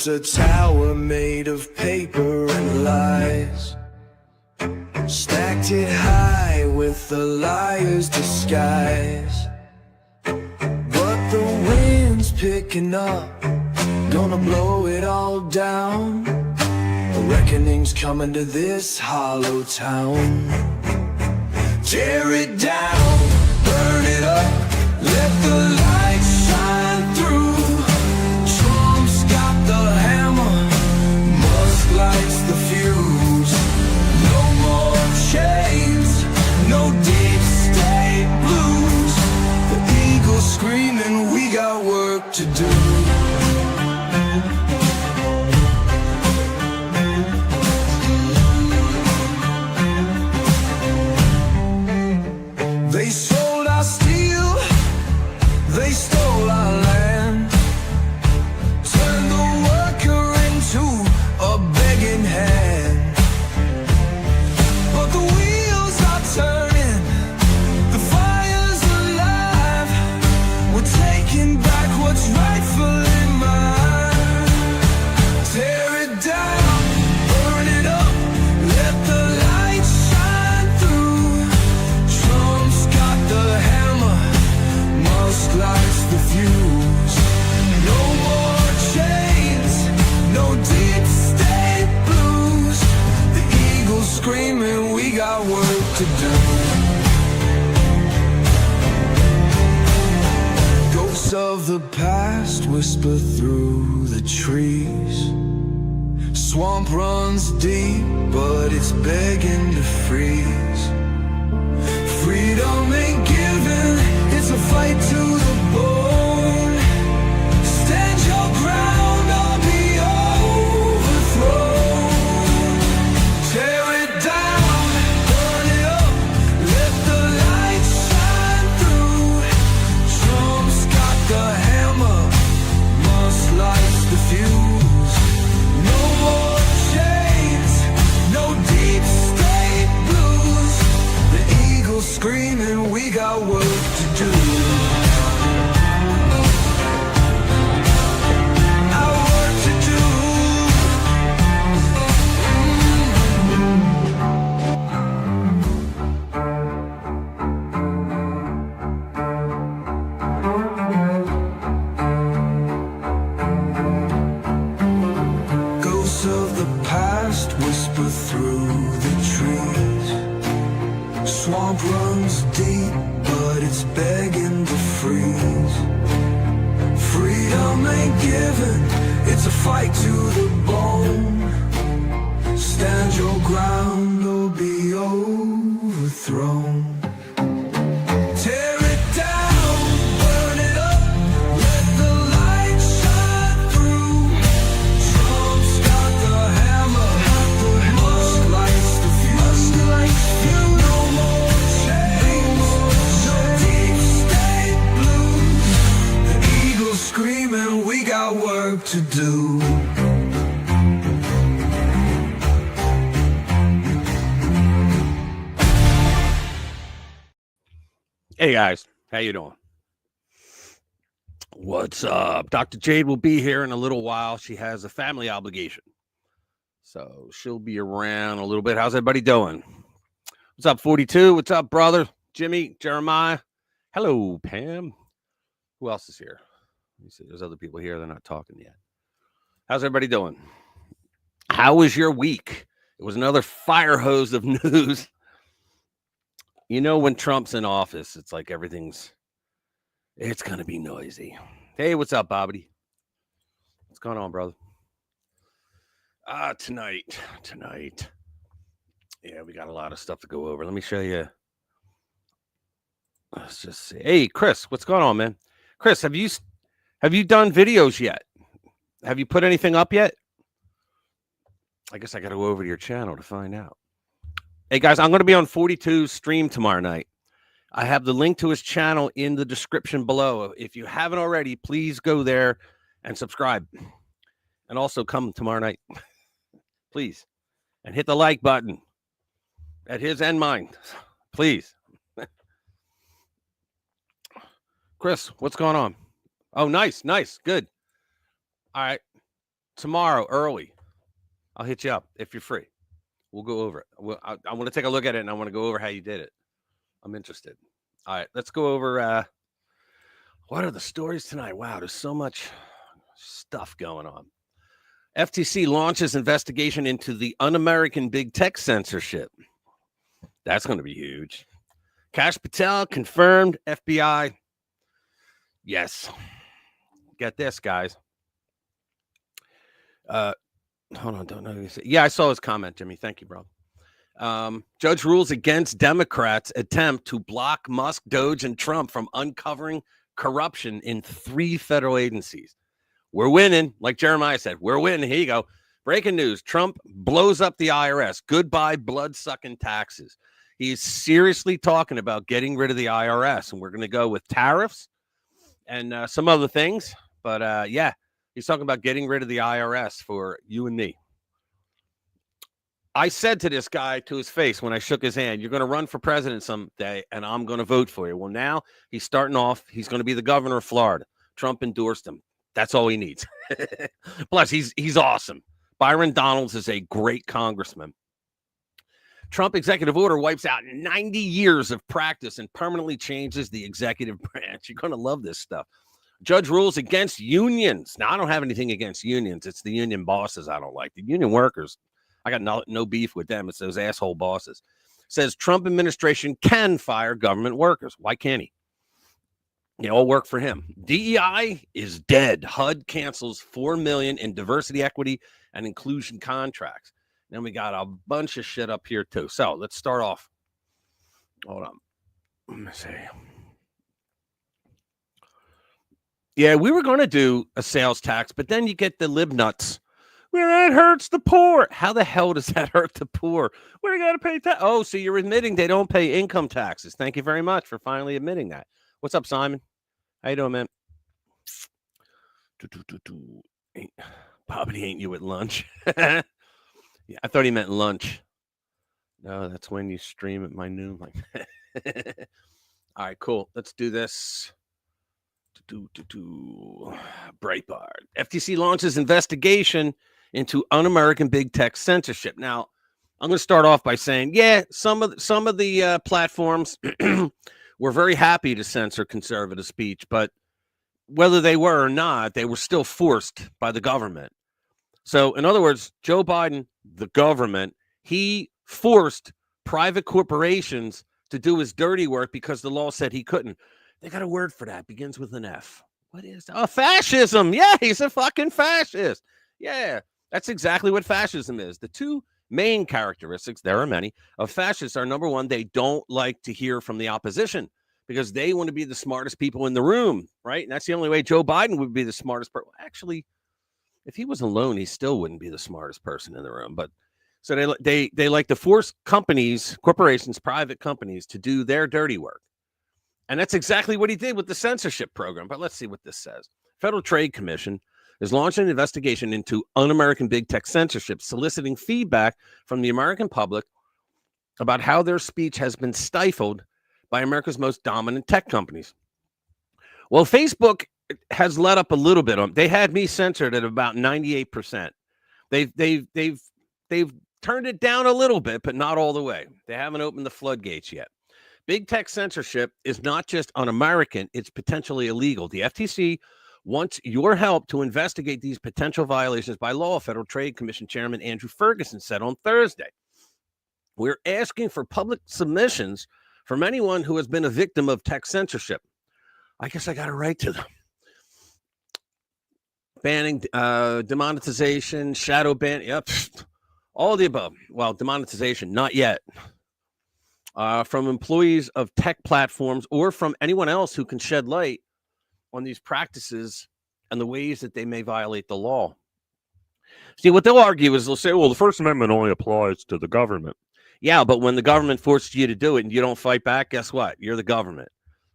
built a tower made of paper and lies, stacked it high with the liar's disguise. But the wind's picking up, gonna blow it all down. A reckoning's coming to this hollow town. Tear it down, burn it up, let the light shine through. Trump's got the hammer, Musk lights the fuse. No more chains, no deep state blues. The eagle's screaming, we got work to do. They sold our steel, they stole our land, turned the worker into a begging hand. But the wheels are turning, the fire's alive. We're taking back what's rightfully mine. Tear it down, burn it up, let the light shine through. Trump's got the hammer, Musk lights the fuse. No more chains, no deep state blues. The eagle's screaming, we got work to do. Ghosts of the past whisper through the trees. Swamp runs deep, but it's begging to freeze. Freedom ain't given, it's a fight to the bone. Stand your ground or be overthrown. Tear it down, burn it up, let the light shine through. Trump's got the hammer, Musk lights the fuse. No more chains, no deep state blues. The eagle's screaming, we got work to do. Our work to do. Ghosts of the past whisper through the trees. Swamp runs deep, but it's begging to freeze. Freedom ain't given, it's a fight to the bone. Stand your ground or be overthrown. Tear it down, burn it up, let the light shine through. Trump's got the hammer, Musk lights the fuse. No more chains, no deep state blues. The eagle's screaming, we got work to do. Hey guys, how you doing? What's up? Dr. Jade will be here in a little while. She has a family obligation, so she'll be around a little bit. How's everybody doing? What's up, 42? What's up, brother? Jimmy, Jeremiah. Hello, Pam. Who else is here? Let me see. There's other people here. They're not talking yet. How's everybody doing? How was your week? It was another fire hose of news. You know, when Trump's in office, it's like it's going to be noisy. Hey, what's up, Bobbity? What's going on, brother? Tonight. Yeah, we got a lot of stuff to go over. Let me show you. Let's just see. Hey, Chris, what's going on, man? Chris, have you done videos yet? Have you put anything up yet? I guess I got to go over to your channel to find out. Hey, guys, I'm going to be on 42's stream tomorrow night. I have the link to his channel in the description below. If you haven't already, please go there and subscribe. And also come tomorrow night, please. And hit the like button at his and mine, please. Chris, what's going on? Oh, nice. Good. All right. tomorrow early. I'll hit you up if you're free. We'll go over it. I want to take a look at it, and I want to go over how you did it. I'm interested. All right, let's go over what are the stories tonight. Wow, there's so much stuff going on. FTC launches investigation into the un-American big tech censorship. That's going to be huge. Kash Patel confirmed. FBI. Yes. Get this, guys. Hold on, don't know. Yeah, I saw his comment, Jimmy. Thank you, bro. Judge rules against Democrats' attempt to block Musk, Doge, and Trump from uncovering corruption in 3 federal agencies. We're winning. Like Jeremiah said, we're winning. Here you go. Breaking news. Trump blows up the IRS. Goodbye, blood-sucking taxes. He's seriously talking about getting rid of the IRS, and we're going to go with tariffs and some other things. But, yeah, he's talking about getting rid of the IRS for you and me. I said to this guy to his face when I shook his hand, you're going to run for president someday, and I'm going to vote for you. Well, now he's starting off. He's going to be the governor of Florida. Trump endorsed him. That's all he needs. Plus, he's awesome. Byron Donalds is a great congressman. Trump executive order wipes out 90 years of practice and permanently changes the executive branch. You're going to love this stuff. Judge rules against unions. Now, I don't have anything against unions. It's the union bosses I don't like. The union workers, I got no beef with them. It's those asshole bosses. Says Trump administration can fire government workers. Why can't he? They all work for him. DEI is dead. HUD cancels $4 million in diversity, equity, and inclusion contracts. Then we got a bunch of shit up here too. So let's start off. Hold on. Let me see. Yeah, we were going to do a sales tax, but then you get the lib nuts. Well, that hurts the poor. How the hell does that hurt the poor? Where you got to pay tax? Oh, so you're admitting they don't pay income taxes. Thank you very much for finally admitting that. What's up, Simon? How you doing, man? Bobby, ain't you at lunch? Yeah, I thought he meant lunch. No, that's when you stream at my noon. Like, all right, cool. Let's do this. Breitbart. FTC launches investigation into un-American big tech censorship. Now, I'm going to start off by saying, yeah, some of the platforms were very happy to censor conservative speech, but whether they were or not, they were still forced by the government. So, in other words, Joe Biden, the government, he forced private corporations to do his dirty work because the law said he couldn't. They got a word for that. Begins with an F. What is that? Oh, fascism. Yeah, he's a fucking fascist. Yeah, that's exactly what fascism is. The two main characteristics, there are many, of fascists are, number one, they don't like to hear from the opposition because they want to be the smartest people in the room, right? And that's the only way Joe Biden would be the smartest person. Actually, if he was alone, he still wouldn't be the smartest person in the room. But so they like to force companies, corporations, private companies to do their dirty work. And that's exactly what he did with the censorship program. But let's see what this says. Federal Trade Commission is launching an investigation into un-American big tech censorship, soliciting feedback from the American public about how their speech has been stifled by America's most dominant tech companies. Well, Facebook has let up a little bit on. They had me censored at about 98%. They've turned it down a little bit, but not all the way. They haven't opened the floodgates yet. Big tech censorship is not just un-American, it's potentially illegal. The FTC wants your help to investigate these potential violations by law, Federal Trade Commission Chairman Andrew Ferguson said on Thursday. We're asking for public submissions from anyone who has been a victim of tech censorship. I guess I got to write to them. Banning, demonetization, shadow ban, yep, all of the above. Well, demonetization, not yet. From employees of tech platforms or from anyone else who can shed light on these practices and the ways that they may violate the law. See, what they'll argue is they'll say, well, the First Amendment only applies to the government. Yeah, but when the government forces you to do it and you don't fight back, guess what? You're the government.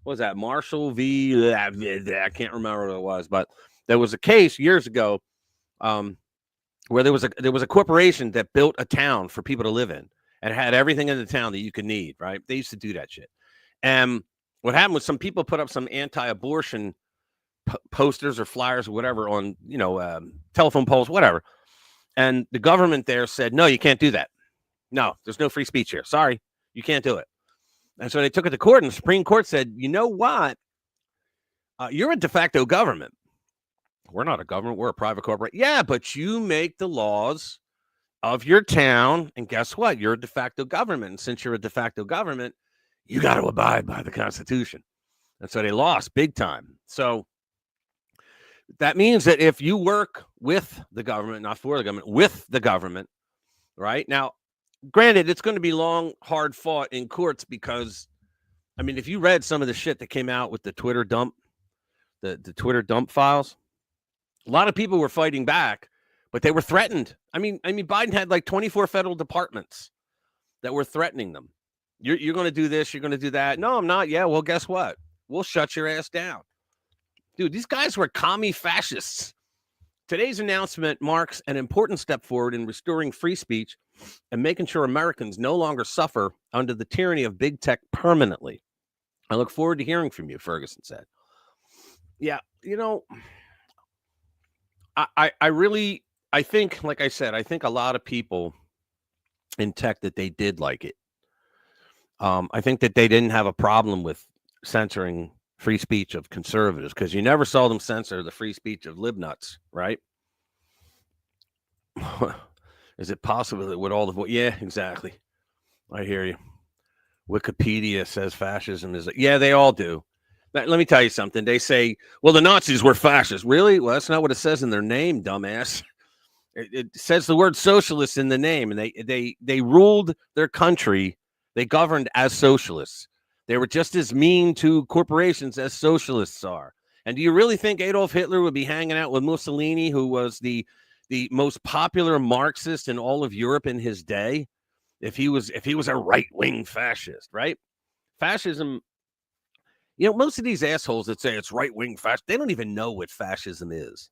What was that? Marshall v. I can't remember what it was, but there was a case years ago where there was a corporation that built a town for people to live in. And had everything in the town that you could need, right? They used to do that shit. And what happened was some people put up some anti-abortion posters or flyers or whatever on, telephone poles, whatever. And the government there said, no, you can't do that. No, there's no free speech here. Sorry, you can't do it. And so they took it to court, and the Supreme Court said, you know what? You're a de facto government. We're not a government. We're a private corporate. Yeah, but you make the laws of your town. And guess what? You're a de facto government. And since you're a de facto government, you got to abide by the Constitution. And so they lost big time. So that means that if you work with the government, not for the government, with the government, right? Now, granted, it's going to be long, hard fought in courts because, I mean, if you read some of the shit that came out with the Twitter dump, the Twitter dump files, a lot of people were fighting back, but they were threatened. I mean, Biden had like 24 federal departments that were threatening them. You're going to do this. You're going to do that. No, I'm not. Yeah. Well, guess what? We'll shut your ass down. Dude, these guys were commie fascists. Today's announcement marks an important step forward in restoring free speech and making sure Americans no longer suffer under the tyranny of big tech permanently. I look forward to hearing from you, Ferguson said. Yeah, I think, like I said, I think a lot of people in tech that they did like it. I think that they didn't have a problem with censoring free speech of conservatives because you never saw them censor the free speech of libnuts, right? Is it possible that with all the yeah, exactly. I hear you. Wikipedia says fascism is yeah, they all do. Let me tell you something. They say, well, the Nazis were fascists. Really? Well, that's not what it says in their name, dumbass. It says the word socialist in the name, and they ruled their country. They governed as socialists. They were just as mean to corporations as socialists are. And do you really think Adolf Hitler would be hanging out with Mussolini, who was the most popular Marxist in all of Europe in his day, if he was a right-wing fascist, right? Fascism, most of these assholes that say it's right-wing fascist, they don't even know what fascism is.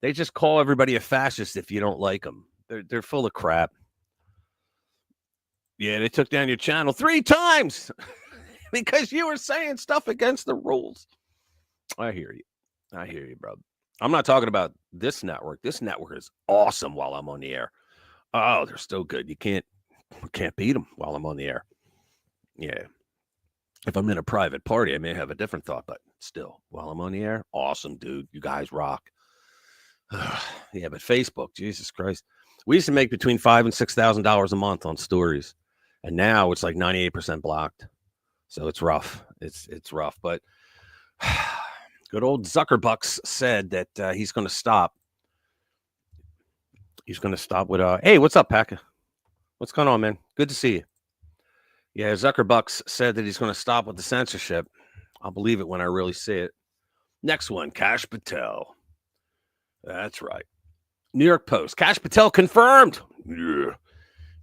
They just call everybody a fascist if you don't like them. They're full of crap. Yeah, they took down your channel 3 times because you were saying stuff against the rules. I hear you, bro. I'm not talking about this network. This network is awesome while I'm on the air. Oh, they're still good. You can't beat them while I'm on the air. Yeah. If I'm in a private party, I may have a different thought, but still, while I'm on the air, awesome, dude. You guys rock. Yeah, but Facebook, Jesus Christ. We used to make between $5,000 and $6,000 a month on stories, and now it's like 98% blocked. So it's rough. It's rough, but good old Zuckerbucks said that he's going to stop. He's going to stop with hey, what's up, Packer? What's going on, man? Good to see you. Yeah, Zuckerbucks said that he's going to stop with the censorship. I'll believe it when I really see it. Next one, Kash Patel. That's right. New York Post. Kash Patel confirmed. Yeah.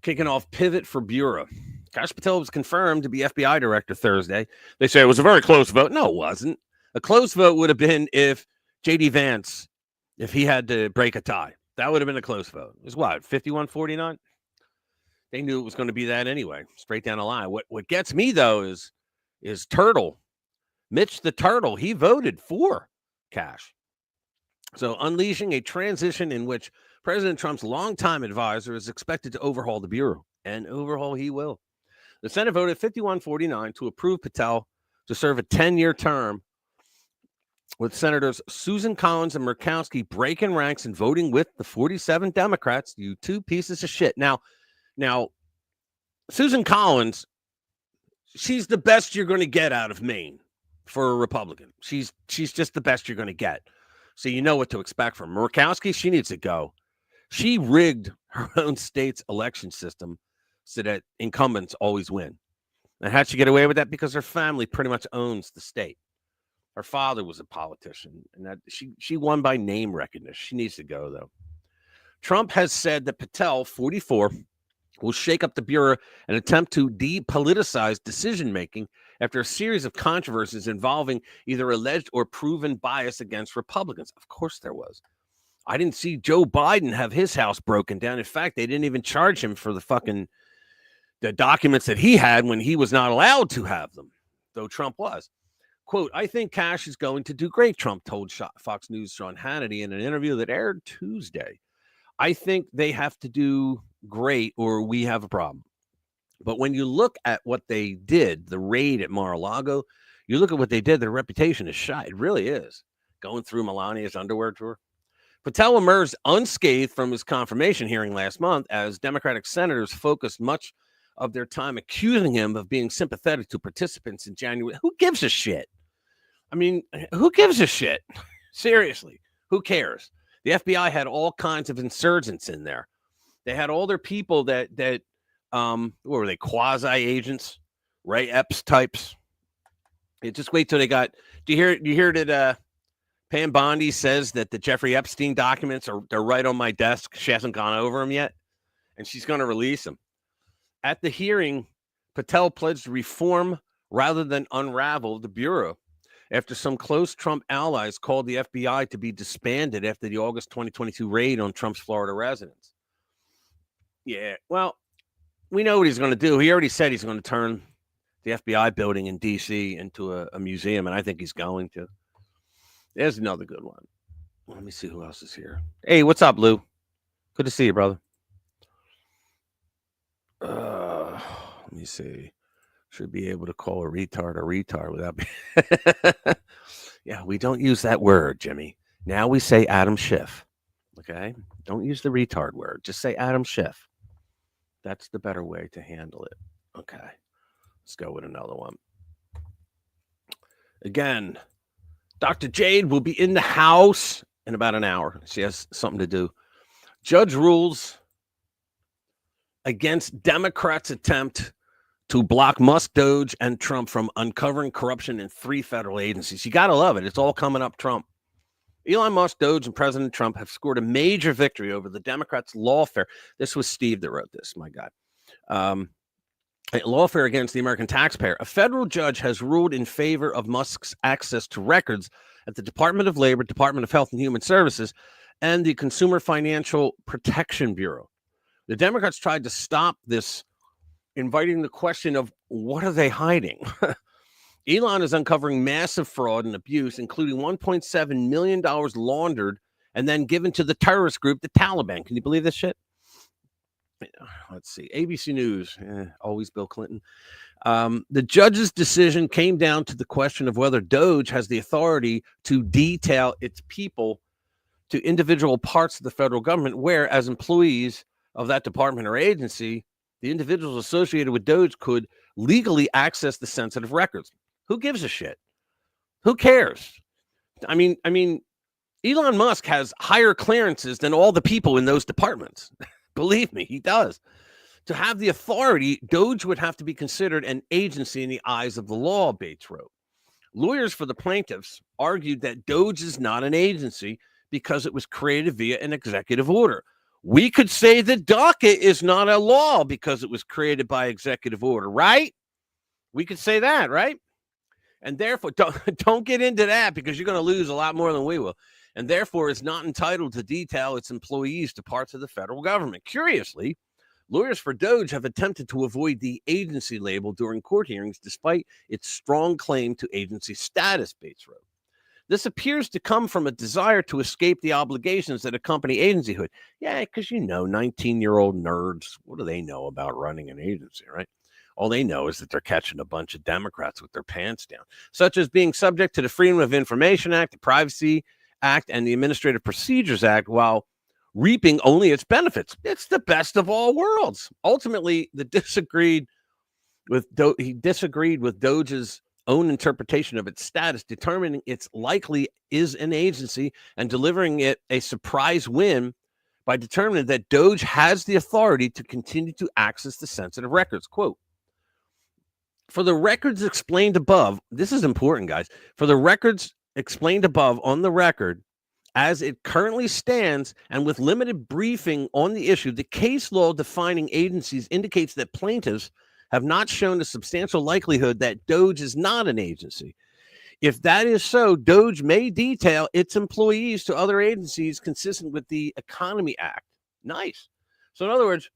Kicking off pivot for Bureau. Kash Patel was confirmed to be FBI director Thursday. They say it was a very close vote. No, it wasn't. A close vote would have been if J.D. Vance, if he had to break a tie. That would have been a close vote. It was what, 51-49? They knew it was going to be that anyway, straight down the line. What gets me, though, is Turtle. Mitch the Turtle, he voted for Kash. So unleashing a transition in which President Trump's longtime advisor is expected to overhaul the Bureau. And overhaul he will. The Senate voted 51-49 to approve Patel to serve a 10-year term, with Senators Susan Collins and Murkowski breaking ranks and voting with the 47 Democrats. You two pieces of shit. Now, Susan Collins, she's the best you're going to get out of Maine for a Republican. She's just the best you're going to get. So you know what to expect from Murkowski. She needs to go. She rigged her own state's election system so that incumbents always win. And how'd she get away with that? Because her family pretty much owns the state. Her father was a politician, and that she won by name recognition. She needs to go, though. Trump has said that Patel, 44, will shake up the Bureau and attempt to depoliticize decision-making after a series of controversies involving either alleged or proven bias against Republicans. Of course there was. I didn't see Joe Biden have his house broken down. In fact, they didn't even charge him for the documents that he had when he was not allowed to have them, though Trump was. Quote, I think Cash is going to do great, Trump told Fox News' Sean Hannity in an interview that aired Tuesday. I think they have to do great or we have a problem. But when you look at what they did, the raid at Mar-a-Lago, you look at what they did, their reputation is shot. It really is. Going through Melania's underwear tour. Patel emerged unscathed from his confirmation hearing last month as Democratic senators focused much of their time accusing him of being sympathetic to participants in January. Who gives a shit? I mean, who gives a shit? Seriously, who cares? The FBI had all kinds of insurgents in there. They had all their people that what were they, quasi agents, Ray Epps types. Just wait till they got. Do you hear that? Pam Bondi says that the Jeffrey Epstein documents they're right on my desk. She hasn't gone over them yet, and she's going to release them. At the hearing, Patel pledged to reform rather than unravel the bureau after some close Trump allies called the FBI to be disbanded after the August 2022 raid on Trump's Florida residence. Yeah, well, we know what he's going to do. He already said he's going to turn the FBI building in D.C. into a museum, and I think he's going to. There's another good one. Let me see who else is here. Hey, what's up, Lou? Good to see you, brother. Let me see. Should be able to call a retard without being... Yeah, we don't use that word, Jimmy. Now we say Adam Schiff. Okay? Don't use the retard word. Just say Adam Schiff. That's the better way to handle it. Okay. Let's go with another one. Again, Dr. Jade will be in the house in about an hour. She has something to do. Judge rules against Democrats' attempt to block Musk, Doge, and Trump from uncovering corruption in 3 federal agencies. You got to love it. It's all coming up Trump. Elon Musk, Doge, and President Trump have scored a major victory over the Democrats' lawfare. This was Steve that wrote this, my God. Lawfare against the American taxpayer. A federal judge has ruled in favor of Musk's access to records at the Department of Labor, Department of Health and Human Services, and the Consumer Financial Protection Bureau. The Democrats tried to stop this, inviting the question of what are they hiding? Elon is uncovering massive fraud and abuse, including $1.7 million laundered and then given to the terrorist group, the Taliban. Can you believe this shit? Let's see. ABC News. Always Bill Clinton. The judge's decision came down to the question of whether Doge has the authority to detail its people to individual parts of the federal government, where, as employees of that department or agency, the individuals associated with Doge could legally access the sensitive records. Who gives a shit? Who cares? I mean, Elon Musk has higher clearances than all the people in those departments. Believe me, he does. To have the authority, Doge would have to be considered an agency in the eyes of the law, Bates wrote. Lawyers for the plaintiffs argued that Doge is not an agency because it was created via an executive order. We could say the docket is not a law because it was created by executive order, right? We could say that, right? And therefore, don't get into that because you're going to lose a lot more than we will. And therefore, it's not entitled to detail its employees to parts of the federal government. Curiously, lawyers for Doge have attempted to avoid the agency label during court hearings, despite its strong claim to agency status, Bates wrote. This appears to come from a desire to escape the obligations that accompany agencyhood. Yeah, because 19-year-old nerds, what do they know about running an agency, right? All they know is that they're catching a bunch of Democrats with their pants down, such as being subject to the Freedom of Information Act, the Privacy Act, and the Administrative Procedures Act, while reaping only its benefits. It's the best of all worlds. Ultimately, he disagreed with Doge's own interpretation of its status, determining it's likely is an agency and delivering it a surprise win by determining that Doge has the authority to continue to access the sensitive records. Quote, for the records explained above, this is important, guys. For the records explained above on the record, as it currently stands and with limited briefing on the issue, the case law defining agencies indicates that plaintiffs have not shown a substantial likelihood that Doge is not an agency. If that is so, Doge may detail its employees to other agencies consistent with the Economy Act. Nice. So in other words,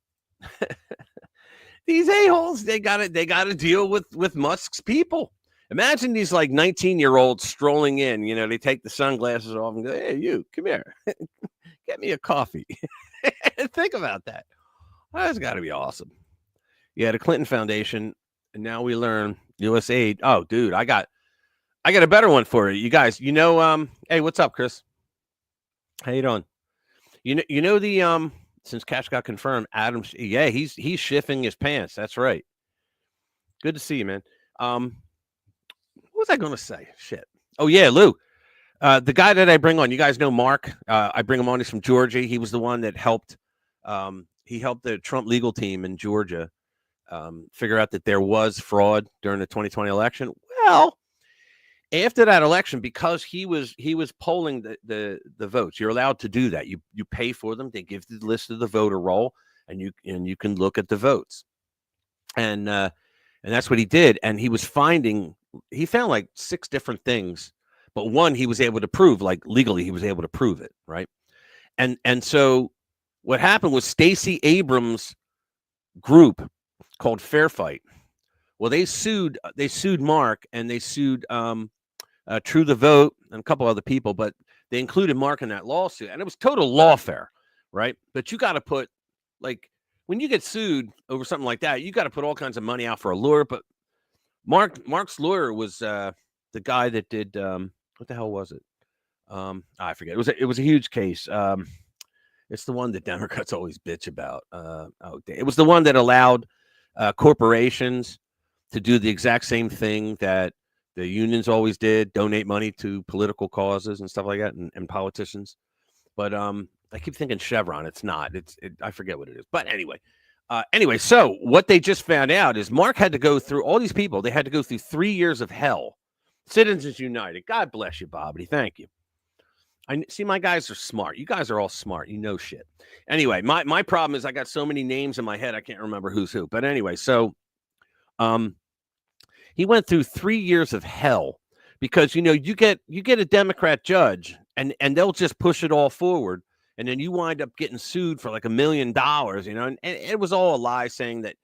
these a-holes, they got to deal with Musk's people. Imagine these like 19-year-olds strolling in. You know, they take the sunglasses off and go, "Hey, you, come here, get me a coffee." Think about that. That's got to be awesome. Yeah, the Clinton Foundation, and now we learn U.S. aid. Oh, dude, I got a better one for you, guys. You know, hey, what's up, Chris? How you doing? You know the since Cash got confirmed, Adams. Yeah, he's shifting his pants. That's right. Good to see you, man. What was I going to say? Shit. Oh yeah, Lou. The guy that I bring on, you guys know Mark. I bring him on. He's from Georgia. He was the one that helped. He helped the Trump legal team in Georgia figure out that there was fraud during the 2020 election. Well, after that election, because he was polling the votes, you're allowed to do that. You pay for them. They give the list of the voter roll, and you can look at the votes, and that's what he did. And he found like 6 different things, but one he was able to prove, like legally, he was able to prove it, right? And so what happened was Stacey Abrams' group called Fair Fight. Well, they sued Mark, and they sued True the Vote and a couple other people, but they included Mark in that lawsuit, and it was total lawfare, right? But you got to put, like, when you get sued over something like that, you got to put all kinds of money out for a lawyer. But Mark's lawyer was the guy that did what the hell was it? I forget. It was a huge case. It's the one that Democrats always bitch about. It was the one that allowed corporations to do the exact same thing that the unions always did, donate money to political causes and stuff like that, and politicians. But I keep thinking Chevron. It's not. I forget what it is. But anyway, so what they just found out is Mark had to go through, all these people, they had to go through 3 years of hell. Citizens United. God bless you, Bobbity. Thank you. I see, my guys are smart. You guys are all smart. You know shit. Anyway, my problem is I got so many names in my head I can't remember who's who. But anyway, so he went through 3 years of hell because you get a Democrat judge and they'll just push it all forward, and then you wind up getting sued for like $1 million, and it was all a lie, saying that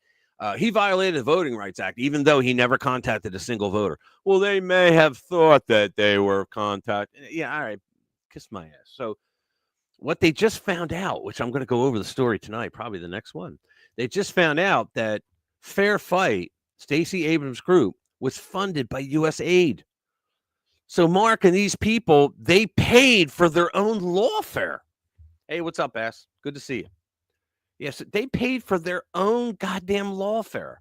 he violated the Voting Rights Act, even though he never contacted a single voter. Well, they may have thought that they were contacted. Yeah, all right. Kiss my ass. So what they just found out, which I'm going to go over the story tonight, probably the next one, they just found out that Fair Fight, Stacey Abrams' group, was funded by U.S. aid. So Mark and these people, they paid for their own lawfare. Hey, what's up, ass? Good to see you. Yes, they paid for their own goddamn lawfare.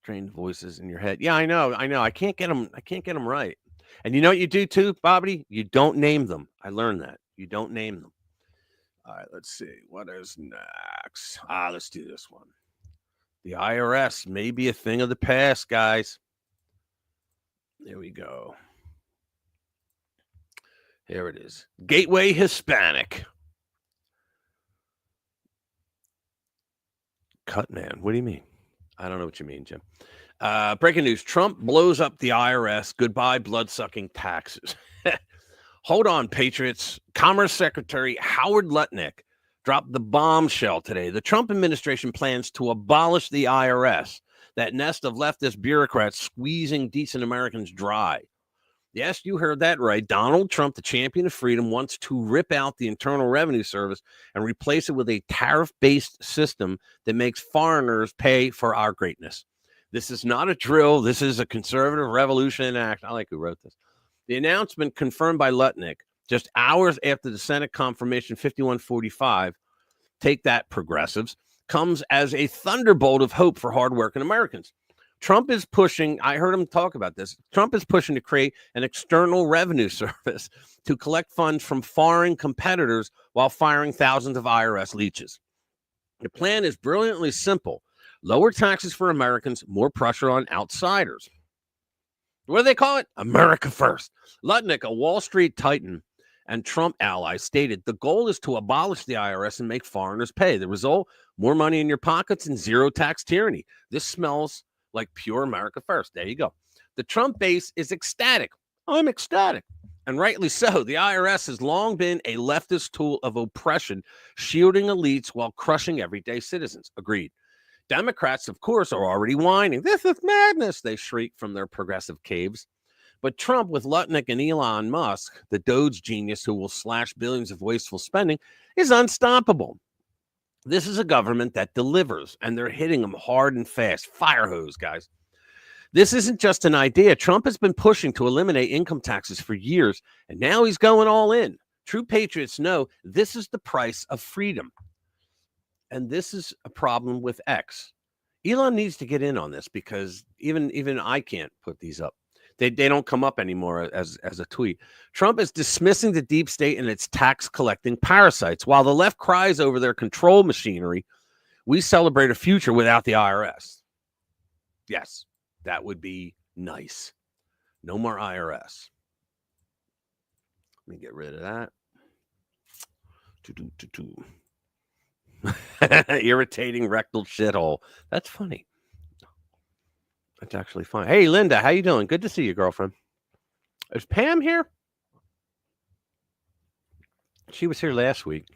Trained voices in your head. Yeah, I know. I can't get them right. And you know what you do too, Bobby? You don't name them. I learned that. You don't name them. All right, let's see. What is next? Let's do this one. The IRS may be a thing of the past, guys. There we go. Here it is. Gateway Hispanic. Cut, man. What do you mean? I don't know what you mean, Jim. Breaking news. Trump blows up the IRS. Goodbye, blood-sucking taxes. Hold on, Patriots. Commerce Secretary Howard Lutnick dropped the bombshell today. The Trump administration plans to abolish the IRS, that nest of leftist bureaucrats squeezing decent Americans dry. Yes, you heard that right. Donald Trump, the champion of freedom, wants to rip out the Internal Revenue Service and replace it with a tariff-based system that makes foreigners pay for our greatness. This is not a drill. This is a conservative revolution in act. I like who wrote this. The announcement, confirmed by Lutnick just hours after the Senate confirmation 5145, take that, progressives, comes as a thunderbolt of hope for hardworking Americans. Trump is pushing, I heard him talk about this, Trump is pushing to create an external revenue service to collect funds from foreign competitors while firing thousands of IRS leeches. The plan is brilliantly simple. Lower taxes for Americans, more pressure on outsiders. What do they call it? America first. Lutnick, a Wall Street titan and Trump ally, stated the goal is to abolish the IRS and make foreigners pay. The result, more money in your pockets and zero tax tyranny. This smells like pure America first. There you go. The Trump base is ecstatic. I'm ecstatic. And rightly so. The IRS has long been a leftist tool of oppression, shielding elites while crushing everyday citizens. Agreed. Democrats, of course, are already whining. This is madness, they shriek from their progressive caves. But Trump, with Lutnick and Elon Musk, the Doge genius who will slash billions of wasteful spending, is unstoppable. This is a government that delivers, and they're hitting them hard and fast. Fire hose, guys. This isn't just an idea. Trump has been pushing to eliminate income taxes for years, and now he's going all in. True patriots know this is the price of freedom. And this is a problem with X. Elon needs to get in on this because even I can't put these up. They don't come up anymore as a tweet. Trump is dismissing the deep state and its tax collecting parasites. While the left cries over their control machinery, we celebrate a future without the IRS. Yes, that would be nice. No more IRS. Let me get rid of that. Irritating rectal shithole. That's funny. That's actually fun. Hey, Linda, how you doing? Good to see you, girlfriend. Is Pam here? She was here last week.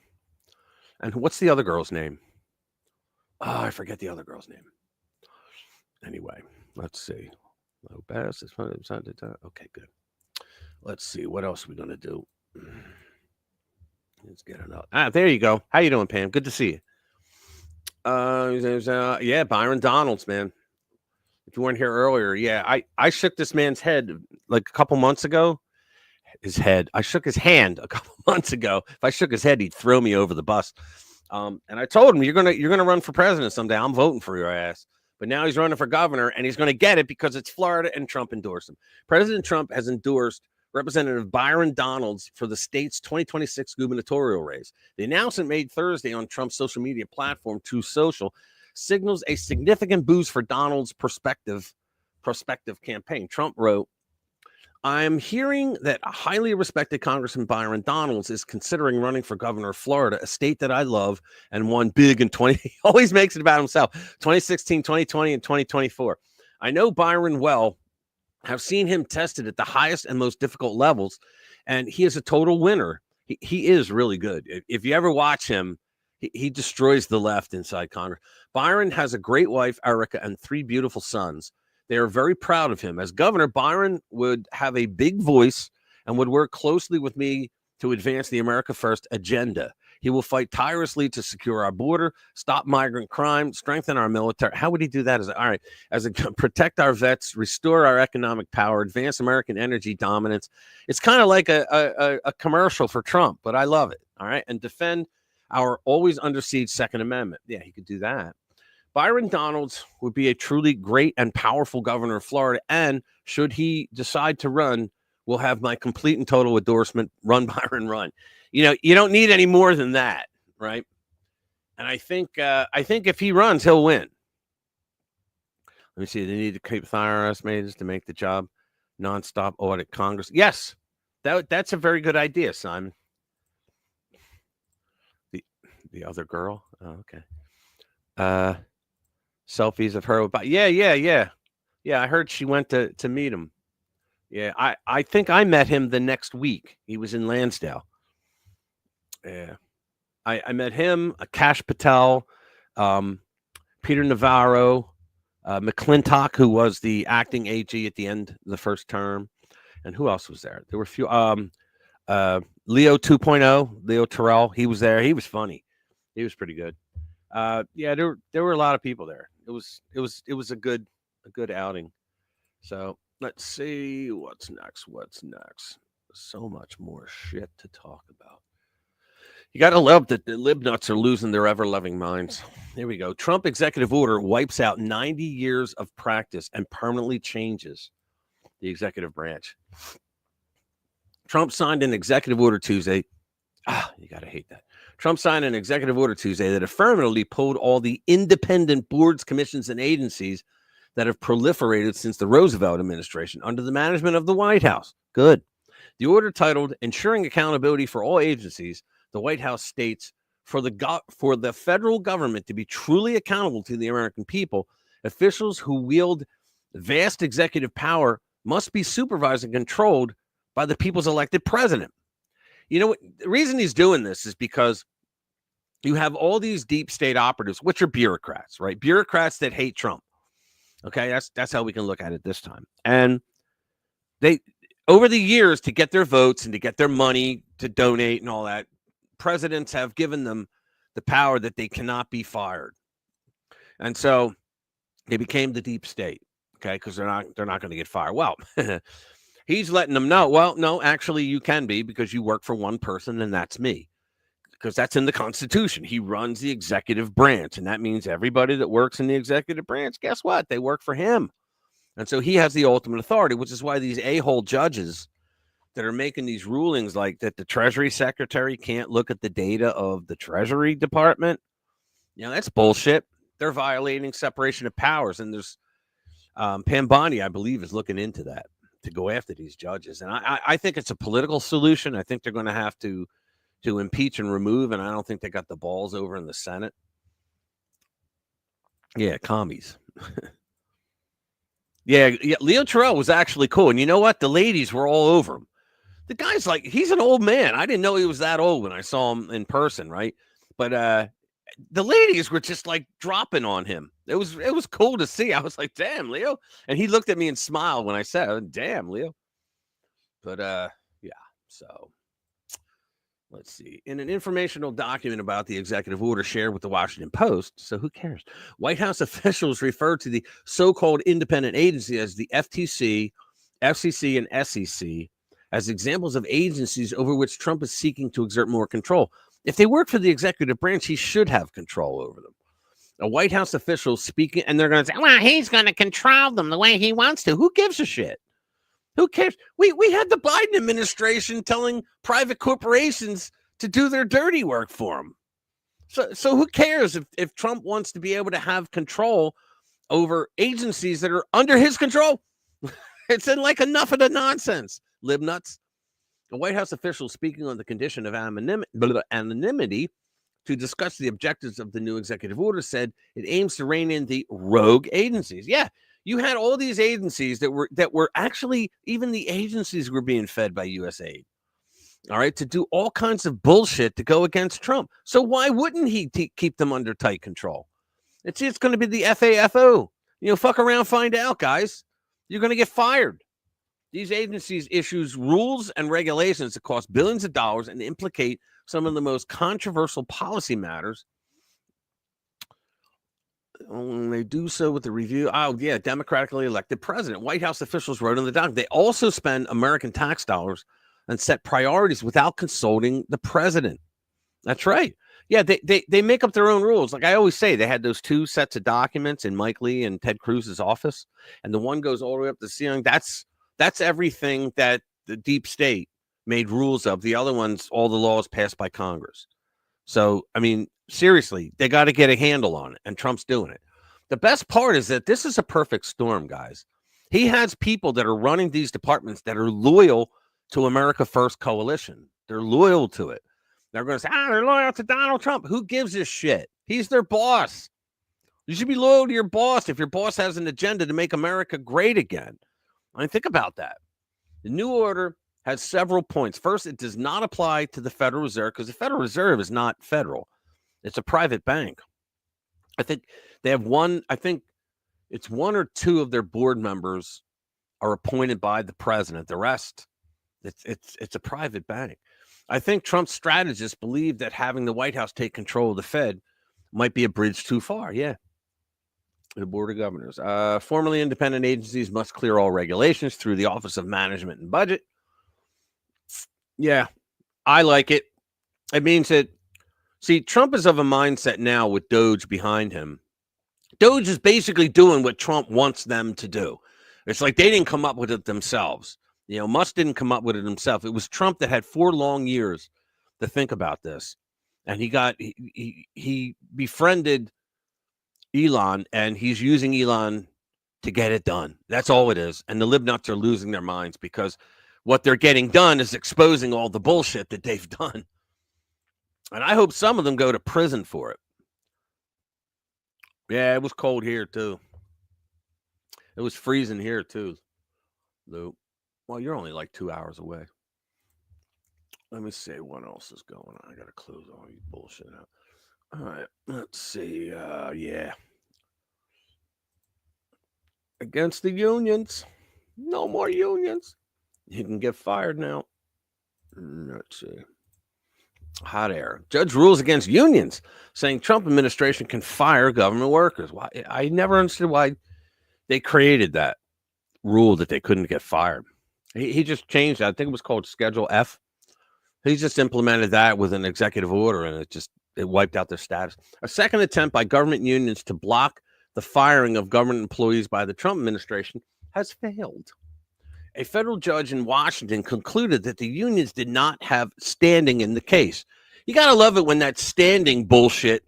And what's the other girl's name? Oh, I forget the other girl's name. Anyway, let's see. Lopez is fun. Okay, good. Let's see. What else are we going to do? Let's get it up. There you go. How you doing, Pam? Good to see you. Yeah, Byron Donalds, man. If you weren't here earlier, yeah, I shook this man's head like a couple months ago. His head. I shook his hand a couple months ago. If I shook his head, he'd throw me over the bus. And I told him, you're gonna run for president someday. I'm voting for your ass. But now he's running for governor, and he's going to get it because it's Florida, and Trump endorsed him. President Trump has endorsed Representative Byron Donalds for the state's 2026 gubernatorial race. The announcement made Thursday on Trump's social media platform, Truth Social, signals a significant boost for Donald's prospective campaign. Trump wrote, I'm hearing that a highly respected Congressman Byron Donalds is considering running for governor of Florida, a state that I love and won big in 20. He always makes it about himself. 2016, 2020, and 2024. I know Byron well, have seen him tested at the highest and most difficult levels, and he is a total winner. He is really good. If you ever watch him, he destroys the left inside Congress. Byron has a great wife, Erica, and 3 beautiful sons. They are very proud of him. As governor, Byron would have a big voice and would work closely with me to advance the America First agenda. He will fight tirelessly to secure our border, stop migrant crime, strengthen our military. How would he do that? Protect our vets, restore our economic power, advance American energy dominance. It's kind of like a commercial for Trump, but I love it. All right. And defend our always under siege Second Amendment. Yeah, he could do that. Byron Donalds would be a truly great and powerful governor of Florida. And should he decide to run, we'll have my complete and total endorsement. Run, Byron, run. You know, you don't need any more than that, right? And I think if he runs, he'll win. Let me see. They need to keep IRS estimators to make the job nonstop audit Congress. Yes, that's a very good idea, Simon. The other girl. Oh, okay. Selfies of her. Yeah. I heard she went to meet him. Yeah, I think I met him the next week. He was in Lansdale. Yeah, I met him, Kash Patel, Peter Navarro, McClintock, who was the acting AG at the end of the first term, and who else was there? There were a few. Leo 2.0, Leo Terrell, he was there. He was funny. He was pretty good. Yeah, there were a lot of people there. It was a good outing. So let's see what's next. So much more shit to talk about. You got to love that the lib nuts are losing their ever-loving minds. Here we go. Trump executive order wipes out 90 years of practice and permanently changes the executive branch. Trump signed an executive order Tuesday. You got to hate that. Trump signed an executive order Tuesday that affirmatively pulled all the independent boards, commissions, and agencies that have proliferated since the Roosevelt administration under the management of the White House. Good. The order, titled Ensuring Accountability for All Agencies, the White House states, for the federal government to be truly accountable to the American people, officials who wield vast executive power must be supervised and controlled by the people's elected president. You know what? The reason he's doing this is because you have all these deep state operatives, which are bureaucrats, right? Bureaucrats that hate Trump. Okay, that's how we can look at it this time. And they, over the years, to get their votes and to get their money to donate and all that, presidents have given them the power that they cannot be fired. And so they became the deep state, okay, because they're not going to get fired. Well, he's letting them know, well, no, actually you can be, because you work for one person, and that's me. Because that's in the Constitution. He runs the executive branch, and that means everybody that works in the executive branch, guess what? They work for him. And so he has the ultimate authority, which is why these a-hole judges that are making these rulings like that the Treasury Secretary can't look at the data of the Treasury Department, that's bullshit. They're violating separation of powers. And there's Pam Bondi, I believe, is looking into that to go after these judges. And I think it's a political solution. I think they're going to have to impeach and remove, and I don't think they got the balls over in the Senate. Yeah, commies. yeah, Leo Terrell was actually cool. And you know what? The ladies were all over him. The guy's like, he's an old man. I didn't know he was that old when I saw him in person, right? But the ladies were just like dropping on him. It was cool to see. I was like, damn, Leo. And he looked at me and smiled when I said, damn, Leo. But yeah, so let's see. In an informational document about the executive order shared with the Washington Post, so who cares? White House officials referred to the so-called independent agency as the FTC, FCC, and SEC as examples of agencies over which Trump is seeking to exert more control. If they work for the executive branch, he should have control over them. A White House official speaking, and they're going to say, well, he's going to control them the way he wants to. Who gives a shit? Who cares? We had the Biden administration telling private corporations to do their dirty work for them. So who cares if Trump wants to be able to have control over agencies that are under his control? It's like enough of the nonsense, libnuts. A White House official speaking on the condition of anonymity to discuss the objectives of the new executive order said it aims to rein in the rogue agencies. Yeah, you had all these agencies that were actually, even the agencies were being fed by USAID. All right, to do all kinds of bullshit to go against Trump. So why wouldn't he keep them under tight control? It's going to be the FAFO. Fuck around, find out, guys. You're going to get fired. These agencies issue rules and regulations that cost billions of dollars and implicate some of the most controversial policy matters. They do so with the review. Oh, yeah, democratically elected president. White House officials wrote in the document. They also spend American tax dollars and set priorities without consulting the president. That's right. Yeah, they make up their own rules. Like I always say, they had those two sets of documents in Mike Lee and Ted Cruz's office, and the one goes all the way up to the ceiling. That's everything that the deep state made rules of. The other ones, all the laws passed by Congress. So, I mean, seriously, they got to get a handle on it, and Trump's doing it. The best part is that this is a perfect storm, guys. He has people that are running these departments that are loyal to America First Coalition. They're loyal to it. They're going to say, they're loyal to Donald Trump. Who gives a shit? He's their boss. You should be loyal to your boss if your boss has an agenda to make America great again. I mean, think about that. The new order has several points. First, it does not apply to the Federal Reserve because the Federal Reserve is not federal. It's a private bank. I think they have one. I think it's one or two of their board members are appointed by the president. The rest, it's a private bank. I think Trump's strategists believe that having the White House take control of the Fed might be a bridge too far. Yeah. The Board of Governors. Formerly independent agencies must clear all regulations through the Office of Management and Budget. Yeah, I like it. It means that, see, Trump is of a mindset now with Doge behind him. Doge is basically doing what Trump wants them to do. It's like they didn't come up with it themselves. Musk didn't come up with it himself. It was Trump that had 4 long years to think about this. And he befriended Elon, and he's using Elon to get it done. That's all it is. And the libnuts are losing their minds because what they're getting done is exposing all the bullshit that they've done. And I hope some of them go to prison for it. Yeah, it was cold here, too. It was freezing here, too, Lou. Well, you're only like 2 hours away. Let me see what else is going on. I got to close all these bullshit out. All right, let's see. Yeah, against the unions. No more unions. You can get fired now. Let's see. Hot air. Judge rules against unions, saying Trump administration can fire government workers. Why? I never understood why they created that rule that they couldn't get fired. He just changed that. I think it was called Schedule F. He just implemented that with an executive order, and it wiped out their status. A second attempt by government unions to block the firing of government employees by the Trump administration has failed. A federal judge in Washington concluded that the unions did not have standing in the case. You got to love it when that standing bullshit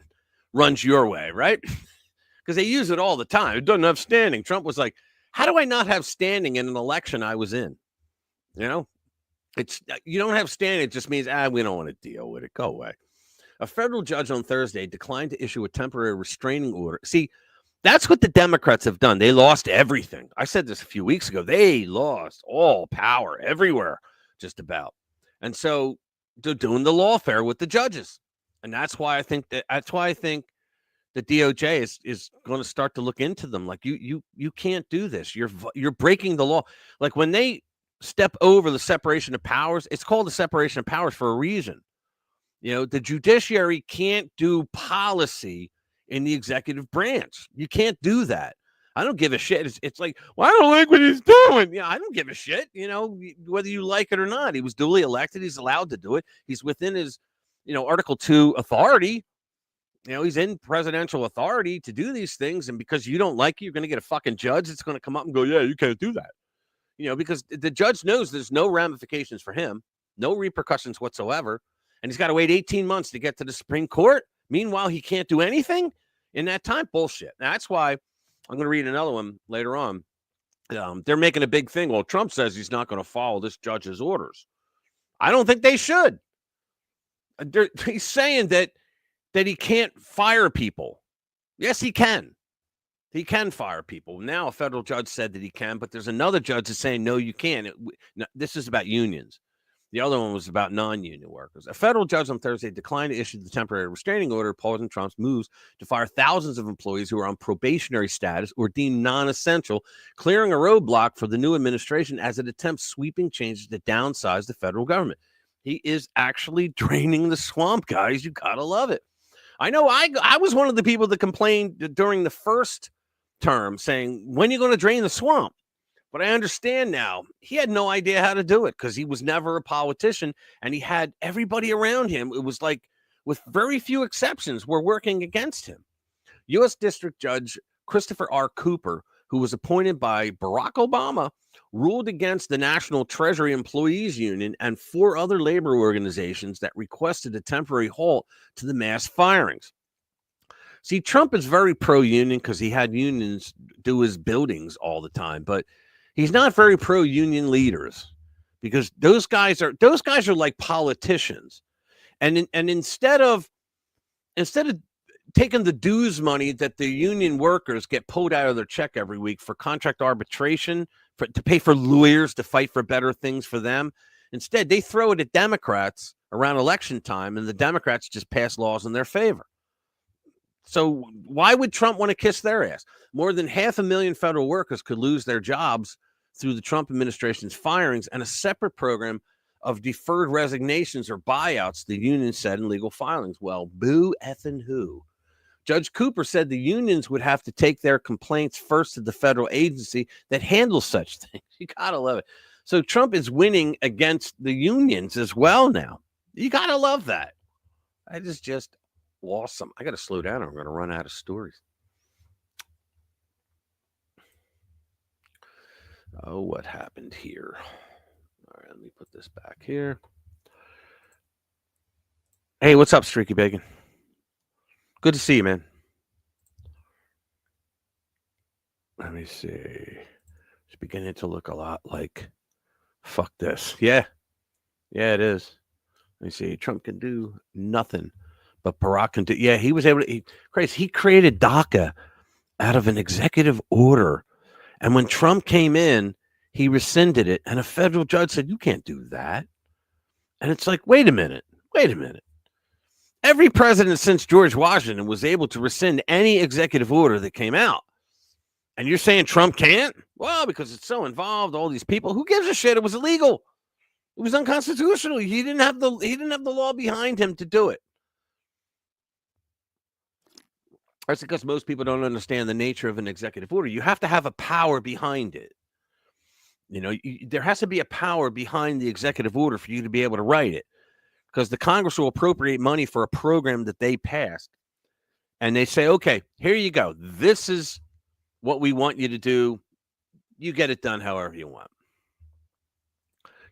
runs your way, right? Because they use it all the time. It doesn't have standing. Trump was like, how do I not have standing in an election I was in? You know, it's you don't have standing. It just means, we don't want to deal with it. Go away. A federal judge on Thursday declined to issue a temporary restraining order. See, that's what the Democrats have done. They lost everything. I said this a few weeks ago. They lost all power everywhere, just about. And so they're doing the lawfare with the judges. And that's why I think the DOJ is going to start to look into them. Like you can't do this. You're breaking the law. Like when they step over the separation of powers, it's called the separation of powers for a reason. You know, the judiciary can't do policy in the executive branch. You can't do that. I don't give a shit. It's like, well, I don't like what he's doing. Yeah, I don't give a shit. You know, whether you like it or not, he was duly elected. He's allowed to do it. He's within his, Article 2 authority. He's in presidential authority to do these things. And because you don't like it, you're going to get a fucking judge that's going to come up and go, yeah, you can't do that. Because the judge knows there's no ramifications for him, no repercussions whatsoever. And he's got to wait 18 months to get to the Supreme Court. Meanwhile, he can't do anything in that time. Bullshit. That's why I'm going to read another one later on. They're making a big thing. Well, Trump says he's not going to follow this judge's orders. I don't think they should. He's saying that he can't fire people. Yes, he can. He can fire people. Now a federal judge said that he can, but there's another judge that's saying, no, you can't. This is about unions. The other one was about non-union workers. A federal judge on Thursday declined to issue the temporary restraining order opposing Trump's moves to fire thousands of employees who are on probationary status or deemed non-essential, clearing a roadblock for the new administration as it attempts sweeping changes to downsize the federal government. He is actually draining the swamp, guys. You gotta love it. I know I was one of the people that complained during the first term saying, when are you going to drain the swamp? But I understand now he had no idea how to do it because he was never a politician and he had everybody around him. It was like, with very few exceptions, were working against him. U.S. District Judge Christopher R. Cooper, who was appointed by Barack Obama, ruled against the National Treasury Employees Union and 4 other labor organizations that requested a temporary halt to the mass firings. See, Trump is very pro-union because he had unions do his buildings all the time, but he's not very pro-union leaders because those guys are like politicians, and instead of taking the dues money that the union workers get pulled out of their check every week for contract arbitration to pay for lawyers to fight for better things for them, instead they throw it at Democrats around election time, and the Democrats just pass laws in their favor. So why would Trump want to kiss their ass? More than 500,000 federal workers could lose their jobs through the Trump administration's firings and a separate program of deferred resignations or buyouts, the union said in legal filings. Well, boo effing who? Judge Cooper said the unions would have to take their complaints first to the federal agency that handles such things. You gotta love it. So Trump is winning against the unions as well now. You gotta love that. That is just awesome. I got to slow down or I'm going to run out of stories. Oh, what happened here? All right, let me put this back here. Hey, what's up, Streaky Bacon? Good to see you, man. Let me see. It's beginning to look a lot like fuck this. Yeah, it is. Let me see. Trump can do nothing. But Barack can do, he was able to, he created DACA out of an executive order. And when Trump came in, he rescinded it. And a federal judge said, you can't do that. And it's like, wait a minute. Every president since George Washington was able to rescind any executive order that came out. And you're saying Trump can't? Well, because it's so involved, all these people. Who gives a shit? It was illegal. It was unconstitutional. He didn't have the law behind him to do it. That's because most people don't understand the nature of an executive order. You have to have a power behind it. There has to be a power behind the executive order for you to be able to write it, because the Congress will appropriate money for a program that they passed. And they say, okay, here you go. This is what we want you to do. You get it done however you want.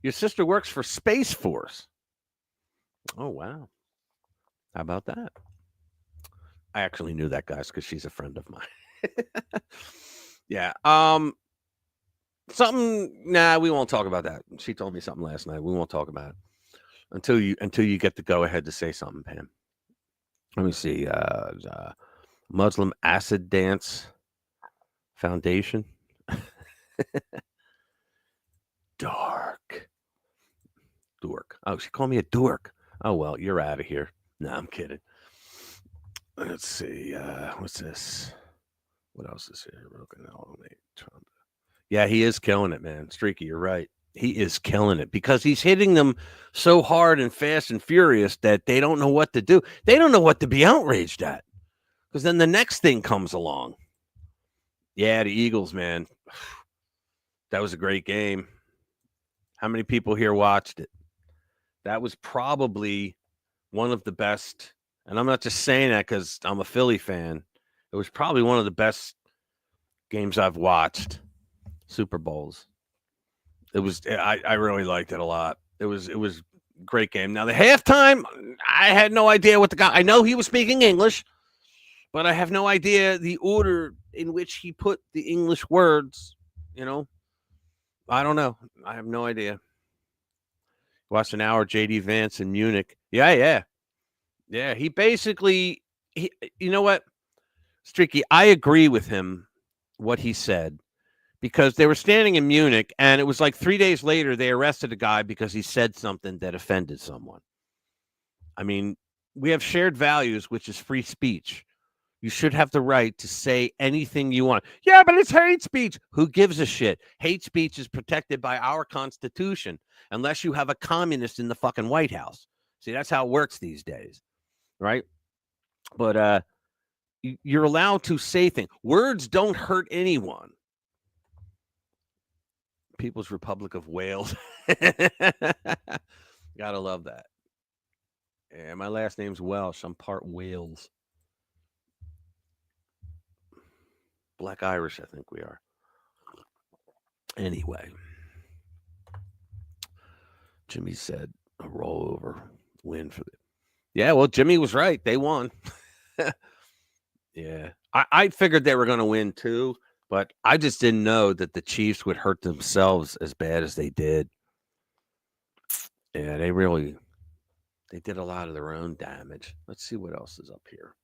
Your sister works for Space Force. Oh, wow. How about that? I actually knew that, guys, because she's a friend of mine. Yeah. We won't talk about that. She told me something last night. We won't talk about it until you get the go ahead to say something, Pam. Let me see. Muslim Acid Dance Foundation. Dork. Oh, she called me a dork. Oh, well, you're out of here. No, I'm kidding. Let's see. What's this? What else is here? Yeah, he is killing it, man. Streaky, you're right. He is killing it because he's hitting them so hard and fast and furious that they don't know what to do. They don't know what to be outraged at, because then the next thing comes along. Yeah, the Eagles, man. That was a great game. How many people here watched it? That was probably one of the best. And I'm not just saying that because I'm a Philly fan. It was probably one of the best games I've watched. Super Bowls. It was. I really liked it a lot. It was a great game. Now the halftime, I had no idea what the guy. I know he was speaking English, but I have no idea the order in which he put the English words. I don't know. I have no idea. Watched an hour JD Vance in Munich. Yeah. He basically. You know what, Streaky? I agree with him. What he said. Because they were standing in Munich, and it was like 3 days later, they arrested a guy because he said something that offended someone. I mean, we have shared values, which is free speech. You should have the right to say anything you want. Yeah, but it's hate speech. Who gives a shit? Hate speech is protected by our Constitution, unless you have a communist in the fucking White House. See, that's how it works these days, right? But you're allowed to say things. Words don't hurt anyone. People's Republic of Wales. Gotta love that. Yeah, my last name's Welsh. I'm part Wales. Black Irish, I think we are. Anyway. Jimmy said a rollover win for them. Yeah, well, Jimmy was right. They won. Yeah. I figured they were going to win too. But I just didn't know that the Chiefs would hurt themselves as bad as they did. Yeah, they did a lot of their own damage. Let's see what else is up here.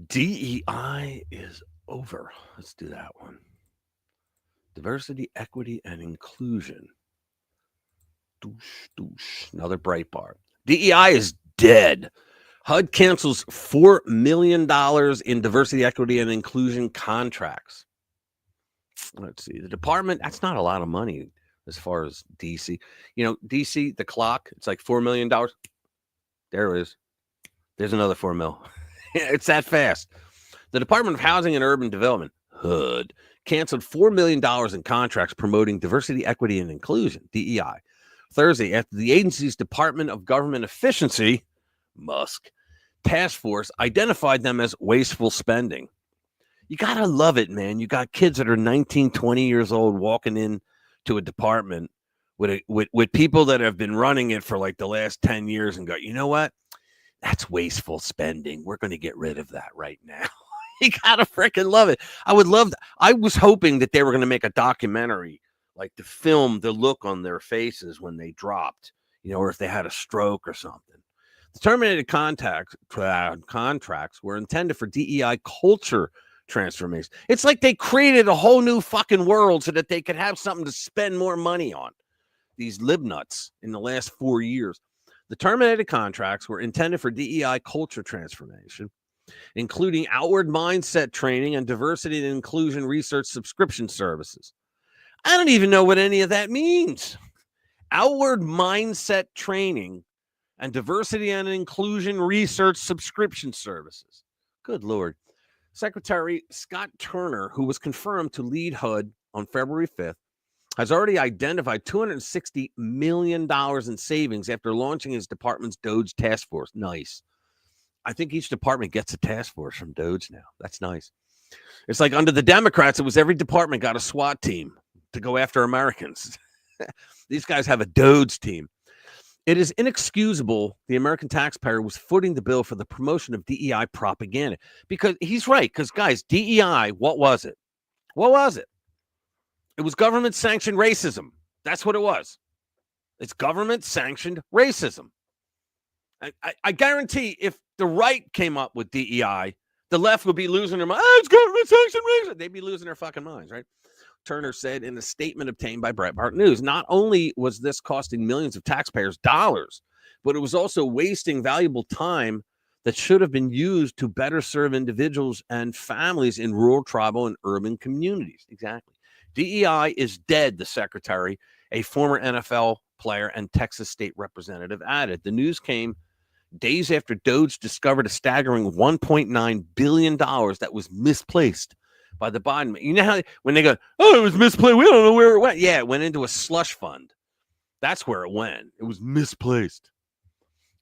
DEI is over. Let's do that one. Diversity, equity, and inclusion. Another Breitbart. DEI is dead. HUD cancels $4 million in diversity, equity, and inclusion contracts. Let's see. The department, that's not a lot of money as far as DC. DC, the clock, it's like $4 million. There it is. There's another 4 mil. It's that fast. The Department of Housing and Urban Development, HUD, canceled $4 million in contracts promoting diversity, equity, and inclusion, DEI, Thursday after the agency's Department of Government Efficiency, Musk, task force identified them as wasteful spending. You got to love it, man. You got kids that are 19, 20 years old walking in to a department with people that have been running it for like the last 10 years and go, you know what? That's wasteful spending. We're going to get rid of that right now. You got to freaking love it. I would love that. I was hoping that they were going to make a documentary, like to film the look on their faces when they dropped, or if they had a stroke or something. The terminated contracts were intended for DEI culture transformation. It's like they created a whole new fucking world so that they could have something to spend more money on. These libnuts in the last 4 years. The terminated contracts were intended for DEI culture transformation, including outward mindset training and diversity and inclusion research subscription services. I don't even know what any of that means. Outward mindset training and diversity and inclusion research subscription services. Good Lord. Secretary Scott Turner, who was confirmed to lead HUD on February 5th, has already identified $260 million in savings after launching his department's DOGE task force. Nice. I think each department gets a task force from DOGE now. That's nice. It's like under the Democrats, it was every department got a SWAT team to go after Americans. These guys have a DOGE team. It is inexcusable the American taxpayer was footing the bill for the promotion of DEI propaganda. Because he's right. Because, guys, DEI, what was it? What was it? It was government-sanctioned racism. That's what it was. It's government-sanctioned racism. I guarantee if the right came up with DEI, the left would be losing their mind. Oh, it's government-sanctioned racism. They'd be losing their fucking minds, right? Turner said in a statement obtained by Breitbart News, not only was this costing millions of taxpayers dollars, but it was also wasting valuable time that should have been used to better serve individuals and families in rural, tribal, and urban communities. Exactly. DEI is dead, the secretary, a former NFL player and Texas state representative, added. The news came days after DOGE discovered a staggering $1.9 billion that was misplaced by the Biden. You know how when they go, oh, it was misplaced, we don't know where it went. Yeah, it went into a slush fund. That's where it went. It was misplaced.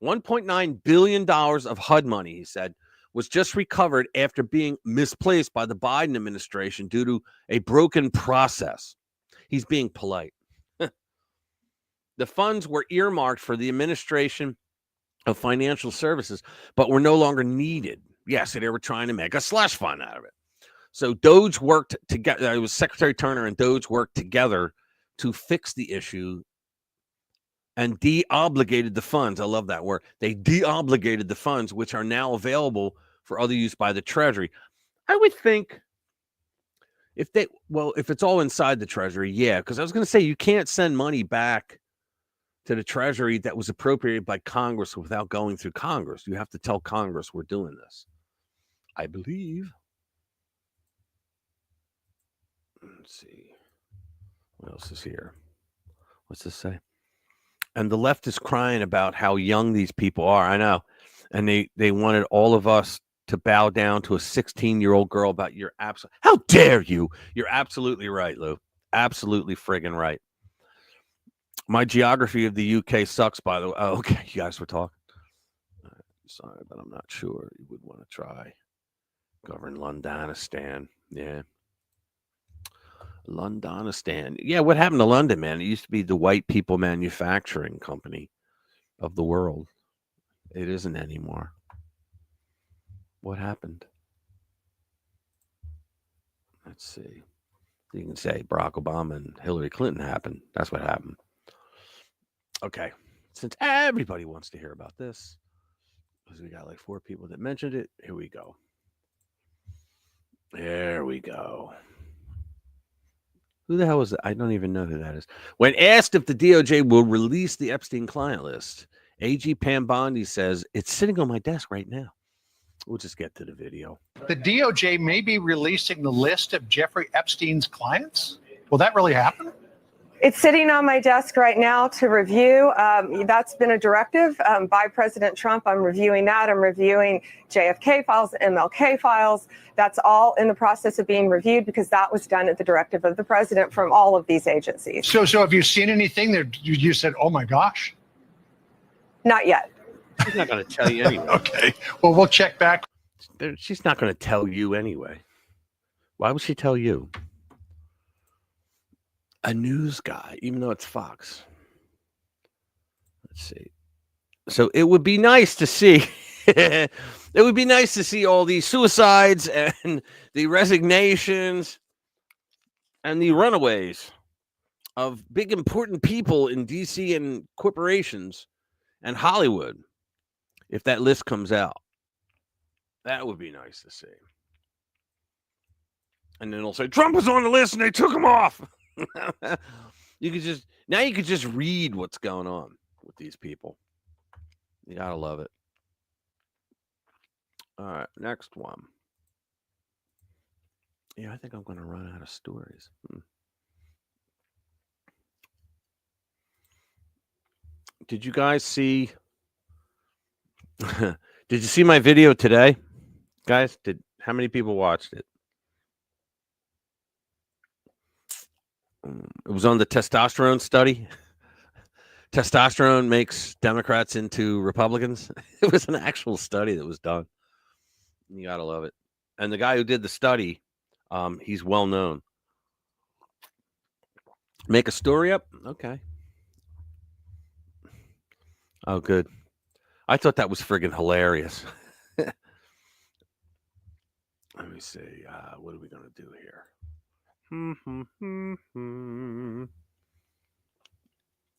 $1.9 billion of HUD money, he said, was just recovered after being misplaced by the Biden administration due to a broken process. He's being polite. The funds were earmarked for the administration of financial services, but were no longer needed. Yes, they were trying to make a slush fund out of it. So DOGE worked together. It was Secretary Turner and DOGE worked together to fix the issue and de-obligated the funds. I love that word. They de-obligated the funds, which are now available for other use by the Treasury. I would think if it's all inside the Treasury, yeah, because I was going to say you can't send money back to the Treasury that was appropriated by Congress without going through Congress. You have to tell Congress we're doing this, I believe. Let's see. What else is here? What's this say? And the left is crying about how young these people are. I know. And they wanted all of us to bow down to a 16-year-old girl about your absolute. How dare you? You're absolutely right, Lou. Absolutely friggin' right. My geography of the UK sucks, by the way. Oh, okay, you guys were talking. Sorry, but I'm not sure. You would want to try. Govern Londonistan. Yeah. Londonistan. Yeah, what happened to London, man? It used to be the white people manufacturing company of the world. It isn't anymore. What happened? Let's see. You can say Barack Obama and Hillary Clinton happened. That's what happened. Okay. Since everybody wants to hear about this, because we got like 4 people that mentioned it, here we go. There we go. Who the hell is it? I don't even know who that is. When asked if the DOJ will release the Epstein client list, AG Pam Bondi says, it's sitting on my desk right now. We'll just get to the video. The DOJ may be releasing the list of Jeffrey Epstein's clients. Will that really happen? It's sitting on my desk right now to review. That's been a directive by President Trump. I'm reviewing that. I'm reviewing JFK files, MLK files. That's all in the process of being reviewed because that was done at the directive of the president from all of these agencies. So have you seen anything that you said, oh my gosh? Not yet. She's not going to tell you anyway. Okay. Well, we'll check back. She's not going to tell you anyway. Why would she tell you? A news guy, even though it's Fox. Let's see. So it would be nice to see. It would be nice to see all these suicides and the resignations and the runaways of big important people in DC and corporations and Hollywood. If that list comes out, that would be nice to see. And then they'll say Trump was on the list and they took him off. You could just read what's going on with these people. You gotta love it. All right, next one. Yeah, I think I'm going to run out of stories. Did you guys see? Did you see my video today, guys? How many people watched it? It was on the testosterone study. Testosterone makes Democrats into Republicans. It was an actual study that was done. You gotta love it. And the guy who did the study, he's well known. Make a story up? Okay. Oh, good. I thought that was friggin' hilarious. Let me see. What are we gonna do here?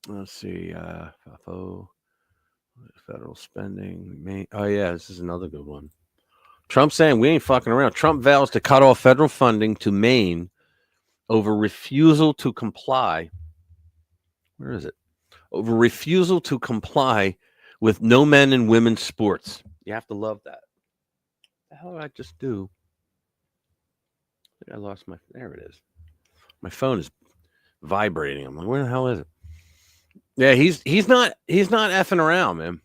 Let's see. Federal spending. Oh yeah, this is another good one. Trump saying we ain't fucking around. Trump vows to cut off federal funding to Maine over refusal to comply. Where is it? Over refusal to comply with no men and women's sports. You have to love that. What the hell did I just do? I think I lost my. There it is. My phone is vibrating. I'm like, where the hell is it? Yeah, he's not effing around, man.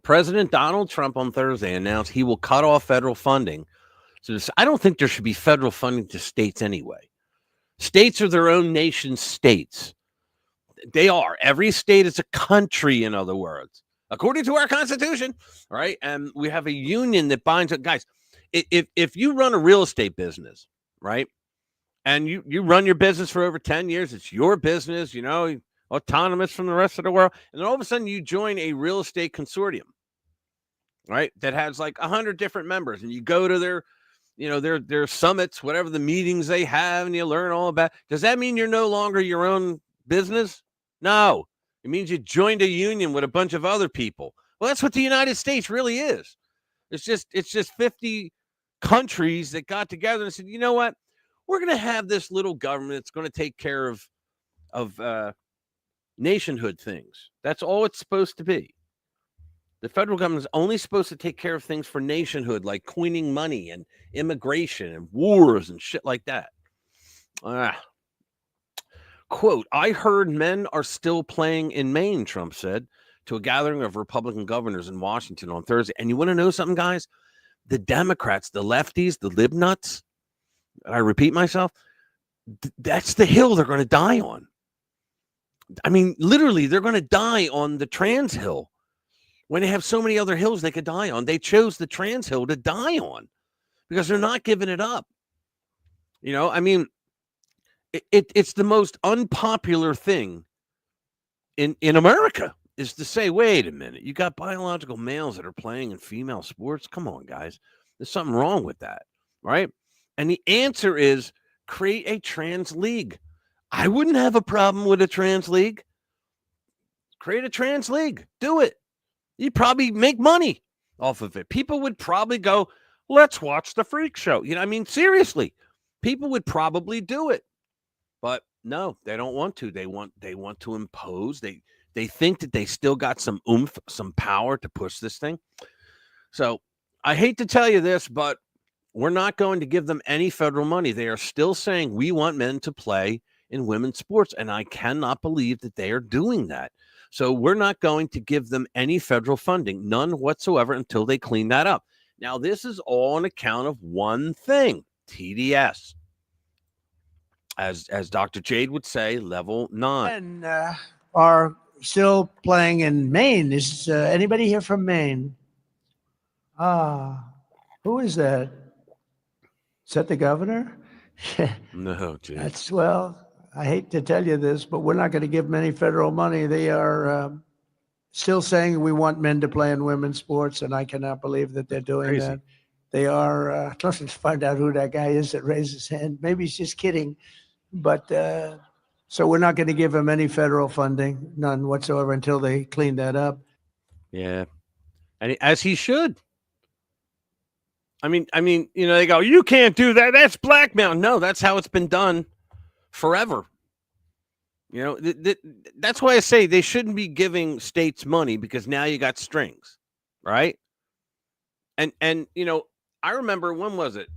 President Donald Trump on Thursday announced he will cut off federal funding. So I don't think there should be federal funding to states anyway. States are their own nation states. They are. Every state is a country, in other words, according to our Constitution, right? And we have a union that binds up. Guys, if you run a real estate business, right, and you run your business for over 10 years, it's your business, you know, autonomous from the rest of the world, and then all of a sudden you join a real estate consortium, right, that has like 100 different members, and you go to their, you know, their summits, whatever the meetings they have, and you learn all about. Does that mean you're no longer your own business? No, it means you joined a union with a bunch of other people. Well, that's what the United States really is. It's just 50 countries that got together and said, you know what, we're going to have this little government that's going to take care of nationhood things. That's all it's supposed to be. The federal government is only supposed to take care of things for nationhood, like coining money and immigration and wars and shit like that. Quote, I heard men are still playing in Maine, Trump said to a gathering of Republican governors in Washington on Thursday. And you want to know something, guys? The Democrats, the lefties, the libnuts, I repeat myself, that's the hill they're going to die on. I mean, literally, they're going to die on the trans hill when they have so many other hills they could die on. They chose the trans hill to die on because they're not giving it up. You know, I mean, it's the most unpopular thing in America is to say, wait a minute, you got biological males that are playing in female sports? Come on, guys. There's something wrong with that, right? And the answer is create a trans league. I wouldn't have a problem with a trans league. Create a trans league. Do it. You'd probably make money off of it. People would probably go, let's watch the freak show. You know, I mean, seriously, people would probably do it. But no, they don't want to. They want to impose. They think that they still got some oomph, some power to push this thing. So I hate to tell you this, but we're not going to give them any federal money. They are still saying we want men to play in women's sports, and I cannot believe that they are doing that. So we're not going to give them any federal funding, none whatsoever, until they clean that up. Now, this is all on account of one thing, TDS. As Dr. Jade would say, level 9. And are still playing in Maine. Is anybody here from Maine? Who is that? Is that the governor? No, Jade. That's, well, I hate to tell you this, but we're not going to give them any federal money. They are still saying we want men to play in women's sports, and I cannot believe that they're doing Crazy. that. They are, let's find out who that guy is that raised his hand. Maybe he's just kidding. But so we're not going to give him any federal funding, none whatsoever, until they clean that up. Yeah. And as he should. I mean, you know, they go, you can't do that. That's blackmail. No, that's how it's been done forever. You know, that's why I say they shouldn't be giving states money, because now you got strings, right? And you know, I remember, when was it?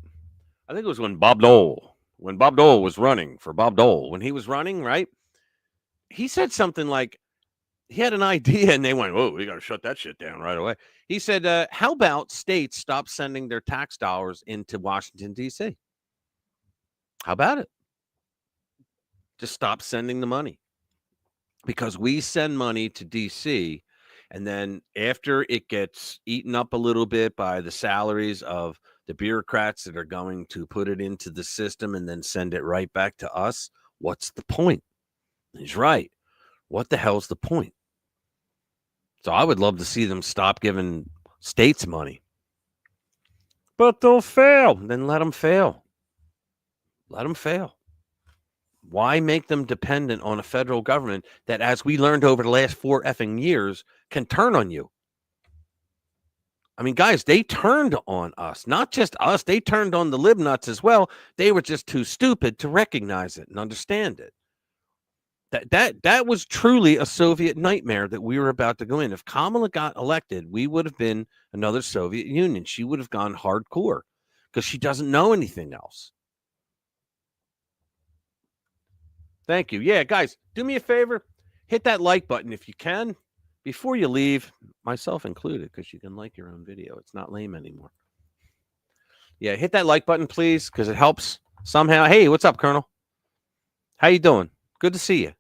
I think it was when Bob Dole was running for Bob Dole, when he was running, right? He said something like, he had an idea and they went, "Oh, we got to shut that shit down right away." He said, "How about states stop sending their tax dollars into Washington, D.C.? How about it? Just stop sending the money, because we send money to D.C. and then after it gets eaten up a little bit by the salaries of the bureaucrats that are going to put it into the system and then send it right back to us. What's the point?" He's right. What the hell's the point? So I would love to see them stop giving states money. But they'll fail. Then let them fail. Let them fail. Why make them dependent on a federal government that, as we learned over the last 4 effing years, can turn on you? I mean, guys, they turned on us. Not just us. They turned on the libnuts as well. They were just too stupid to recognize it and understand it. That was truly a Soviet nightmare that we were about to go in. If Kamala got elected, we would have been another Soviet Union. She would have gone hardcore because she doesn't know anything else. Thank you. Yeah, guys, do me a favor. Hit that like button if you can before you leave, myself included, because you can like your own video. It's not lame anymore. Yeah, hit that like button, please, because it helps somehow. Hey, what's up, Colonel? How you doing? Good to see you.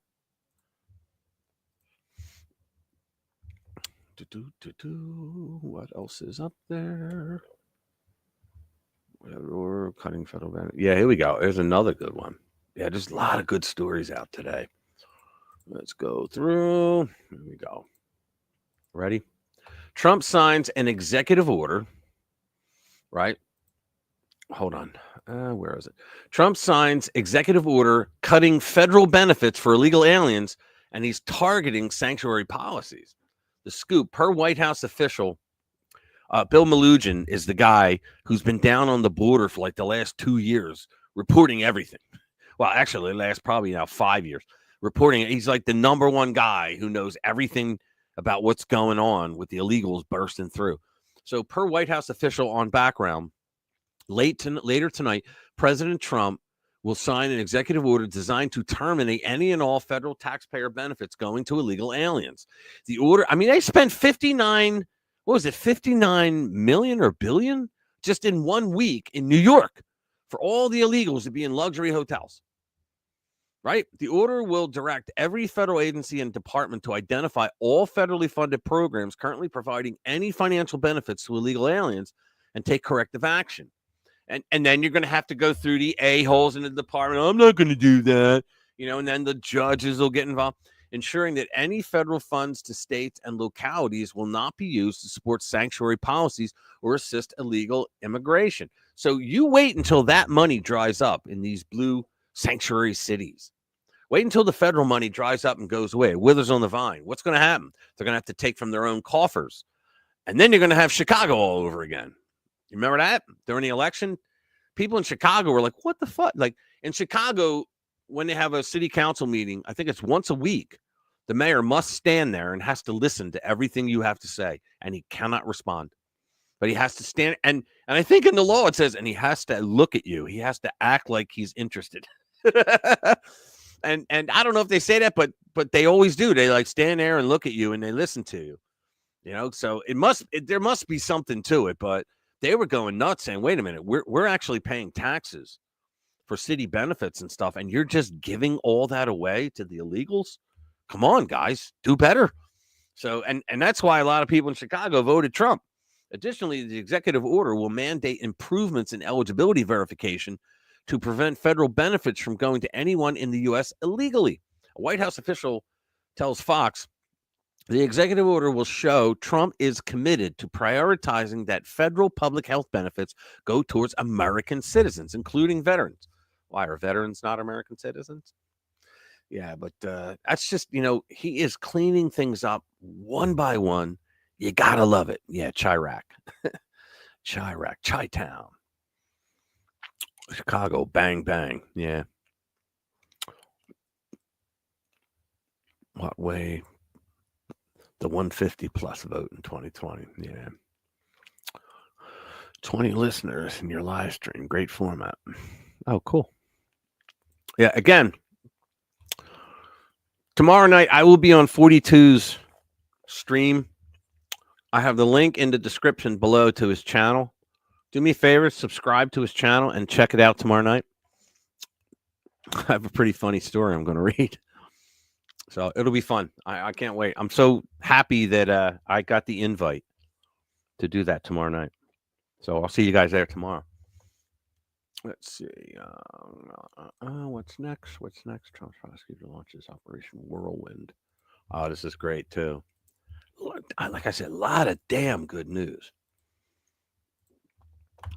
What else is up there? We're cutting federal benefits. Yeah, here we go. There's another good one. Yeah, there's a lot of good stories out today. Let's go through. Here we go. Ready? Trump signs an executive order, right? Hold on. Where is it? Trump signs executive order cutting federal benefits for illegal aliens, and he's targeting sanctuary policies. The scoop, per White House official, Bill Malugin is the guy who's been down on the border for like the last 2 years, reporting everything. Well, actually, the last probably now 5 years, reporting. He's like the number one guy who knows everything about what's going on with the illegals bursting through. So, per White House official on background, later tonight, President Trump will sign an executive order designed to terminate any and all federal taxpayer benefits going to illegal aliens. The order, I mean, they spent 59 million or billion just in 1 week in New York for all the illegals to be in luxury hotels. Right? The order will direct every federal agency and department to identify all federally funded programs currently providing any financial benefits to illegal aliens and take corrective action. And then you're going to have to go through the a-holes in the department. I'm not going to do that. You know, and then the judges will get involved, ensuring that any federal funds to states and localities will not be used to support sanctuary policies or assist illegal immigration. So you wait until that money dries up in these blue sanctuary cities. Wait until the federal money dries up and goes away. It withers on the vine. What's going to happen? They're going to have to take from their own coffers. And then you're going to have Chicago all over again. You remember that? During the election, people in Chicago were like, what the fuck? Like in Chicago, when they have a city council meeting, I think it's once a week, the mayor must stand there and has to listen to everything you have to say, and he cannot respond. But he has to stand, and I think in the law it says, and he has to look at you. He has to act like he's interested. and I don't know if they say that, but they always do. They like stand there and look at you and they listen to you. You know, so there must be something to it, but they were going nuts saying, wait a minute, we're actually paying taxes for city benefits and stuff, and you're just giving all that away to the illegals? Come on, guys, do better. So, and that's why a lot of people in Chicago voted Trump. Additionally, the executive order will mandate improvements in eligibility verification to prevent federal benefits from going to anyone in the U.S. illegally. A White House official tells Fox, the executive order will show Trump is committed to prioritizing that federal public health benefits go towards American citizens, including veterans. Why are veterans not American citizens? Yeah, but that's just, you know, he is cleaning things up one by one. You got to love it. Yeah, Chirac. Chirac, Chi-Town. Chicago, bang, bang. Yeah. what way the 150 plus vote in 2020. Yeah. 20 listeners in your live stream. Great format. Oh, cool. Yeah, again, tomorrow night I will be on 42's stream. I have the link in the description below to his channel. Do me a favor, subscribe to his channel and check it out tomorrow night. I have a pretty funny story I'm going to read. So it'll be fun. I can't wait. I'm so happy that I got the invite to do that tomorrow night. So I'll see you guys there tomorrow. Let's see. What's next? What's next? Trump's prosecutor launches Operation Whirlwind. Oh, this is great, too. Like I said, a lot of damn good news.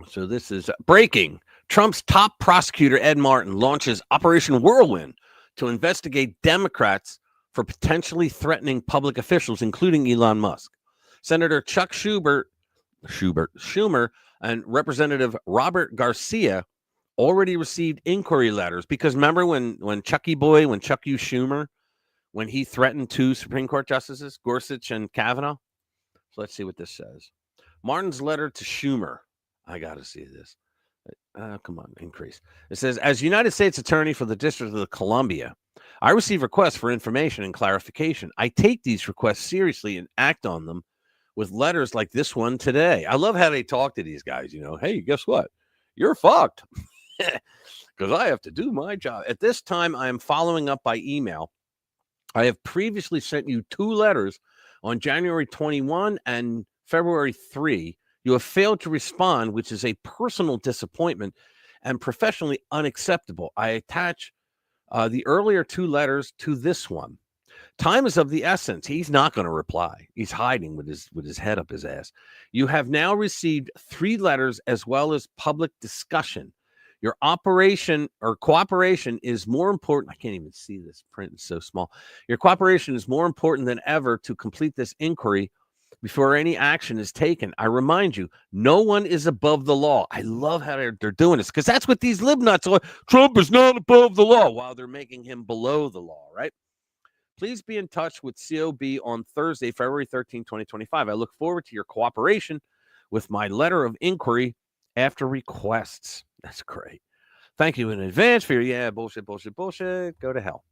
So this is breaking. Trump's top prosecutor, Ed Martin, launches Operation Whirlwind to investigate Democrats for potentially threatening public officials, including Elon Musk. Senator Chuck Schumer and Representative Robert Garcia already received inquiry letters because remember when Chuck U. Schumer, when he threatened two Supreme Court justices, Gorsuch and Kavanaugh. So let's see what this says. Martin's letter to Schumer. I got to see this. Come on, increase. It says, as United States Attorney for the District of Columbia, I receive requests for information and clarification. I take these requests seriously and act on them with letters like this one today. I love how they talk to these guys, hey, guess what? You're fucked because I have to do my job. At this time, I am following up by email. I have previously sent you 2 letters on January 21 and February 3. You have failed to respond, which is a personal disappointment and professionally unacceptable. I attach the earlier 2 letters to this one. Time is of the essence. He's not going to reply. He's hiding with his head up his ass. You have now received 3 letters as well as public discussion. Your operation or cooperation is more important. I can't even see this print. It's so small. Your cooperation is more important than ever to complete this inquiry before any action is taken. I remind you, no one is above the law. I love how they're doing this because that's what these libnuts are. Trump is not above the law while they're making him below the law, right? Please be in touch with COB on Thursday, February 13, 2025. I look forward to your cooperation with my letter of inquiry after requests. That's great. Thank you in advance for your, bullshit. Go to hell.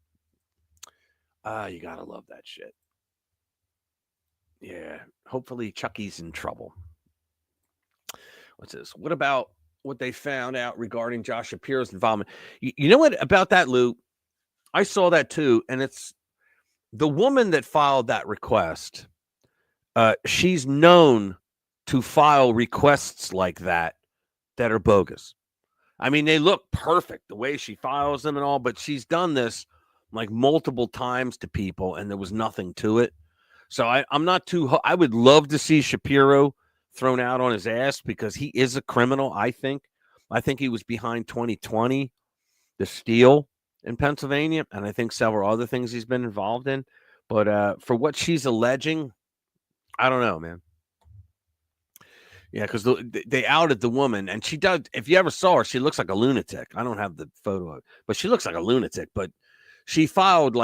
You got to love that shit. Yeah, hopefully Chucky's in trouble. What's this? What about what they found out regarding Josh Shapiro's involvement? You know what about that, Lou? I saw that too, and it's the woman that filed that request. She's known to file requests like that are bogus. I mean, they look perfect the way she files them and all, but she's done this like multiple times to people, and there was nothing to it. So I'm not too. I would love to see Shapiro thrown out on his ass because he is a criminal. I think he was behind 2020, the steal in Pennsylvania, and I think several other things he's been involved in. But for what she's alleging, I don't know, man. Yeah, because they outed the woman, and she does. If you ever saw her, she looks like a lunatic. I don't have the photo of it, but she looks like a lunatic. But she filed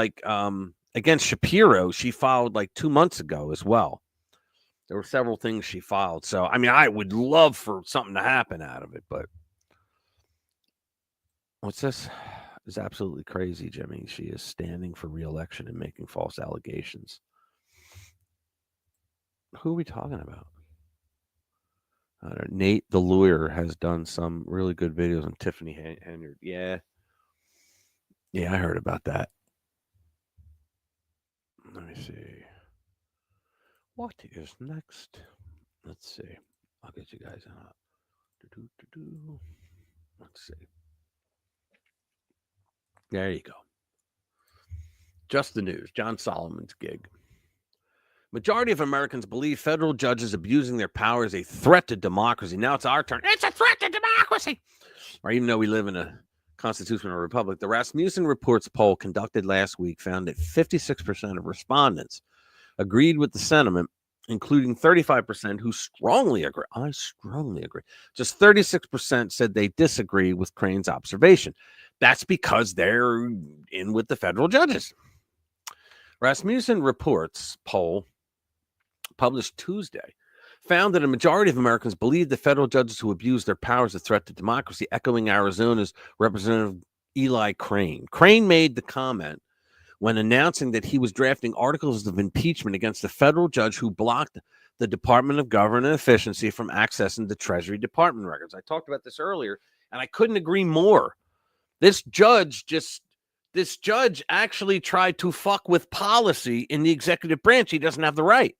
against Shapiro, she filed 2 months ago as well. There were several things she filed. So, I mean, I would love for something to happen out of it, but what's this? It's absolutely crazy, Jimmy. She is standing for re-election and making false allegations. Who are we talking about? Nate, the lawyer, has done some really good videos on Tiffany Henyard. Yeah, I heard about that. Let me see. What is next? Let's see. I'll get you guys out. Let's see. There you go. Just the news. John Solomon's gig. Majority of Americans believe federal judges abusing their power is a threat to democracy. Now it's our turn. It's a threat to democracy. Or even though we live in a constitutional republic, the Rasmussen Reports poll conducted last week found that 56% of respondents agreed with the sentiment, including 35% who strongly agree. I strongly agree. Just 36% said they disagree with Crane's observation. That's because they're in with the federal judges. Rasmussen Reports poll published Tuesday found that a majority of Americans believe the federal judges who abuse their powers a threat to democracy, echoing Arizona's Representative Eli Crane. Crane made the comment when announcing that he was drafting articles of impeachment against the federal judge who blocked the Department of Government Efficiency from accessing the Treasury Department records. I talked about this earlier, and I couldn't agree more. This judge actually tried to fuck with policy in the executive branch. He doesn't have the right.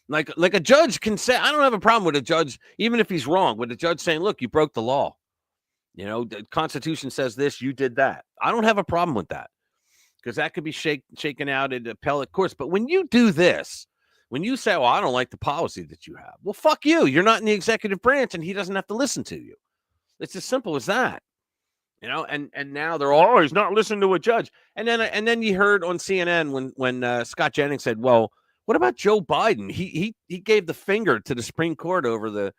Like a judge can say, I don't have a problem with a judge, even if he's wrong, with a judge saying, look, you broke the law. You know, the Constitution says this, you did that. I don't have a problem with that because that could be shaken out at appellate courts. But when you do this, when you say, well, I don't like the policy that you have, well, fuck you. You're not in the executive branch and he doesn't have to listen to you. It's as simple as that. You know, and now they're all, oh, he's not listening to a judge. And then you heard on CNN when Scott Jennings said, well, what about Joe Biden? He gave the finger to the Supreme Court over the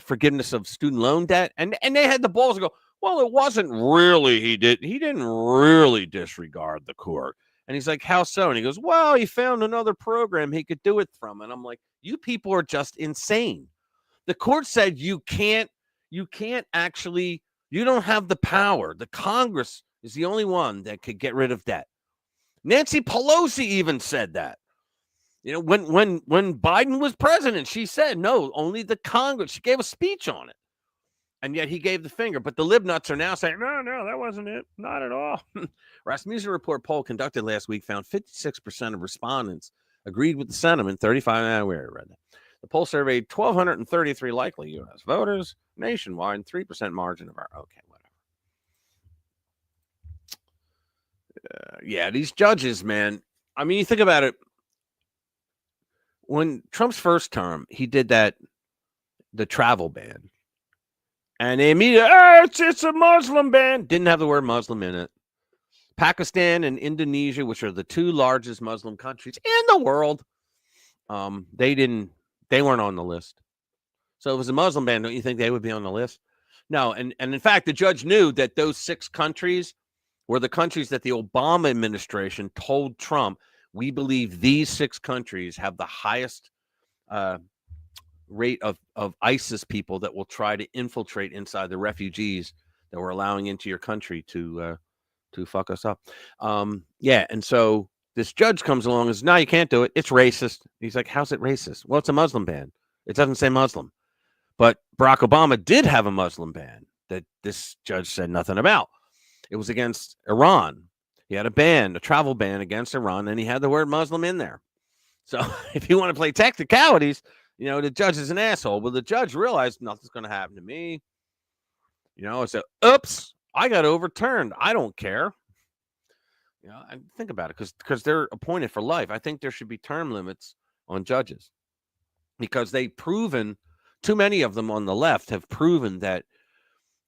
forgiveness of student loan debt, and they had the balls to go, well, it wasn't really he didn't really disregard the court. And he's like, how so? And he goes, well, he found another program he could do it from. And I'm like, you people are just insane. The court said you can't actually, you don't have the power. The Congress is the only one that could get rid of debt. Nancy Pelosi even said that. You know, when Biden was president, she said, no, only the Congress. She gave a speech on it. And yet he gave the finger. But the libnuts are now saying, no, that wasn't it. Not at all. Rasmussen Report poll conducted last week found 56% of respondents agreed with the sentiment. 35, we already read that. The poll surveyed 1,233 likely U.S. voters nationwide, 3% margin of our, okay, whatever. Yeah, these judges, man. I mean, you think about it. When Trump's first term, he did the travel ban. And they immediately, it's a Muslim ban. Didn't have the word Muslim in it. Pakistan and Indonesia, which are the two largest Muslim countries in the world, they weren't on the list. So if it was a Muslim ban, don't you think they would be on the list? No, and in fact, the judge knew that those 6 countries were the countries that the Obama administration told Trump, we believe these 6 countries have the highest rate of ISIS people that will try to infiltrate inside the refugees that we're allowing into your country to fuck us up. Yeah, and so this judge comes along and says, no, you can't do it. It's racist. He's like, how's it racist? Well, it's a Muslim ban. It doesn't say Muslim. But Barack Obama did have a Muslim ban that this judge said nothing about. It was against Iran. He had a travel ban against Iran, and he had the word Muslim in there. So if you want to play technicalities, you know, the judge is an asshole. Well, the judge realized nothing's going to happen to me. You know, I said, oops, I got overturned. I don't care. You know, and think about it, because they're appointed for life. I think there should be term limits on judges because they've proven, too many of them on the left have proven that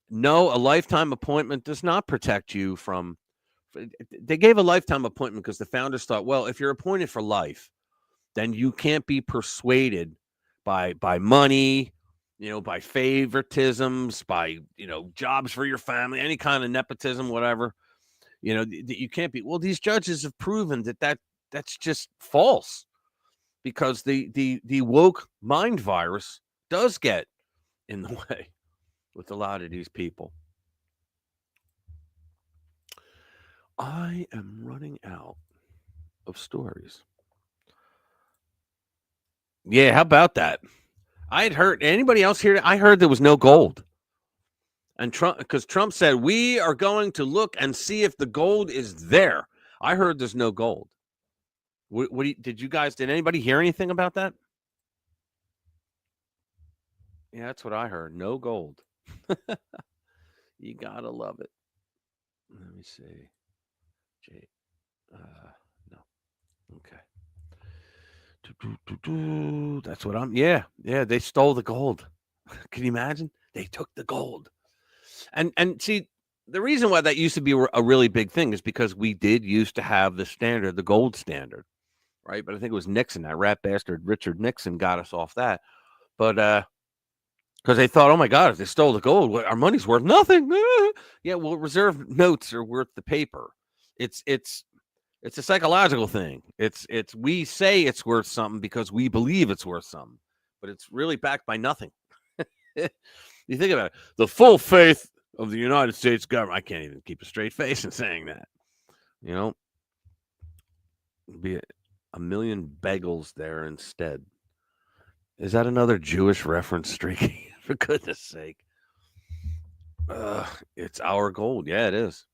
no, a lifetime appointment does not protect you from. They gave a lifetime appointment because the founders thought, well, if you're appointed for life, then you can't be persuaded by money, you know, by favoritisms, by, you know, jobs for your family, any kind of nepotism, whatever. You know, you can't be. Well, these judges have proven that's just false, because the woke mind virus does get in the way with a lot of these people. I am running out of stories. Yeah, how about that? I had heard, anybody else here? I heard there was no gold. And Trump, because Trump said, we are going to look and see if the gold is there. I heard there's no gold. Did anybody hear anything about that? Yeah, that's what I heard. No gold. You gotta love it. Let me see. No. Okay. That's what yeah, they stole the gold. Can you imagine? They took the gold. And see, the reason why that used to be a really big thing is because we did used to have the standard, the gold standard, right? But I think it was Nixon, that rat bastard Richard Nixon, got us off that. But because they thought, oh my God, if they stole the gold, our money's worth nothing. Yeah, well, reserve notes are worth the paper. It's It's a psychological thing. It's we say it's worth something because we believe it's worth something, but it's really backed by nothing. You think about it. The full faith of the United States government. I can't even keep a straight face in saying that. You know, be a million bagels there instead. Is that another Jewish reference, Streaky? For goodness sake. It's our gold. Yeah, it is.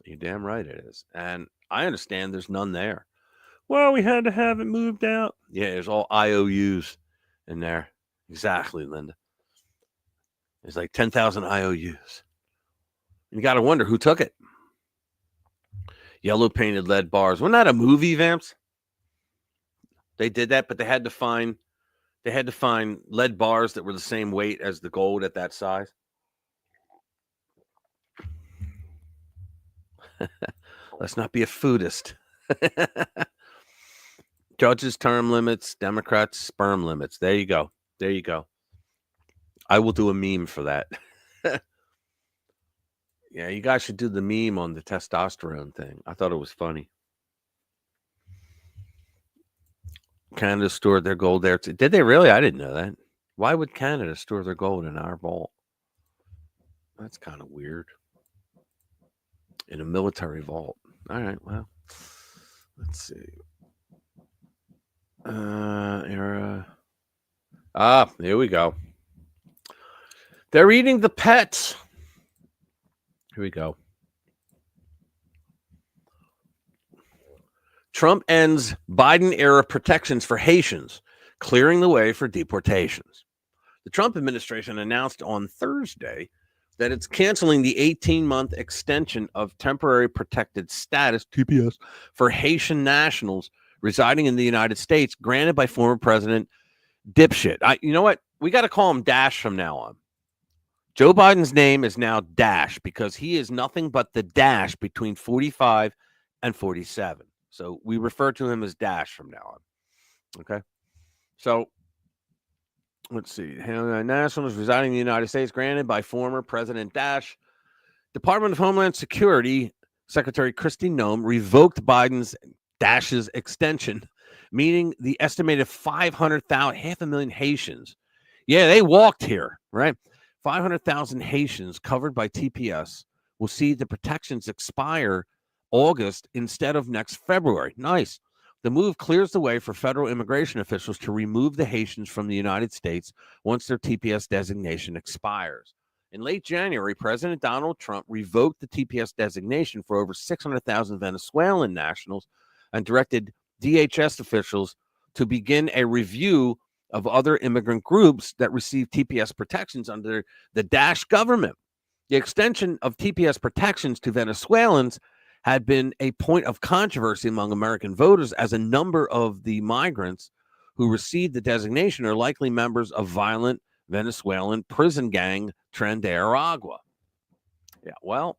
You're damn right it is. And I understand there's none there. Well, we had to have it moved out. Yeah, there's all IOUs in there. Exactly, Linda. There's like 10,000 IOUs. You got to wonder who took it. Yellow painted lead bars. Wasn't that a movie, Vamps? They did that, but they had to find lead bars that were the same weight as the gold at that size. Let's not be a foodist. Judges' term limits, Democrats' sperm limits. There you go. There you go. I will do a meme for that. Yeah, you guys should do the meme on the testosterone thing. I thought it was funny. Canada stored their gold there. Did they really? I didn't know that. Why would Canada store their gold in our vault? That's kind of weird. In a military vault. All right, well, let's see. Era. Here we go. They're eating the pets. Here we go. Trump ends Biden-era protections for Haitians, clearing the way for deportations. The Trump administration announced on Thursday that it's canceling the 18-month extension of temporary protected status, TPS, for Haitian nationals residing in the United States, granted by former President Dipshit. You know what? We got to call him Dash from now on. Joe Biden's name is now Dash because he is nothing but the dash between 45 and 47. So we refer to him as Dash from now on. Okay? So let's see. Nationals residing in the United States, granted by former President Dash. Department of Homeland Security Secretary Kristi Noem revoked Biden's Dash's extension, meaning the estimated 500,000, 500,000 Haitians. Yeah, they walked here, right? 500,000 Haitians covered by TPS will see the protections expire August instead of next February. Nice. The move clears the way for federal immigration officials to remove the Haitians from the United States once their TPS designation expires. In late January, President Donald Trump revoked the TPS designation for over 600,000 Venezuelan nationals and directed DHS officials to begin a review of other immigrant groups that receive TPS protections under the Dash government. The extension of TPS protections to Venezuelans had been a point of controversy among American voters, as a number of the migrants who received the designation are likely members of violent Venezuelan prison gang Tren de Aragua. Yeah, well,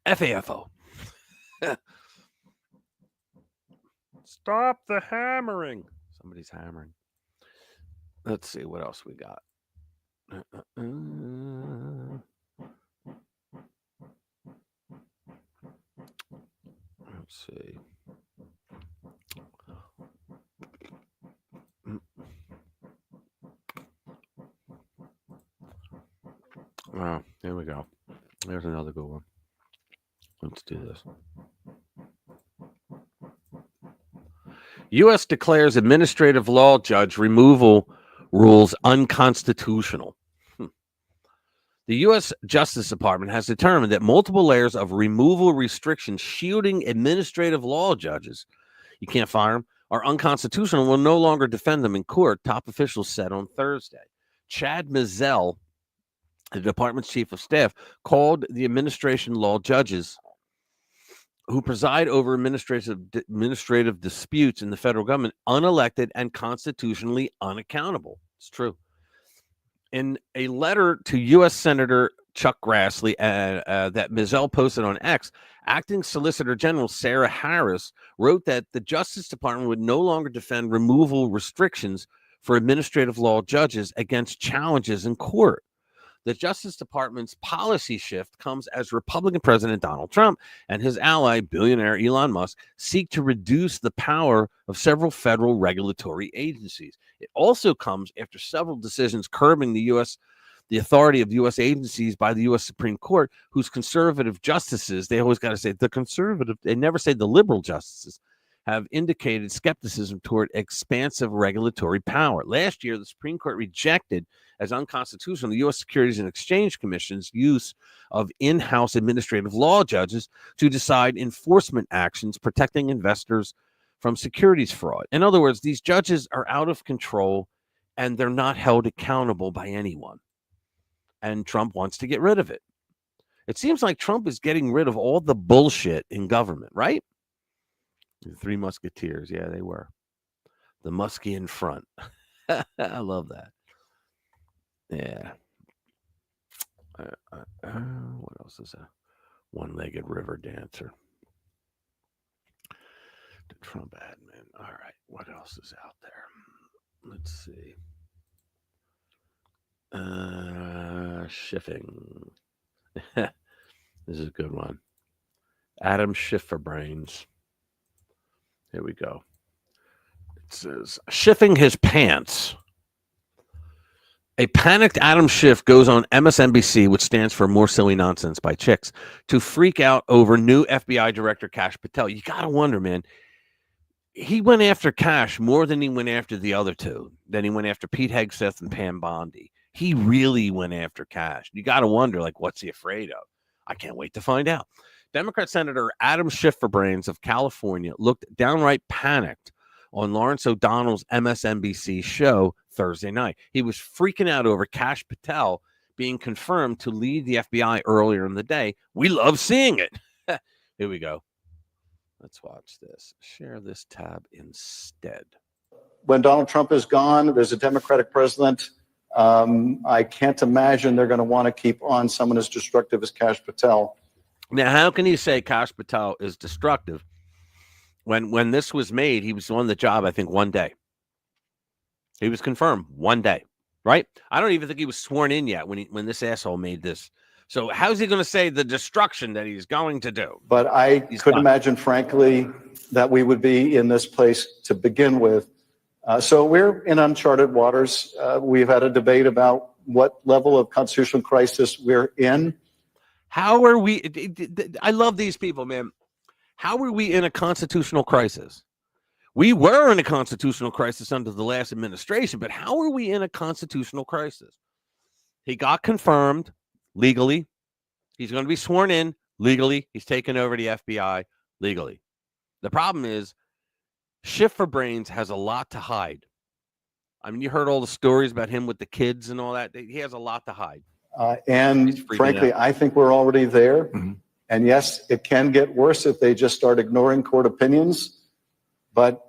FAFO. Stop the hammering. Somebody's hammering. Let's see what else we got. Let's see. Oh, here we go. There's another good one. Let's do this. U.S. declares administrative law judge removal rules unconstitutional. The U.S. Justice Department has determined that multiple layers of removal restrictions shielding administrative law judges, you can't fire them, are unconstitutional and will no longer defend them in court, top officials said on Thursday. Chad Mizell, the department's chief of staff, called the administration law judges who preside over administrative disputes in the federal government unelected and constitutionally unaccountable. It's true. In a letter to U.S. Senator Chuck Grassley that Mizell posted on X, acting Solicitor General Sarah Harris wrote that the Justice Department would no longer defend removal restrictions for administrative law judges against challenges in court. The Justice Department's policy shift comes as Republican President Donald Trump and his ally, billionaire Elon Musk, seek to reduce the power of several federal regulatory agencies. It also comes after several decisions curbing the authority of U.S. agencies by the U.S. Supreme Court, whose conservative justices, they always got to say the conservative, they never say the liberal justices, have indicated skepticism toward expansive regulatory power. Last year, the Supreme Court rejected as unconstitutional the U.S. Securities and Exchange Commission's use of in-house administrative law judges to decide enforcement actions protecting investors from securities fraud. In other words, these judges are out of control and they're not held accountable by anyone. And Trump wants to get rid of it. It seems like Trump is getting rid of all the bullshit in government, right? The Three Musketeers. Yeah, they were. The muskie in front. I love that. Yeah. What else is a one-legged river dancer? The Trump admin. All right. What else is out there? Let's see. Schiffing. This is a good one. Adam Schiff for brains. Here we go. It says, Schiffing his pants. A panicked Adam Schiff goes on MSNBC, which stands for More Silly Nonsense by Chicks, to freak out over new FBI Director Kash Patel. You got to wonder, man. He went after Kash more than he went after the other two. Then he went after Pete Hegseth and Pam Bondi. He really went after Kash. You got to wonder, like, what's he afraid of? I can't wait to find out. Democrat Senator Adam Schiff for brains of California looked downright panicked on Lawrence O'Donnell's MSNBC show Thursday night. He was freaking out over Kash Patel being confirmed to lead the FBI earlier in the day. We love seeing it. Here we go. Let's watch this. Share this tab instead. When Donald Trump is gone, there's a Democratic president. I can't imagine they're going to want to keep on someone as destructive as Kash Patel. Now, how can you say Kash Patel is destructive when this was made? He was on the job, I think, one day. He was confirmed one day, right? I don't even think he was sworn in yet when this asshole made this. So how's he going to say the destruction that he's going to do? But I could imagine, frankly, that we would be in this place to begin with. So we're in uncharted waters. We've had a debate about what level of constitutional crisis we're in. How are we? I love these people, man. How are we in a constitutional crisis? We were in a constitutional crisis under the last administration, but how are we in a constitutional crisis? He got confirmed legally. He's going to be sworn in legally. He's taken over the FBI legally. The problem is Schiff for brains has a lot to hide. I mean, you heard all the stories about him with the kids and all that. He has a lot to hide. And frankly, I think we're already there. Mm-hmm. And yes, it can get worse if they just start ignoring court opinions. But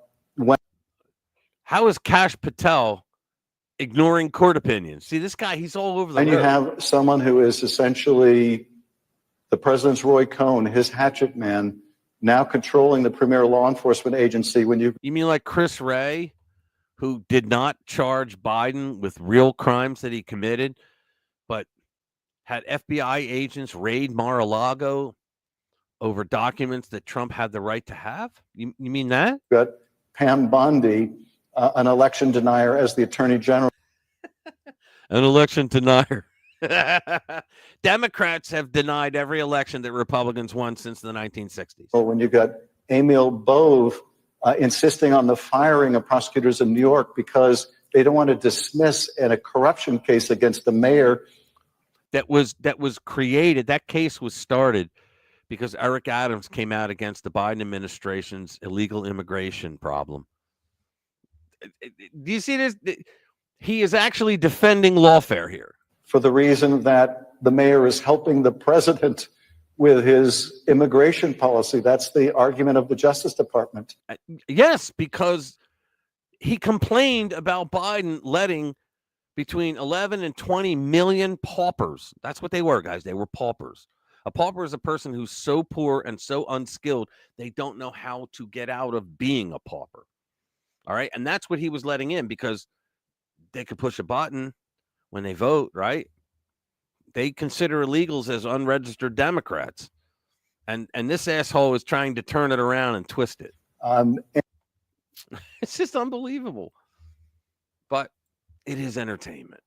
how is Kash Patel ignoring court opinions? See, this guy, he's all over the road. And you have someone who is essentially the president's Roy Cohn, his hatchet man, now controlling the premier law enforcement agency. You mean like Chris Wray, who did not charge Biden with real crimes that he committed, but had FBI agents raid Mar-a-Lago over documents that Trump had the right to have? You mean that? Got Pam Bondi, an election denier, as the attorney general. An election denier. Democrats have denied every election that Republicans won since the 1960s. Well, when you got Emil Bove insisting on the firing of prosecutors in New York because they don't want to dismiss a corruption case against the mayor. That was created. That case was started because Eric Adams came out against the Biden administration's illegal immigration problem. Do you see this? He is actually defending lawfare here. For the reason that the mayor is helping the president with his immigration policy. That's the argument of the Justice Department. Yes, because he complained about Biden letting between 11 and 20 million paupers. That's what they were, guys. They were paupers. A pauper is a person who's so poor and so unskilled, they don't know how to get out of being a pauper. All right. And that's what he was letting in because they could push a button when they vote, right? They consider illegals as unregistered Democrats. And this asshole is trying to turn it around and twist it. It's just unbelievable. But it is entertainment.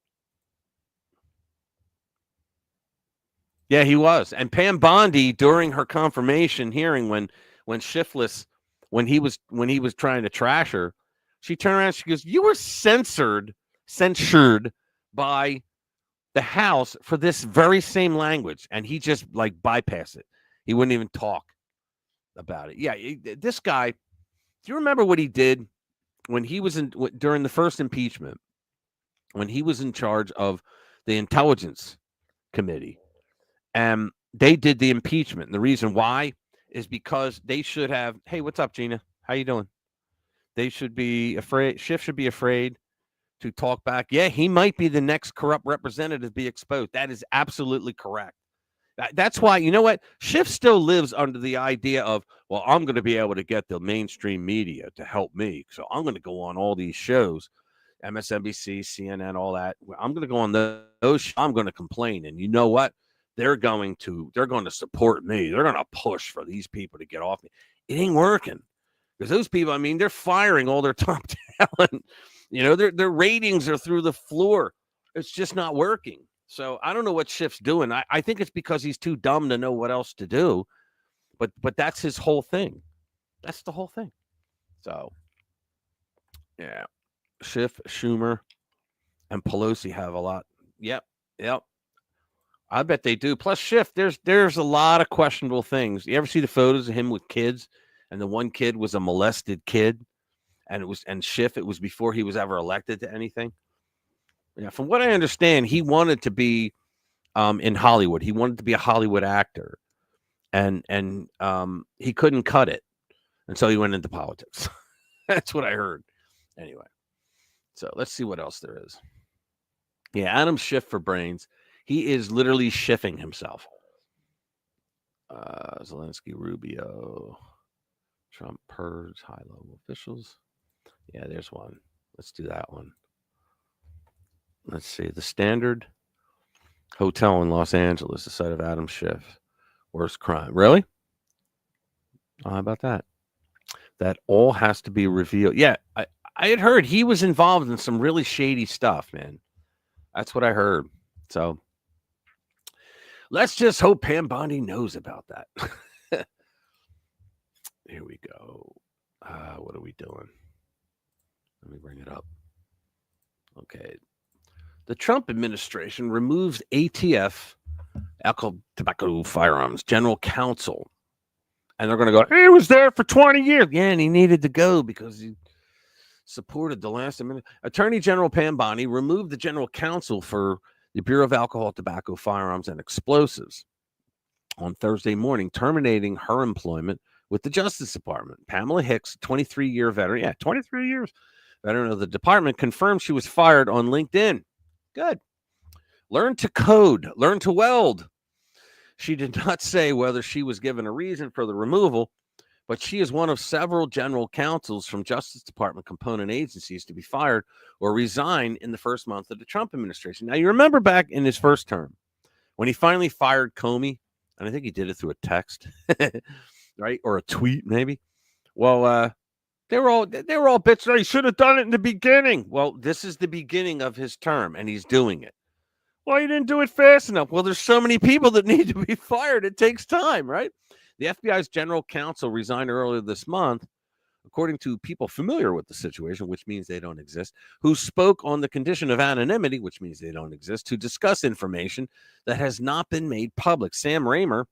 Yeah, he was. And Pam Bondi, during her confirmation hearing, when Shiftless, when he was trying to trash her, she turned around and she goes, "You were censured by the House for this very same language," and he just like bypassed it. He wouldn't even talk about it. Yeah, this guy. Do you remember what he did when he was during the first impeachment? When he was in charge of the Intelligence Committee, and they did the impeachment. And the reason why is because they should have. Hey, what's up, Gina? How you doing? They should be afraid. Schiff should be afraid to talk back. Yeah, he might be the next corrupt representative to be exposed. That is absolutely correct. That's why, you know what? Schiff still lives under the idea of, well, I'm going to be able to get the mainstream media to help me. So I'm going to go on all these shows, MSNBC, CNN, all that. I'm going to go on those shows. I'm going to complain. And you know what? They're going to support me. They're going to push for these people to get off me. It ain't working. Because those people, I mean, they're firing all their top talent. You know, their ratings are through the floor. It's just not working. So I don't know what Schiff's doing. I think it's because he's too dumb to know what else to do. But that's his whole thing. That's the whole thing. So, yeah. Schiff, Schumer, and Pelosi have a lot. Yep. I bet they do. Plus, Schiff, there's a lot of questionable things. You ever see the photos of him with kids? And the one kid was a molested kid. And Schiff, it was before he was ever elected to anything. Yeah, from what I understand, he wanted to be in Hollywood. He wanted to be a Hollywood actor, and he couldn't cut it, and so he went into politics. That's what I heard. Anyway, so let's see what else there is. Yeah, Adam Schiff for brains. He is literally Schiffing himself. Zelensky, Rubio, Trump purge high-level officials. Yeah, there's one. Let's do that one. Let's see. The Standard Hotel in Los Angeles, the site of Adam Schiff. Worst crime. Really? How about that? That all has to be revealed. Yeah, I had heard he was involved in some really shady stuff, man. That's what I heard. So let's just hope Pam Bondi knows about that. Here we go. What are we doing? Let me bring it up. Okay. The Trump administration removes ATF, alcohol, tobacco, firearms, general counsel. And they're going to go, he was there for 20 years. Yeah, and he needed to go because he supported the last minute. Attorney General Pam Bondi removed the general counsel for the Bureau of Alcohol, Tobacco, Firearms, and Explosives on Thursday morning, terminating her employment with the Justice Department. Pamela Hicks, 23-year veteran. Yeah, 23 years. Veteran of the department, confirmed she was fired on LinkedIn. Good. Learn to code. Learn to weld. She did not say whether she was given a reason for the removal, but she is one of several general counsels from Justice Department component agencies to be fired or resign in the first month of the Trump administration. Now, you remember back in his first term when he finally fired Comey, and I think he did it through a text, right? Or a tweet, maybe. Well, they were all bitching. He should have done it in the beginning. Well, this is the beginning of his term, and he's doing it. Well, you didn't do it fast enough. Well, there's so many people that need to be fired. It takes time, right? The FBI's general counsel resigned earlier this month, according to people familiar with the situation, which means they don't exist, who spoke on the condition of anonymity, which means they don't exist, to discuss information that has not been made public. Sam Raymer,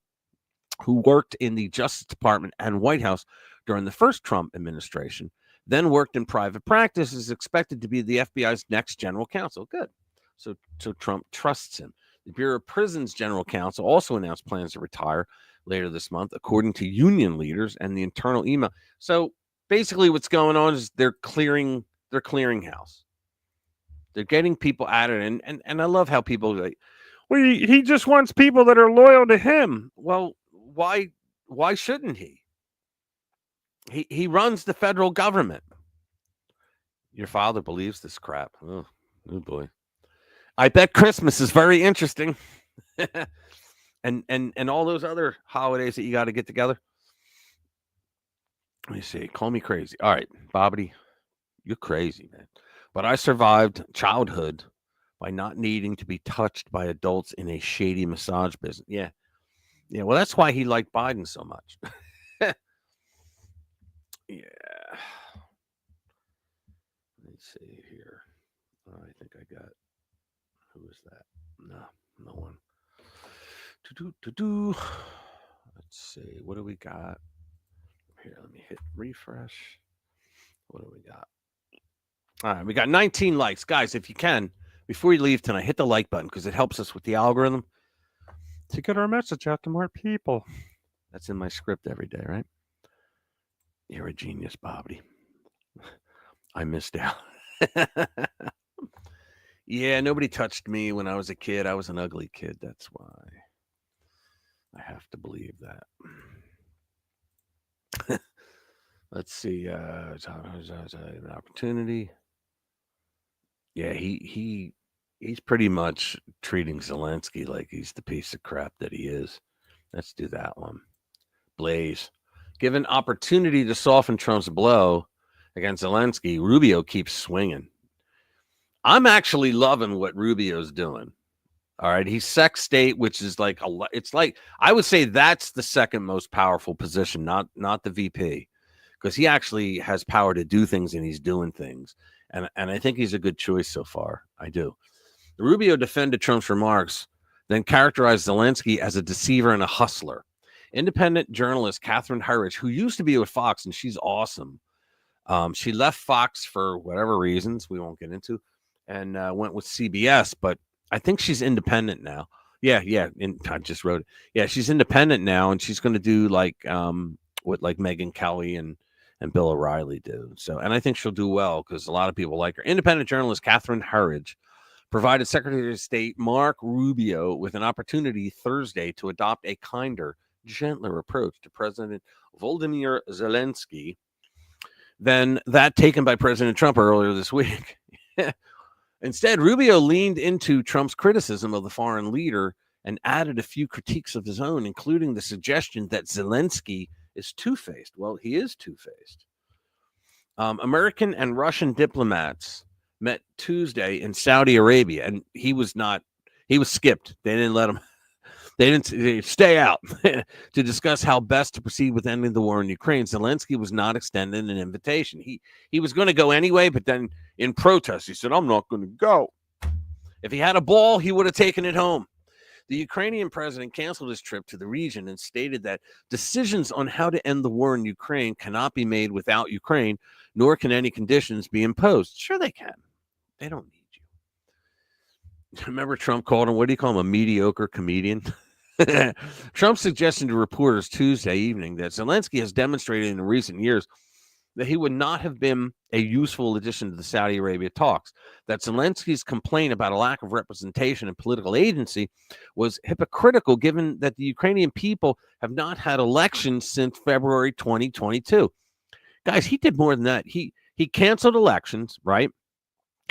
who worked in the Justice Department and White House during the first Trump administration, then worked in private practice, is expected to be the FBI's next general counsel. Good. So Trump trusts him. The Bureau of Prisons general counsel also announced plans to retire later this month, according to union leaders and the internal email. So basically what's going on is they're clearing their clearinghouse. They're getting people at it. And I love how people are like, well, he just wants people that are loyal to him. Well, why shouldn't he? He runs the federal government. Your father believes this crap. Oh boy. I bet Christmas is very interesting. and all those other holidays that you got to get together. Let me see. Call me crazy. All right, Bobbity, you're crazy, man. But I survived childhood by not needing to be touched by adults in a shady massage business. Yeah. Yeah. Well, that's why he liked Biden so much. Yeah. Let's see here. I think I got. Who is that? No, no one. To do. Let's see. What do we got? Here, let me hit refresh. What do we got? All right, we got 19 likes. Guys, if you can, before you leave tonight, hit the like button because it helps us with the algorithm to get our message out to more people. That's in my script every day, right? You're a genius, Bobby. I missed out. Yeah, nobody touched me when I was a kid. I was an ugly kid. That's why I have to believe that. Let's see. An opportunity. Yeah, he's pretty much treating Zelensky like he's the piece of crap that he is. Let's do that one. Blaze. Given opportunity to soften Trump's blow against Zelensky, Rubio keeps swinging. I'm actually loving what Rubio's doing. All right. He's sec state, which is like it's like I would say that's the second most powerful position, not the VP, because he actually has power to do things and he's doing things. And I think he's a good choice so far. I do. Rubio defended Trump's remarks, then characterized Zelensky as a deceiver and a hustler. Independent journalist Catherine Herridge, who used to be with Fox, and she's awesome. She left Fox for whatever reasons we won't get into, and went with CBS. But I think she's independent now. Yeah. I just wrote it. Yeah, she's independent now, and she's going to do like what like Megyn Kelly and Bill O'Reilly do. So, and I think she'll do well because a lot of people like her. Independent journalist Catherine Herridge provided Secretary of State Mark Rubio with an opportunity Thursday to adopt a kinder, gentler approach to President Volodymyr Zelensky than that taken by President Trump earlier this week. Instead, Rubio leaned into Trump's criticism of the foreign leader and added a few critiques of his own, including the suggestion that Zelensky is two-faced. Well, he is two-faced. American and Russian diplomats met Tuesday in Saudi Arabia, and he was skipped. They didn't let him. They stay out to discuss how best to proceed with ending the war in Ukraine. Zelensky was not extended an invitation. He was going to go anyway, but then in protest, he said, I'm not going to go. If he had a ball, he would have taken it home. The Ukrainian president canceled his trip to the region and stated that decisions on how to end the war in Ukraine cannot be made without Ukraine, nor can any conditions be imposed. Sure they can. They don't need you. Remember Trump called him, what do you call him, a mediocre comedian? Trump's suggestion to reporters Tuesday evening that Zelensky has demonstrated in recent years that he would not have been a useful addition to the Saudi Arabia talks, that Zelensky's complaint about a lack of representation and political agency was hypocritical given that the Ukrainian people have not had elections since February 2022. Guys, he did more than that. He canceled elections, right?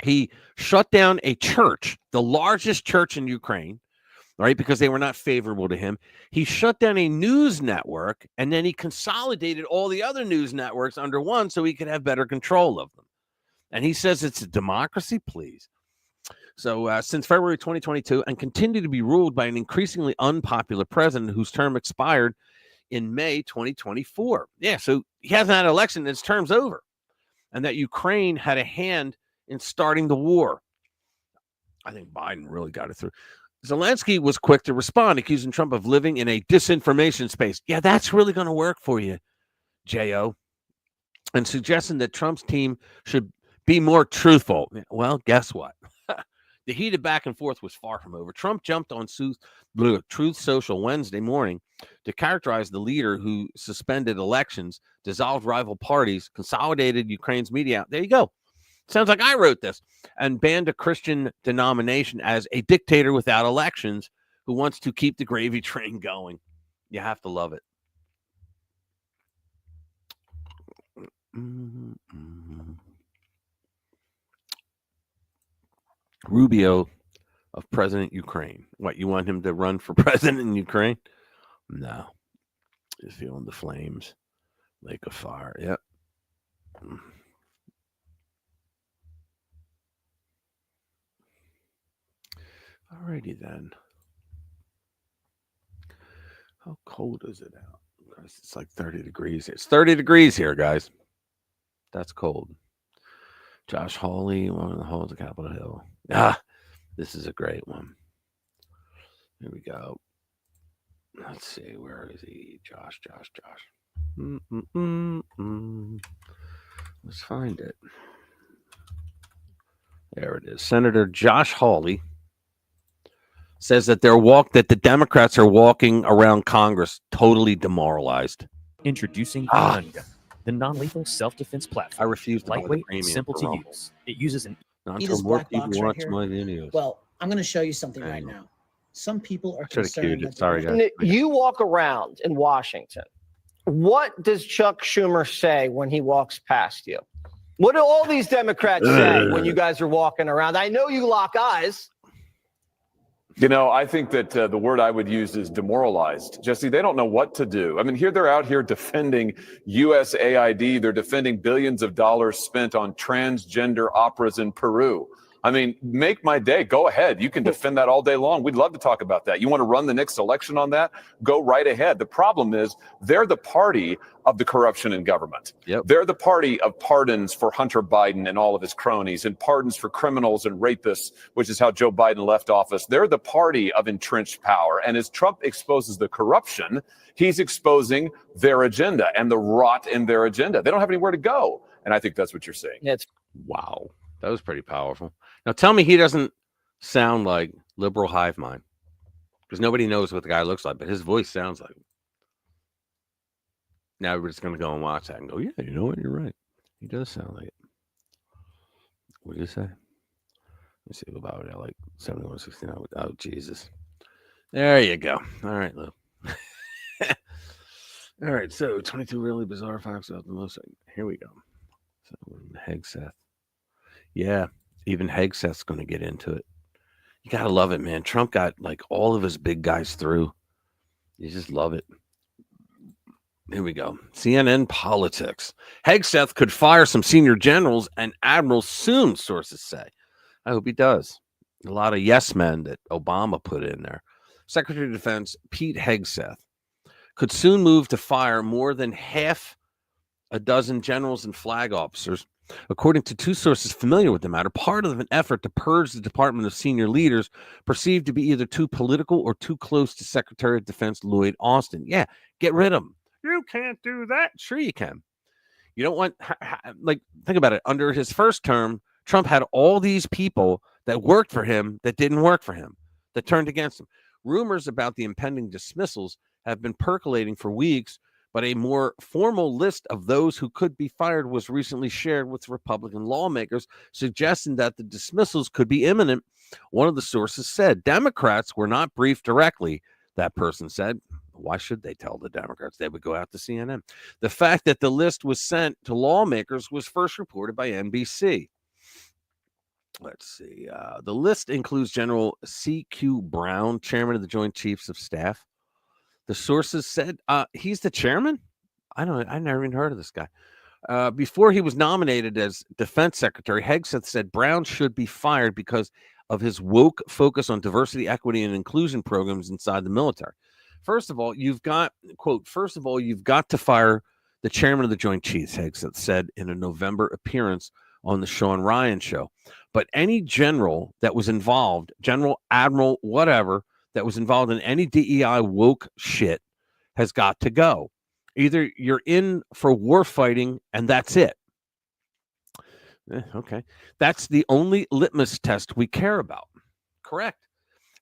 He shut down a church, the largest church in Ukraine, right, because they were not favorable to him. He shut down a news network, and then he consolidated all the other news networks under one so he could have better control of them. And he says it's a democracy, please. So since February 2022, and continued to be ruled by an increasingly unpopular president whose term expired in May 2024. Yeah, so he hasn't had an election, and his term's over. And that Ukraine had a hand in starting the war. I think Biden really got it through. Zelensky was quick to respond, accusing Trump of living in a disinformation space. Yeah, that's really going to work for you, J.O. And suggesting that Trump's team should be more truthful. Well, guess what? The heated back and forth was far from over. Trump jumped on Truth Social Wednesday morning to characterize the leader who suspended elections, dissolved rival parties, consolidated Ukraine's media. There you go. Sounds like I wrote this. And banned a Christian denomination as a dictator without elections who wants to keep the gravy train going. You have to love it. Rubio of President Ukraine. What, you want him to run for president in Ukraine? No. He's feeling the flames. Lake of fire. Yep. Alrighty then. How cold is it out? Guys, it's like 30 degrees here. It's 30 degrees here, guys. That's cold. Josh Hawley, one of the halls of Capitol Hill. This is a great one. Here we go. Let's see. Where is he? Josh. Let's find it. There it is. Senator Josh Hawley says that the Democrats are walking around Congress totally demoralized. Introducing Gun, the non-lethal self-defense platform. I refuse to buy the Lightweight, premium simple for to Rumble. use. It uses an Not See until this more black people box right watch here? my videos. Well, I'm going to show you something right Hang on. now. Some people are Should have concerned. queued it. Sorry, guys. N- You walk around in Washington. What does Chuck Schumer say when he walks past you? What do all these Democrats say when you guys are walking around? I know you lock eyes. You know, I think that the word I would use is demoralized. Jesse, they don't know what to do. I mean, they're out here defending USAID. They're defending billions of dollars spent on transgender operas in Peru. I mean, make my day. Go ahead. You can defend that all day long. We'd love to talk about that. You want to run the next election on that? Go right ahead. The problem is they're the party of the corruption in government. Yep. They're the party of pardons for Hunter Biden and all of his cronies, and pardons for criminals and rapists, which is how Joe Biden left office. They're the party of entrenched power. And as Trump exposes the corruption, he's exposing their agenda and the rot in their agenda. They don't have anywhere to go. And I think that's what you're seeing. It's Wow. That was pretty powerful. Now tell me he doesn't sound like liberal hive mind, because nobody knows what the guy looks like, but his voice sounds like him. Now we're just going to go and watch that and go, yeah, you know what? You're right. He does sound like it. What did you say? Let's see about it. Like 7169. Oh, Jesus. There you go. All right, Lou. All right. So 22 really bizarre facts about the most. Here we go. So Hegseth. Yeah. Even Hegseth's going to get into it. You got to love it, man. Trump got like all of his big guys through. You just love it. Here we go. CNN politics. Hegseth could fire some senior generals and admirals soon, sources say. I hope he does. A lot of yes men that Obama put in there. Secretary of Defense Pete Hegseth could soon move to fire more than half a dozen generals and flag officers, according to two sources familiar with the matter, part of an effort to purge the department of senior leaders perceived to be either too political or too close to Secretary of Defense Lloyd Austin. Yeah, get rid of him. You can't do that. Sure you can. You don't want, like, think about it. Under his first term, Trump had all these people that worked for him that didn't work for him, that turned against him. Rumors about the impending dismissals have been percolating for weeks, but a more formal list of those who could be fired was recently shared with Republican lawmakers, suggesting that the dismissals could be imminent. One of the sources said Democrats were not briefed directly. That person said, why should they tell the Democrats? They would go out to CNN. The fact that the list was sent to lawmakers was first reported by NBC. Let's see. The list includes General C.Q. Brown, chairman of the Joint Chiefs of Staff. The sources said he's the chairman. I never even heard of this guy. Before he was nominated as defense secretary, Hegseth said Brown should be fired because of his woke focus on diversity, equity, and inclusion programs inside the military. First of all, you've got to fire the chairman of the Joint Chiefs, Hegseth said in a November appearance on the Sean Ryan show. But any general that was involved, general, admiral, whatever, that was involved in any DEI woke shit has got to go. Either you're in for war fighting and that's it. Okay. That's the only litmus test we care about. Correct.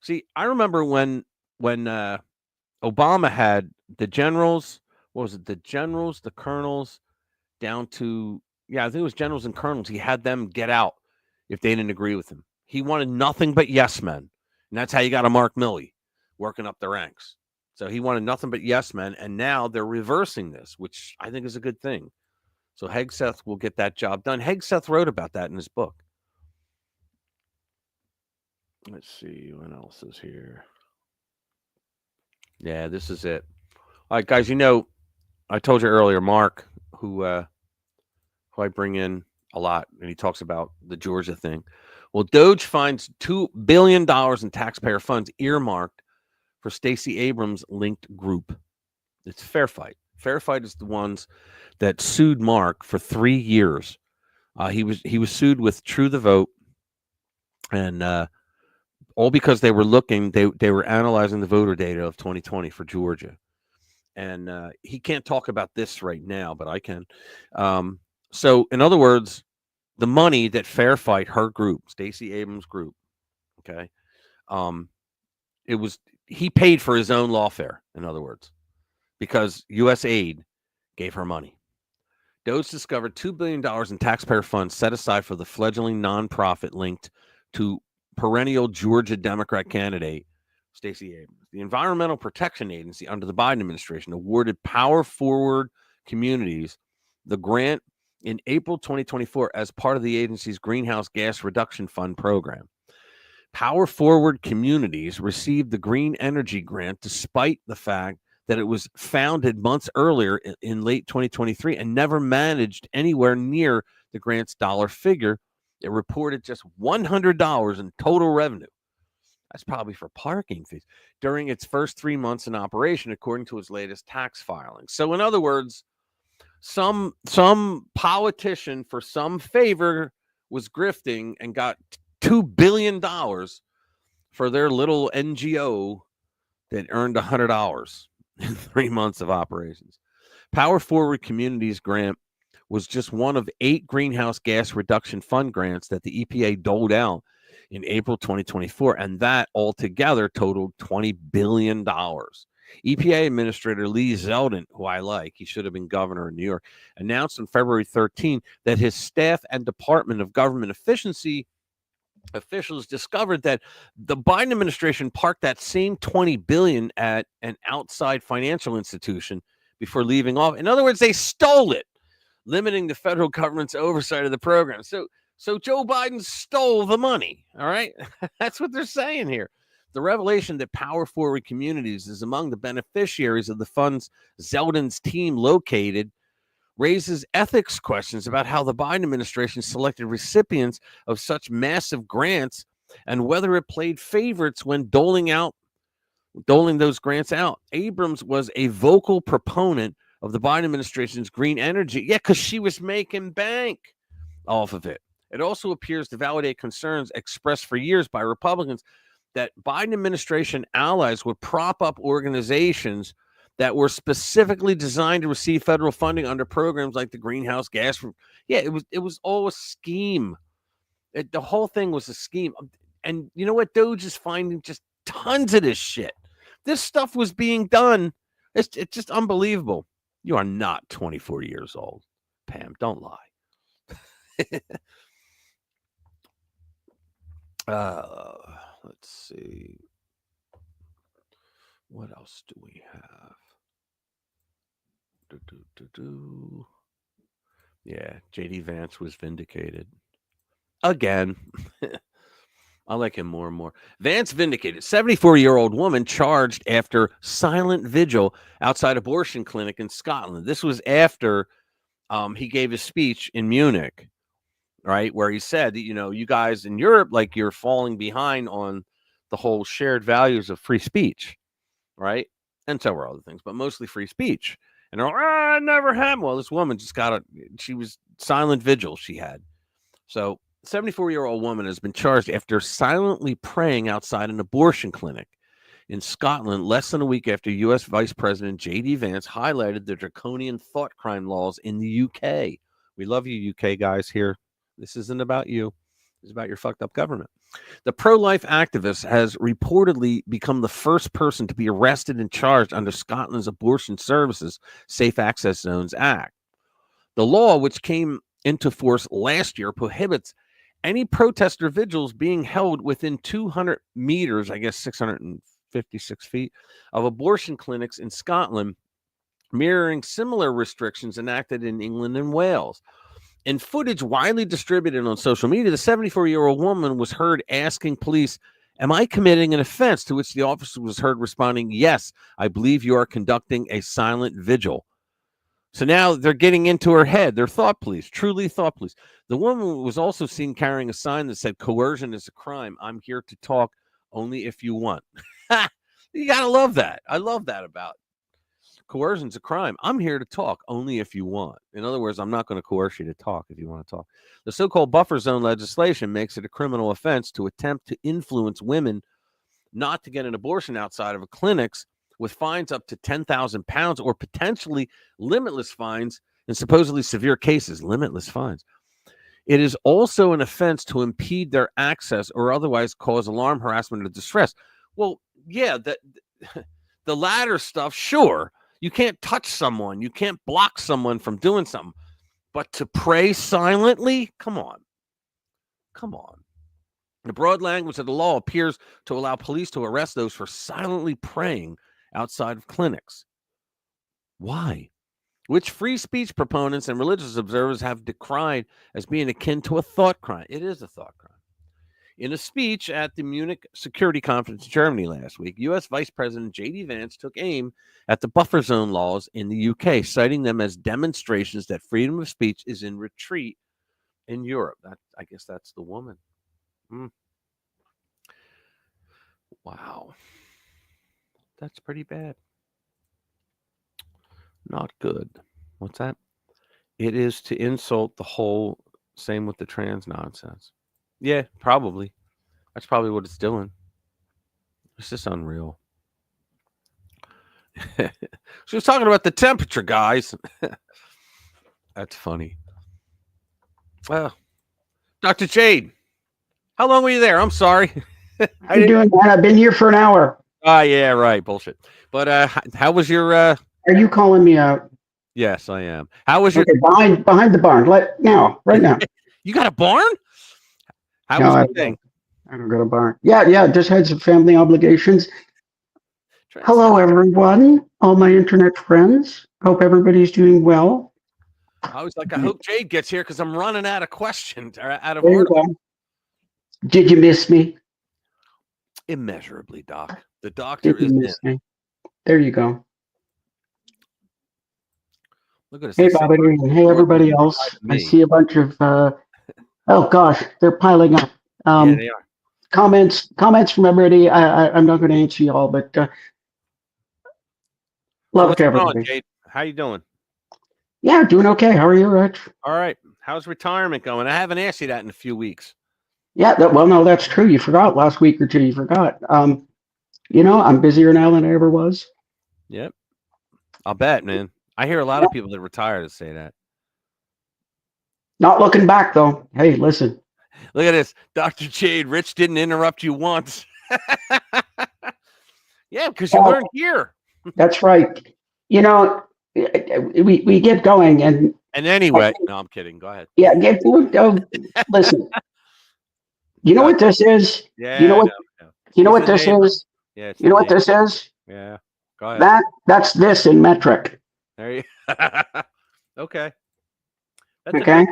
See, I remember when Obama had the generals, what was it? The generals, the colonels, down to, I think it was generals and colonels. He had them get out if they didn't agree with him. He wanted nothing but yes men. And that's how you got a Mark Milley working up the ranks. So he wanted nothing but yes men. And now they're reversing this, which I think is a good thing. So Hegseth will get that job done. Hegseth wrote about that in his book. Let's see what else is here. Yeah, this is it. All right, guys. I told you earlier, Mark, who I bring in a lot, and he talks about the Georgia thing. Well, Doge finds $2 billion in taxpayer funds earmarked for Stacey Abrams linked group. It's Fair Fight. Fair Fight is the ones that sued Mark for 3 years. He was sued with True the Vote, and all because they were analyzing the voter data of 2020 for Georgia. And he can't talk about this right now, but I can. So, in other words, the money that Fair Fight, her group, Stacey Abrams' group, okay, he paid for his own lawfare. In other words, because U.S. aid gave her money. Doge discovered $2 billion in taxpayer funds set aside for the fledgling nonprofit linked to perennial Georgia Democrat candidate Stacey Abrams. The Environmental Protection Agency under the Biden administration awarded Power Forward Communities the grant in April 2024 as part of the agency's Greenhouse Gas Reduction Fund program. Power Forward Communities received the Green Energy Grant despite the fact that it was founded months earlier in late 2023 and never managed anywhere near the grant's dollar figure. It reported just $100 in total revenue. That's probably for parking fees during its first 3 months in operation, according to its latest tax filing. So, in other words, some politician for some favor was grifting and got $2 billion for their little NGO that earned $100 in 3 months of operations. Power Forward Communities grant was just one of 8 Greenhouse Gas Reduction Fund grants that the EPA doled out in April 2024, and that altogether totaled $20 billion. EPA Administrator Lee Zeldin, who I like, he should have been governor of New York, announced on February 13 that his staff and Department of Government Efficiency officials discovered that the Biden administration parked that same $20 billion at an outside financial institution before leaving off. In other words, they stole it, limiting the federal government's oversight of the program. So Joe Biden stole the money. All right. That's what they're saying here. The revelation that Power Forward Communities is among the beneficiaries of the funds Zeldin's team located raises ethics questions about how the Biden administration selected recipients of such massive grants and whether it played favorites when doling those grants out. Abrams was a vocal proponent of the Biden administration's green energy. Yeah, because she was making bank off of it. It also appears to validate concerns expressed for years by Republicans that Biden administration allies would prop up organizations that were specifically designed to receive federal funding under programs like the greenhouse gas. Yeah, it was all a scheme. The whole thing was a scheme. And you know what? Doge is finding just tons of this shit. This stuff was being done. It's just unbelievable. You are not 24 years old, Pam. Don't lie. Let's see. What else do we have? Yeah, JD Vance was vindicated. Again. I like him more and more. Vance vindicated. 74-year-old woman charged after silent vigil outside abortion clinic in Scotland. This was after he gave his speech in Munich, right, where he said that, you guys in Europe, like, you're falling behind on the whole shared values of free speech, right? And several other things, but mostly free speech. And they're like, never happened. Well, this woman just she was silent vigil she had. So 74-year-old woman has been charged after silently praying outside an abortion clinic in Scotland less than a week after U.S. Vice President J.D. Vance highlighted the draconian thought crime laws in the U.K. We love you, UK guys, here. This isn't about you. It's about your fucked up government. The pro-life activist has reportedly become the first person to be arrested and charged under Scotland's Abortion Services Safe Access Zones Act. The law, which came into force last year, prohibits any protest or vigils being held within 200 meters, I guess 656 feet, of abortion clinics in Scotland, mirroring similar restrictions enacted in England and Wales. In footage widely distributed on social media, the 74-year-old woman was heard asking police Am I committing an offense? To which the officer was heard responding, yes, I believe you are conducting a silent vigil. So now they're getting into her head. They're thought police, truly thought police. The woman was also seen carrying a sign that said, coercion is a crime. I'm here to talk only if you want. You got to love that. I love that about coercion's a crime. I'm here to talk only if you want. In other words, I'm not going to coerce you to talk if you want to talk. The so-called buffer zone legislation makes it a criminal offense to attempt to influence women not to get an abortion outside of a clinics, with fines up to 10,000 pounds or potentially limitless fines in supposedly severe cases, limitless fines. It is also an offense to impede their access or otherwise cause alarm, harassment, or distress. Well, yeah, the latter stuff, sure. You can't touch someone. You can't block someone from doing something. But to pray silently? Come on. Come on. The broad language of the law appears to allow police to arrest those for silently praying outside of clinics. Why? Which free speech proponents and religious observers have decried as being akin to a thought crime. It is a thought crime. In a speech at the Munich Security Conference in Germany last week, U.S. Vice President J.D. Vance took aim at the buffer zone laws in the UK, citing them as demonstrations that freedom of speech is in retreat in Europe. I guess that's the woman. Wow. That's pretty bad. Not good. What's that? It is to insult the whole, same with the trans nonsense. Yeah, probably. That's probably what it's doing. It's just unreal. She was talking about the temperature, guys. That's funny. Well, Dr. Jade, how long were you there? I'm sorry. How you doing, man? I've been here for an hour. Yeah, right. Bullshit. But how was your Are you calling me out? Yes, I am. How was your behind the barn? Right now. You got a barn? How No, was I the thing? I don't got a barn. Yeah, just had some family obligations. Hello, everyone, all my internet friends. Hope everybody's doing well. I was like, I hope Jade gets here because I'm running out of questions, out of There you articles. go. Did you miss me? Immeasurably, Doc. The doctor Did you is miss in. me? There you go. Look at us. Hey, Bobby, and hey, everybody else. I see a bunch of, oh gosh, they're piling up. Yeah, they are. Comments from everybody. I'm not going to answer you all, but love to everybody. Jade? How you doing? Yeah, doing okay. How are you, Rich? All right. How's retirement going? I haven't asked you that in a few weeks. Yeah, well, no, that's true. You forgot last week or two. You forgot. I'm busier now than I ever was. Yep. I'll bet, man. I hear a lot of people that retire to say that. Not looking back, though. Hey, listen. Look at this. Dr. Jade, Rich didn't interrupt you once. Yeah, because you weren't here. That's right. We get going and anyway, no, I'm kidding. Go ahead. Yeah, listen. You know what this is? Yeah. You know what this is? Yeah. You know what this is? Yeah. Go ahead. That's this in metric. There you Okay. That's okay.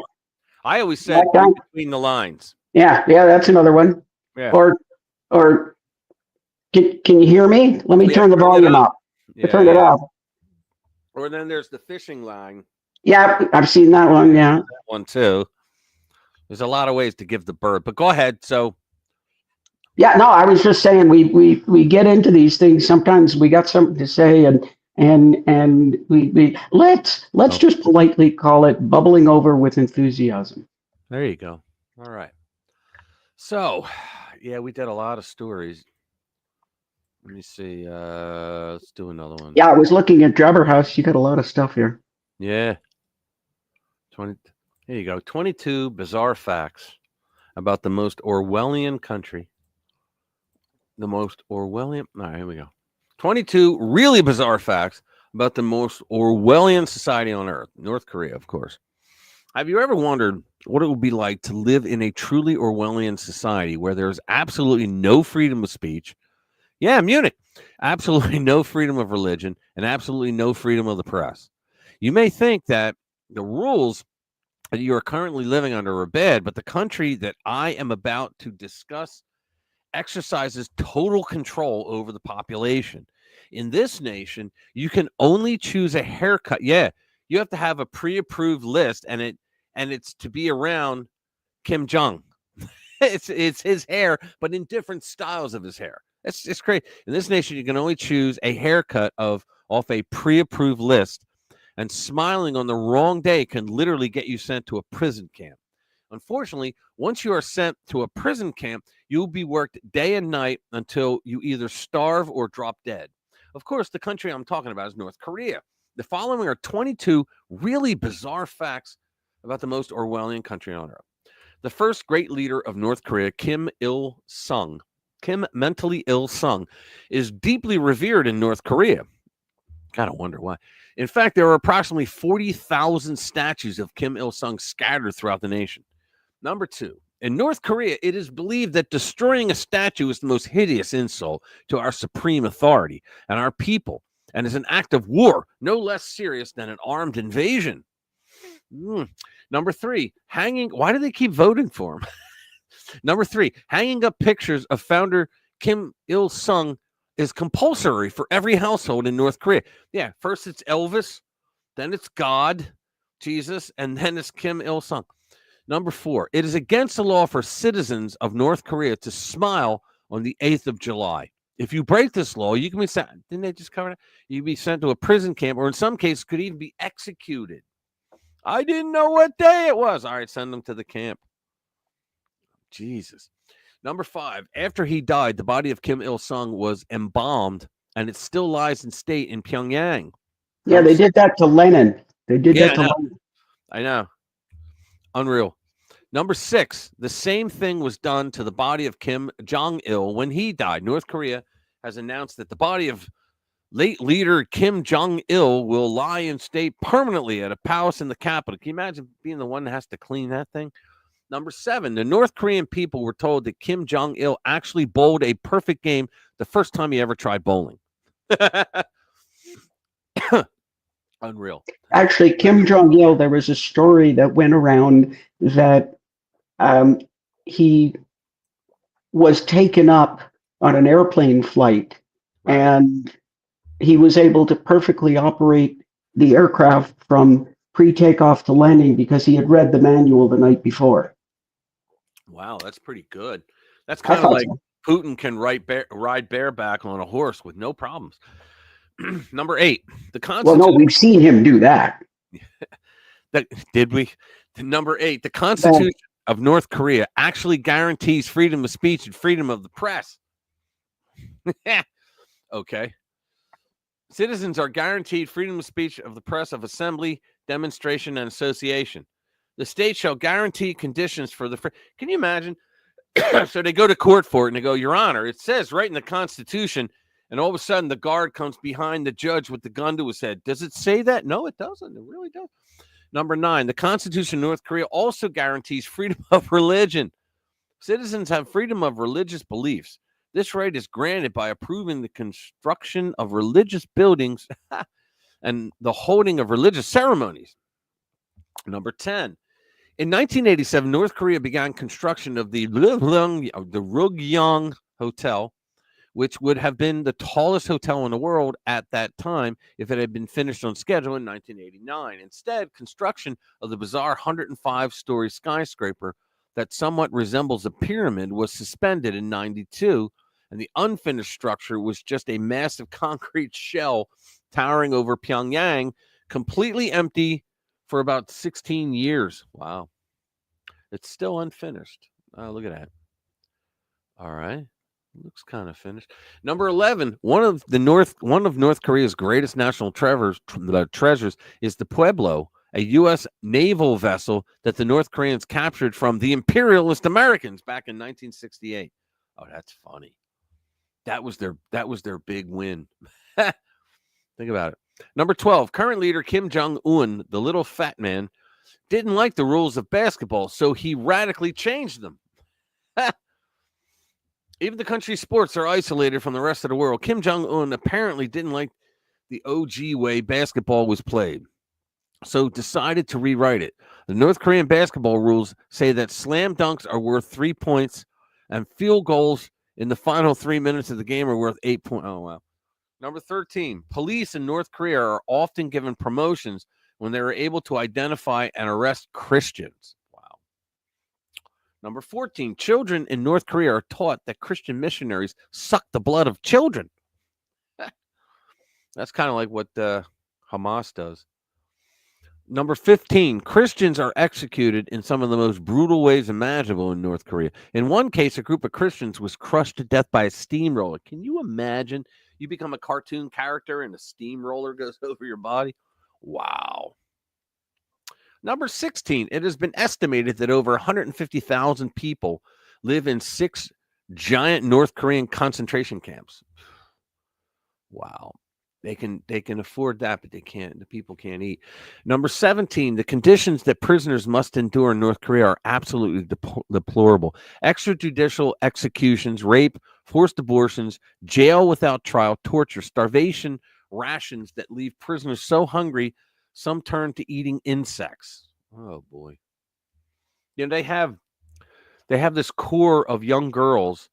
I always said between the lines. Yeah, that's another one. Yeah. Or can you hear me? Let me turn the volume up. Yeah, turn it up. Or then there's the fishing line. Yeah, I've seen that one. Yeah. That one too. There's a lot of ways to give the bird, but go ahead. So. Yeah, no, I was just saying we get into these things. Sometimes we got something to say and we let's just politely call it bubbling over with enthusiasm. There you go. All right. So, yeah, we did a lot of stories. Let me see. Let's do another one. Yeah, I was looking at Jabber House. You got a lot of stuff here. Yeah. 20. Here you go. 22 bizarre facts about the most Orwellian country. The most Orwellian. All right, here we go. 22 really bizarre facts about the most Orwellian society on earth. North Korea, of course. Have you ever wondered what it would be like to live in a truly Orwellian society where there's absolutely no freedom of speech? Yeah, Munich. Absolutely no freedom of religion and absolutely no freedom of the press. You may think that the rules that you are currently living under are bad, but the country that I am about to discuss exercises total control over the population. In this nation, you can only choose a haircut. Yeah, you have to have a pre-approved list, and it's to be around Kim Jong. It's his hair, but in different styles of his hair. It's great. In this nation, you can only choose a haircut off a pre-approved list, and smiling on the wrong day can literally get you sent to a prison camp. Unfortunately, once you are sent to a prison camp, you'll be worked day and night until you either starve or drop dead. Of course, the country I'm talking about is North Korea. The following are 22 really bizarre facts about the most Orwellian country on earth. The first great leader of North Korea, Kim Il-sung, Kim mentally ill-sung, is deeply revered in North Korea. Gotta wonder why. In fact, there are approximately 40,000 statues of Kim Il-sung scattered throughout the nation. Number 2, in North Korea, it is believed that destroying a statue is the most hideous insult to our supreme authority and our people, and is an act of war no less serious than an armed invasion. Number 3, hanging. Why do they keep voting for him? Number 3, hanging up pictures of founder Kim Il-sung is compulsory for every household in North Korea. Yeah, first it's Elvis, then it's God, Jesus, and then it's Kim Il-sung. Number 4, it is against the law for citizens of North Korea to smile on the 8th of July. If you break this law, you can be sent. Didn't they just cover that? You can be sent to a prison camp, or in some cases, could even be executed. I didn't know what day it was. All right, send them to the camp. Jesus. Number 5, after he died, the body of Kim Il-sung was embalmed, and it still lies in state in Pyongyang. Yeah, they did that to Lenin. They did that to Lenin. I know. Unreal. Number 6, the same thing was done to the body of Kim Jong-il when he died. North Korea has announced that the body of late leader Kim Jong-il will lie in state permanently at a palace in the capital. Can you imagine being the one that has to clean that thing? Number 7, the North Korean people were told that Kim Jong-il actually bowled a perfect game the first time he ever tried bowling. Unreal. Actually, Kim Jong-il, there was a story that went around that he was taken up on an airplane flight, and he was able to perfectly operate the aircraft from pre-takeoff to landing because he had read the manual the night before. Wow, that's pretty good. That's kind of like Putin can ride bareback on a horse with no problems. Number 8, the Constitution. Well, no, we've seen him do that. Did we? Number 8, the Constitution of North Korea actually guarantees freedom of speech and freedom of the press. Okay. Citizens are guaranteed freedom of speech, of the press, of assembly, demonstration, and association. The state shall guarantee conditions for the Can you imagine? So they go to court for it and they go, Your Honor, it says right in the Constitution, and all of a sudden the guard comes behind the judge with the gun to his head. Does it say that? No, it doesn't. It really doesn't. Number 9, the Constitution of North Korea also guarantees freedom of religion. Citizens have freedom of religious beliefs. This right is granted by approving the construction of religious buildings and the holding of religious ceremonies. Number 10, in 1987, North Korea began construction of the Rugyong Hotel, which would have been the tallest hotel in the world at that time if it had been finished on schedule in 1989. Instead, construction of the bizarre 105-story skyscraper that somewhat resembles a pyramid was suspended in 92, and the unfinished structure was just a massive concrete shell towering over Pyongyang, completely empty for about 16 years. Wow. It's still unfinished. Look at that. All right. Looks kind of finished. Number 11, one of North Korea's greatest national treasures is the Pueblo, a U.S. naval vessel that the North Koreans captured from the imperialist Americans back in 1968. Oh, that's funny. That was their big win. Think about it. Number 12, current leader Kim Jong-un, the little fat man, didn't like the rules of basketball, so he radically changed them. Even the country's sports are isolated from the rest of the world. Kim Jong-un apparently didn't like the OG way basketball was played, so decided to rewrite it. The North Korean basketball rules say that slam dunks are worth 3 points and field goals in the final 3 minutes of the game are worth 8 points. Oh, wow. Number 13, police in North Korea are often given promotions when they are able to identify and arrest Christians. Wow. Number 14, children in North Korea are taught that Christian missionaries suck the blood of children. That's kind of like what Hamas does. Number 15, Christians are executed in some of the most brutal ways imaginable in North Korea. In one case, a group of Christians was crushed to death by a steamroller. Can you imagine? You become a cartoon character and a steamroller goes over your body? Wow. Number 16, it has been estimated that over 150,000 people live in 6 giant North Korean concentration camps. Wow. They can afford that, but the people can't eat. Number 17, the conditions that prisoners must endure in North Korea are absolutely deplorable. Extrajudicial executions, rape, forced abortions, jail without trial, torture, starvation, rations that leave prisoners so hungry, some turn to eating insects. Oh boy. You know, they have this core of young girls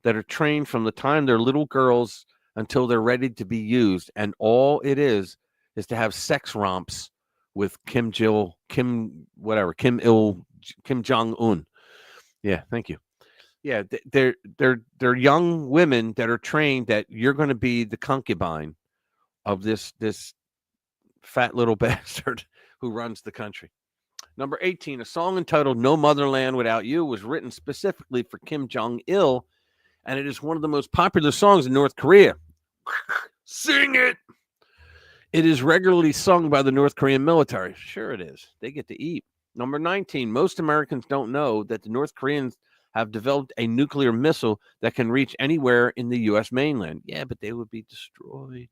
that are trained from the time they're little girls until they're ready to be used, and all it is to have sex romps with Kim Jong-un. Yeah, thank you. Yeah, they're young women that are trained that you're going to be the concubine of this fat little bastard who runs the country. Number 18, a song entitled "No Motherland Without You" was written specifically for Kim Jong-il, and it is one of the most popular songs in North Korea. Sing it! It is regularly sung by the North Korean military. Sure it is. They get to eat. Number 19, most Americans don't know that the North Koreans have developed a nuclear missile that can reach anywhere in the U.S. mainland. Yeah, but they would be destroyed.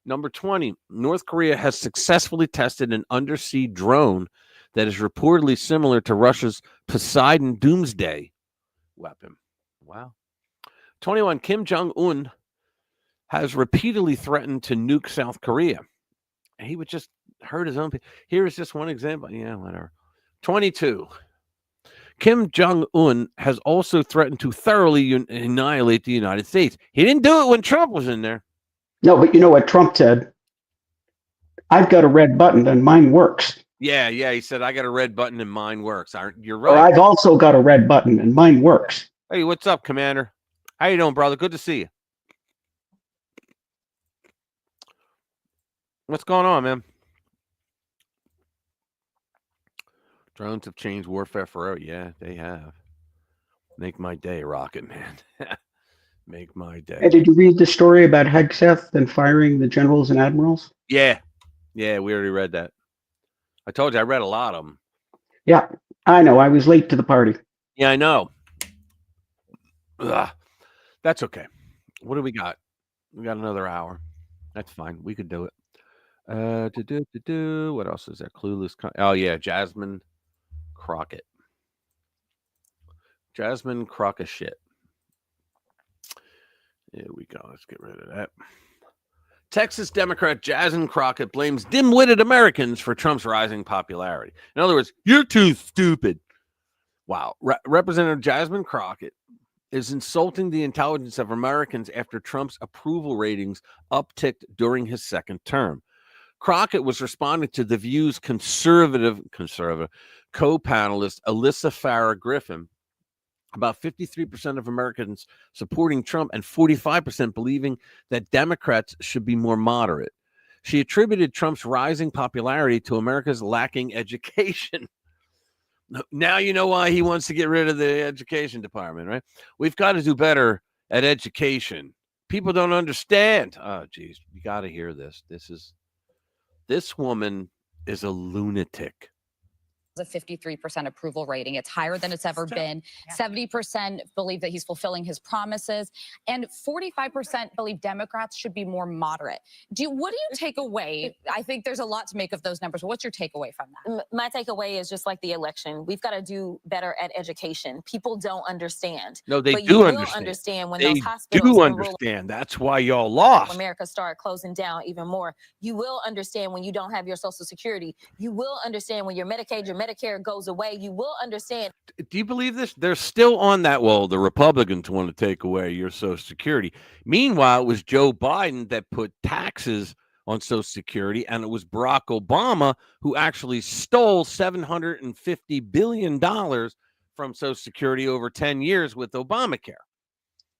Number 20, North Korea has successfully tested an undersea drone that is reportedly similar to Russia's Poseidon Doomsday weapon. Wow. 21, Kim Jong-un has repeatedly threatened to nuke South Korea. He would just hurt his own people. Here is just one example. Yeah, whatever. 22, Kim Jong-un has also threatened to thoroughly annihilate the United States. He didn't do it when Trump was in there. No, but you know what Trump said? I've got a red button and mine works. Yeah, he said, I got a red button and mine works. You're Or right. I've also got a red button and mine works. Hey, what's up, Commander? How you doing, brother? Good to see you. What's going on, man? Drones have changed warfare forever. Yeah, they have. Make my day, Rocket Man. Make my day. And did you read the story about Hegseth and firing the generals and admirals? Yeah, we already read that. I told you I read a lot of them. Yeah, I know. I was late to the party. Yeah, I know. Ugh. That's okay. What do we got? We got another hour. That's fine. We could do it. What else is there? Clueless. Oh yeah, Jasmine Crockett. Jasmine Crockett shit. Here we go. Let's get rid of that. Texas Democrat Jasmine Crockett blames dim-witted Americans for Trump's rising popularity. In other words, you're too stupid. Wow. Representative Jasmine Crockett is insulting the intelligence of Americans after Trump's approval ratings upticked during his second term. Crockett was responding to The View's conservative co-panelist Alyssa Farah Griffin about 53% of Americans supporting Trump and 45% believing that Democrats should be more moderate. She attributed Trump's rising popularity to America's lacking education. Now you know why he wants to get rid of the education department, right? We've got to do better at education. People don't understand. Oh, geez, you got to hear this. This woman is a lunatic. A 53% approval rating. It's higher than it's ever been. 70% believe that he's fulfilling his promises, and 45% believe Democrats should be more moderate. What do you take away? I think there's a lot to make of those numbers. What's your takeaway from that? My takeaway is just like the election. We've got to do better at education. People don't understand. No, they but do you understand. Will understand when they those hospitals do understand. That's why y'all lost. America start closing down even more. You will understand when you don't have your Social Security. You will understand when your Medicaid, your Medicare goes away, you will understand. Do you believe this? They're still on that. Well, the Republicans want to take away your Social Security. Meanwhile, it was Joe Biden that put taxes on Social Security, and it was Barack Obama who actually stole $750 billion from Social Security over 10 years with Obamacare.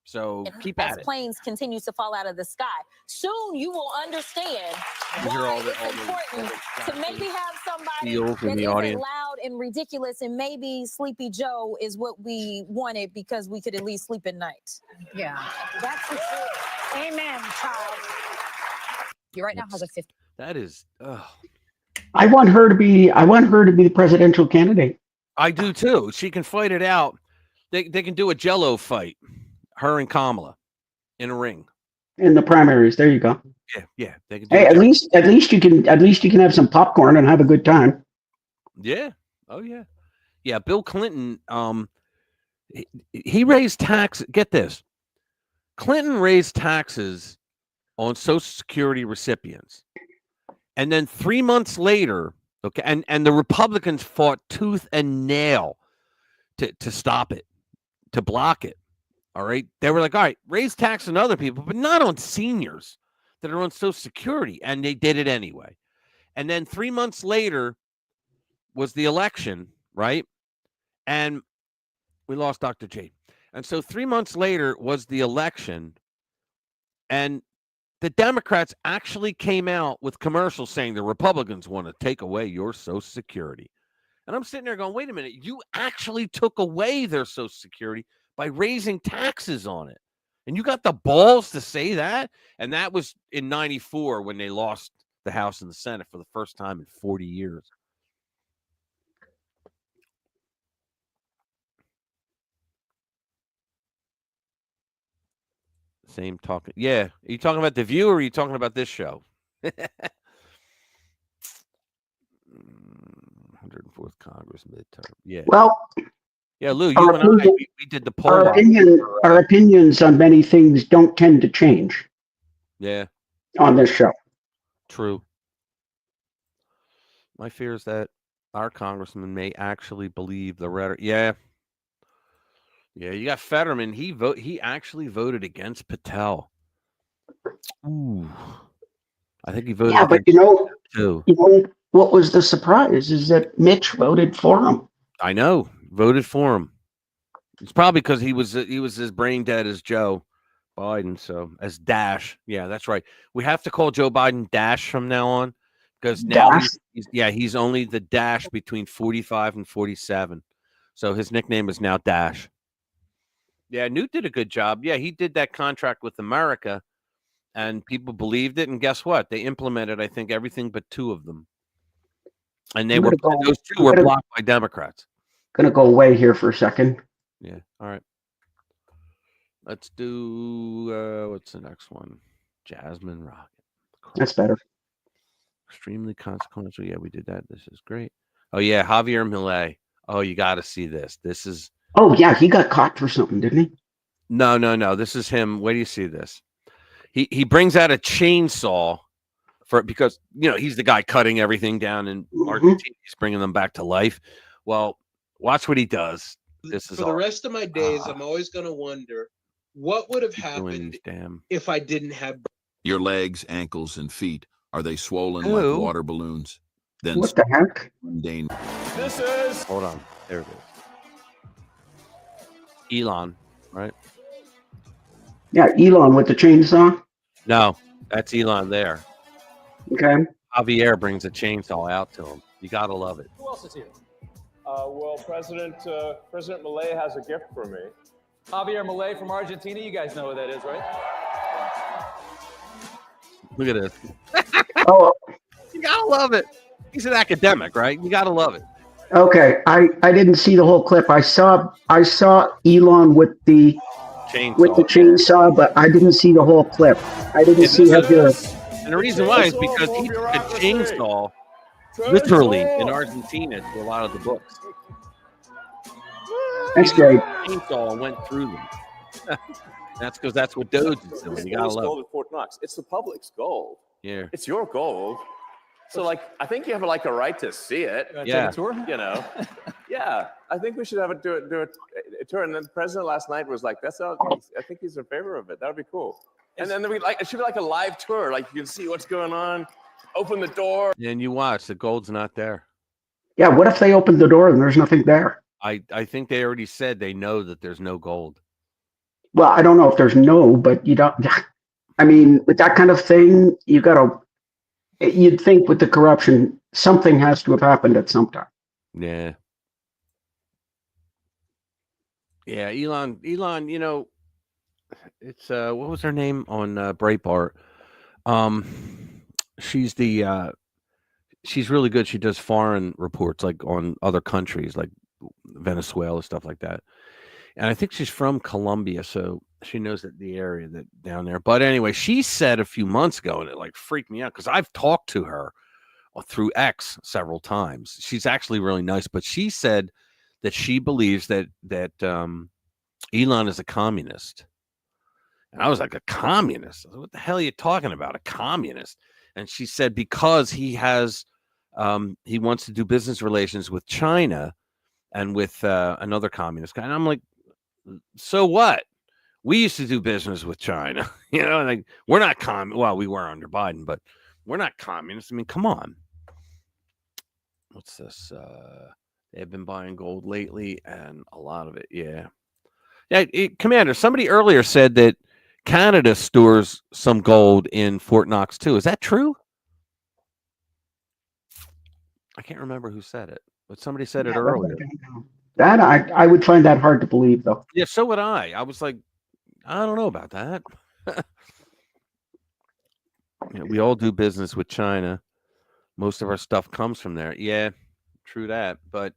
So keep as at it. planes continue to fall out of the sky. Soon you will understand why it's important to maybe have somebody that isn't loud and ridiculous, and maybe Sleepy Joe is what we wanted because we could at least sleep at night. Yeah. That's the truth. Amen, child. You right now has a 50. That is, I want her to be the presidential candidate. I do too. She can fight it out. They can do a Jello fight, her and Kamala, in a ring. In the primaries. There you go. Yeah. They can do Hey, at least you can have some popcorn and have a good time. Yeah. Oh yeah. Yeah. Bill Clinton, he raised tax. Get this. Clinton raised taxes on Social Security recipients. And then 3 months later, okay, and the Republicans fought tooth and nail to stop it, to block it. All right. They were like, all right, raise tax on other people, but not on seniors that are on Social Security. And they did it anyway. And then 3 months later was the election, right? And we lost Dr. J. And so 3 months later was the election. And the Democrats actually came out with commercials saying the Republicans want to take away your Social Security. And I'm sitting there going, wait a minute, you actually took away their Social Security by raising taxes on it. And you got the balls to say that? And that was in 94 when they lost the House and the Senate for the first time in 40 years. Same talking. Yeah. Are you talking about The View or are you talking about this show? 104th Congress midterm. Yeah. Well, yeah, Lou, you and I, we did the poll. Our opinions on many things don't tend to change. Yeah. On this show. True. My fear is that our congressman may actually believe the rhetoric. Yeah. Yeah, you got Fetterman. He actually voted against Patel. Ooh. I think he voted Yeah, but too. What was the surprise is that Mitch voted for him. I know. Voted for him. It's probably because he was as brain dead as Joe Biden. So as Dash. Yeah, that's right. We have to call Joe Biden Dash from now on because now he's only the Dash between 45 and 47. So his nickname is now Dash. Yeah, Newt did a good job. Yeah, he did that contract with America, and people believed it. And guess what? They implemented, I think, everything but two of them. And those two were blocked by Democrats. Going to go away here for a second. Yeah. All right. Let's do what's the next one? Jasmine Rocket. That's better. Extremely consequential. Yeah, we did that. This is great. Oh yeah, Javier Milei. Oh, you got to see this. This is. Oh yeah, he got caught for something, didn't he? No. This is him. Wait do you see this? He brings out a chainsaw because he's the guy cutting everything down in Argentina. He's bringing them back to life. Well, watch what he does. This is for the rest of my days. I'm always going to wonder what would have happened if I didn't have your legs, ankles, and feet. Are they swollen like water balloons? Then what the heck? Mundane. This is. Hold on. There it is. Elon, right? Yeah, Elon with the chainsaw. No, that's Elon there. Okay. Javier brings a chainsaw out to him. You gotta love it. Who else is here? Well, President Milei has a gift for me. Javier Milei from Argentina. You guys know who that is, right? Look at this. Oh, you gotta love it. He's an academic, right? You gotta love it. Okay, I didn't see the whole clip. I saw Elon with the chainsaw, but I didn't see the whole clip. I didn't see how good. And the reason why is because he took a chainsaw literally in Argentina to a lot of the books. That's great. Chainsaw and went through them. That's because that's what Doge is doing. You gotta love gold at Fort Knox. It's the public's gold. Yeah. It's your gold. So, like, I think you have like a right to see it. Yeah. Take a tour? You know. Yeah, I think we should have do a tour. And then the president last night was like, "That's all." I think he's in favor of it. That would be cool. And then it should be like a live tour. Like you can see what's going on. Open the door. And you watch, the gold's not there. Yeah, what if they opened the door and there's nothing there? I think they already said they know that there's no gold. Well, I don't know if there's no, but you don't. I mean, with that kind of thing, you'd think with the corruption, something has to have happened at some time. Yeah. Yeah, Elon, you know, it's what was her name on Breitbart? She's she's really good. She does foreign reports like on other countries like Venezuela, stuff like that. And I think she's from Colombia, so she knows that the area that down there. But anyway, she said a few months ago, and it like freaked me out because I've talked to her through X several times. She's actually really nice, but she said that she believes that Elon is a communist. And I was like, a communist? What the hell are you talking about? A communist? And she said because he has he wants to do business relations with China and with another communist guy. And I'm like, so what? We used to do business with China, you know, like we're not well, we were under Biden, but we're not communists. I mean, come on. What's this? They've been buying gold lately, and a lot of it, yeah. Commander, somebody earlier said that Canada stores some gold in Fort Knox too. Is that true? I can't remember who said it, but somebody said it earlier. That I would find that hard to believe, though. Yeah, so would I. I was like, I don't know about that. We all do business with China. Most of our stuff comes from there. Yeah, true that. But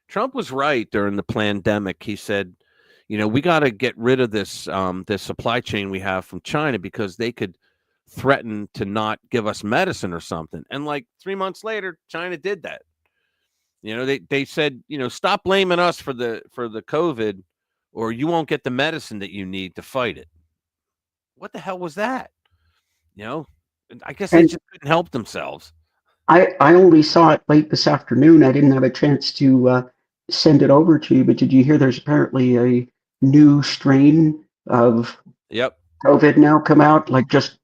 Trump was right during the pandemic. He said, you know, we got to get rid of this this supply chain we have from China because they could threaten to not give us medicine or something. And like 3 months later, China did that. You know, they said, you know, stop blaming us for the COVID, or you won't get the medicine that you need to fight it. What the hell was that? You know, I guess they just couldn't help themselves. I only saw it late this afternoon. I didn't have a chance to send it over to you, but did you hear there's apparently a new strain of COVID now come out, like just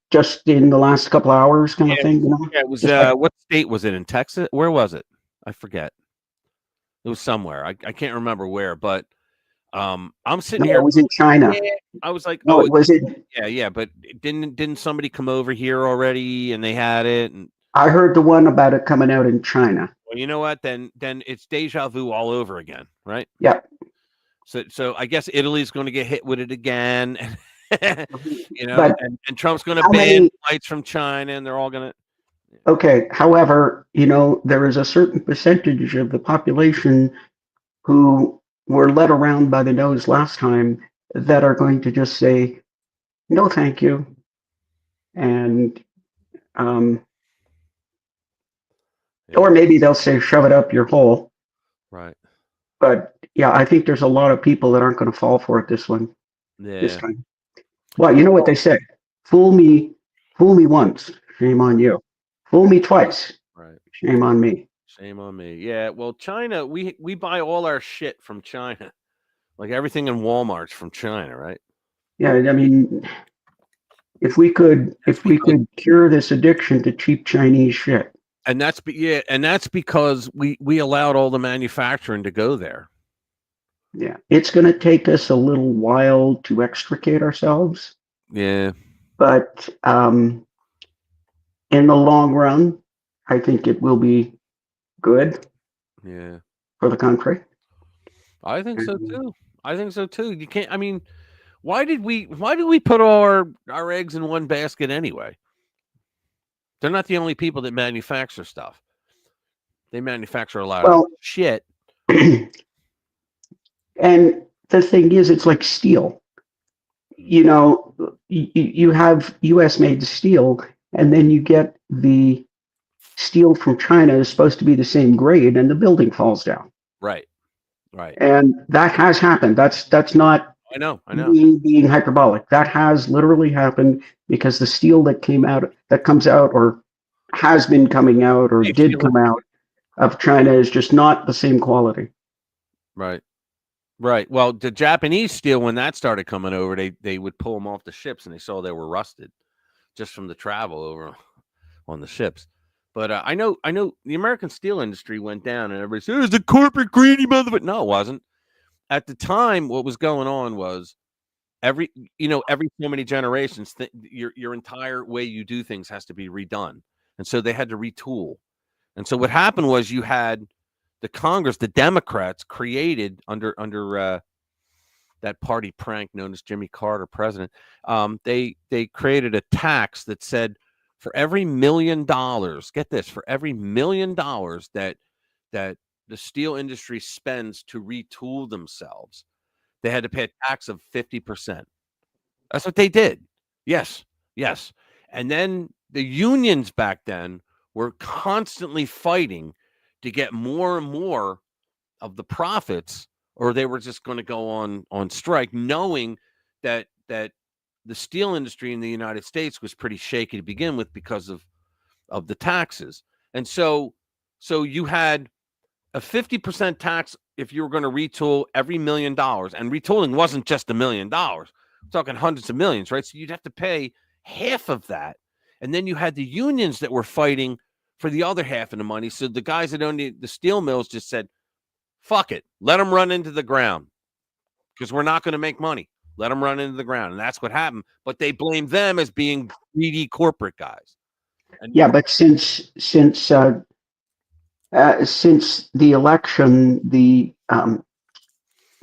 in the last couple of hours kind of thing? You know? Yeah, it was, what state was it in? Texas? Where was it? I forget. It was somewhere. I can't remember where, but I'm sitting here. It was in China. I was like, no, it was in. Yeah, but didn't somebody come over here already and they had it? And I heard the one about it coming out in China. well, you know what? Then it's deja vu all over again, right? Yeah. So I guess Italy's going to get hit with it again, you know, But and Trump's going to ban flights from China, and they're all going to. Okay. However, you know, there is a certain percentage of the population who were led around by the nose last time that are going to just say, no, thank you. And, or maybe they'll say, shove it up your hole. Right. But yeah, I think there's a lot of people that aren't going to fall for it this time. Well, you know what they say, fool me once, shame on you. Fool me twice. Right. Shame on me. Shame on me. Yeah. Well, China, we buy all our shit from China. Like everything in Walmart's from China, right? Yeah, I mean, if we could cure this addiction to cheap Chinese shit. And that's because we allowed all the manufacturing to go there. Yeah. It's going to take us a little while to extricate ourselves. Yeah. But in the long run, I think it will be good. Yeah. For the country. I think so too. You can't. I mean, why did we put all our eggs in one basket anyway? They're not the only people that manufacture stuff. They manufacture a lot of shit. And the thing is, it's like steel. You know, you have U.S. made steel, and then you get the steel from China is supposed to be the same grade, and the building falls down. Right. And that has happened. That's not. I know. Being hyperbolic. That has literally happened because the steel that comes out or has been coming out or did come out of China is just not the same quality. Right. Right. Well, the Japanese steel, when that started coming over, they would pull them off the ships, and they saw they were rusted just from the travel over on the ships. But I know the American steel industry went down, and everybody said it was the corporate greedy motherfucker. No, it wasn't. At the time, what was going on was every so many generations, your entire way you do things has to be redone, and so they had to retool. And so what happened was you had the Congress, the Democrats created under that party prank known as Jimmy Carter president. They created a tax that said for every $1 million, get this, for every $1 million that the steel industry spends to retool themselves, they had to pay a tax of 50%. That's what they did. Yes. And then the unions back then were constantly fighting to get more and more of the profits, or they were just going to go on strike, knowing that the steel industry in the United States was pretty shaky to begin with because of the taxes. And so you had a 50% tax if you were going to retool every $1 million, and retooling wasn't just $1 million. We're talking hundreds of millions, right? So you'd have to pay half of that. And then you had the unions that were fighting for the other half of the money. So the guys that owned the steel mills just said, fuck it, let them run into the ground because we're not going to make money. Let them run into the ground. And that's what happened. But they blamed them as being greedy corporate guys. And yeah, but since the election, the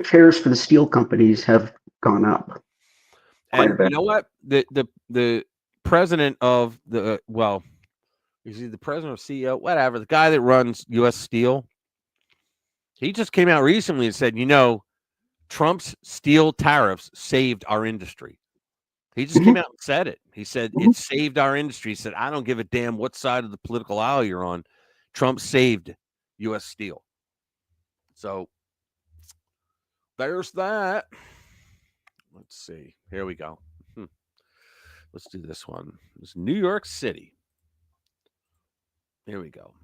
shares for the steel companies have gone up. And you know what? The president of the is he the president or CEO? Whatever. The guy that runs U.S. Steel, he just came out recently and said, Trump's steel tariffs saved our industry. He just came out and said it. He said it saved our industry. He said, I don't give a damn what side of the political aisle you're on. Trump saved U.S. Steel. So there's that. Let's see. Here we go. Let's do this one. It's New York City. Here we go.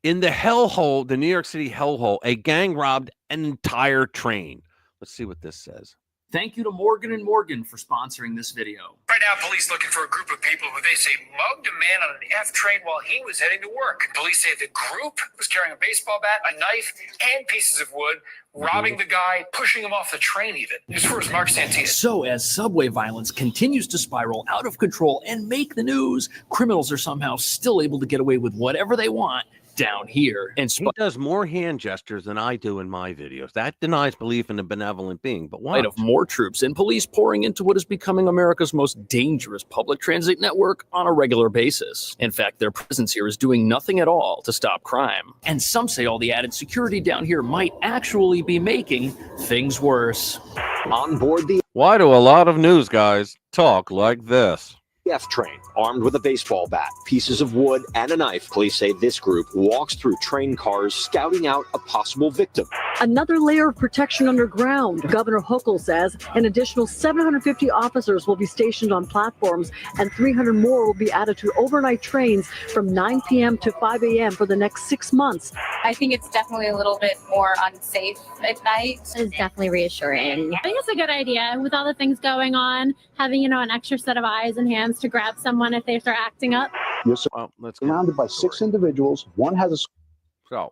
In the hellhole, the New York City hellhole, a gang robbed an entire train. Let's see what this says. Thank you to Morgan & Morgan for sponsoring this video. Right now, police looking for a group of people who they say mugged a man on an F train while he was heading to work. Police say the group was carrying a baseball bat, a knife, and pieces of wood, robbing the guy, pushing him off the train even. News 4's Mark Santini. So as subway violence continues to spiral out of control and make the news, criminals are somehow still able to get away with whatever they want down here. And he does more hand gestures than I do in my videos. That denies belief in a benevolent being. But why? Of more troops and police pouring into what is becoming America's most dangerous public transit network on a regular basis. In fact, their presence here is doing nothing at all to stop crime. And some say all the added security down here might actually be making things worse. On board the Why do a lot of news guys talk like this? F train, armed with a baseball bat, pieces of wood, and a knife. Police say this group walks through train cars, scouting out a possible victim. Another layer of protection underground. Governor Hochul says an additional 750 officers will be stationed on platforms, and 300 more will be added to overnight trains from 9 p.m. to 5 a.m. for the next 6 months. I think it's definitely a little bit more unsafe at night. It's definitely reassuring. I think it's a good idea with all the things going on, having, an extra set of eyes and hands to grab someone if they start acting up. Yes, well, let's surrounded by 6 individuals. One has a. So,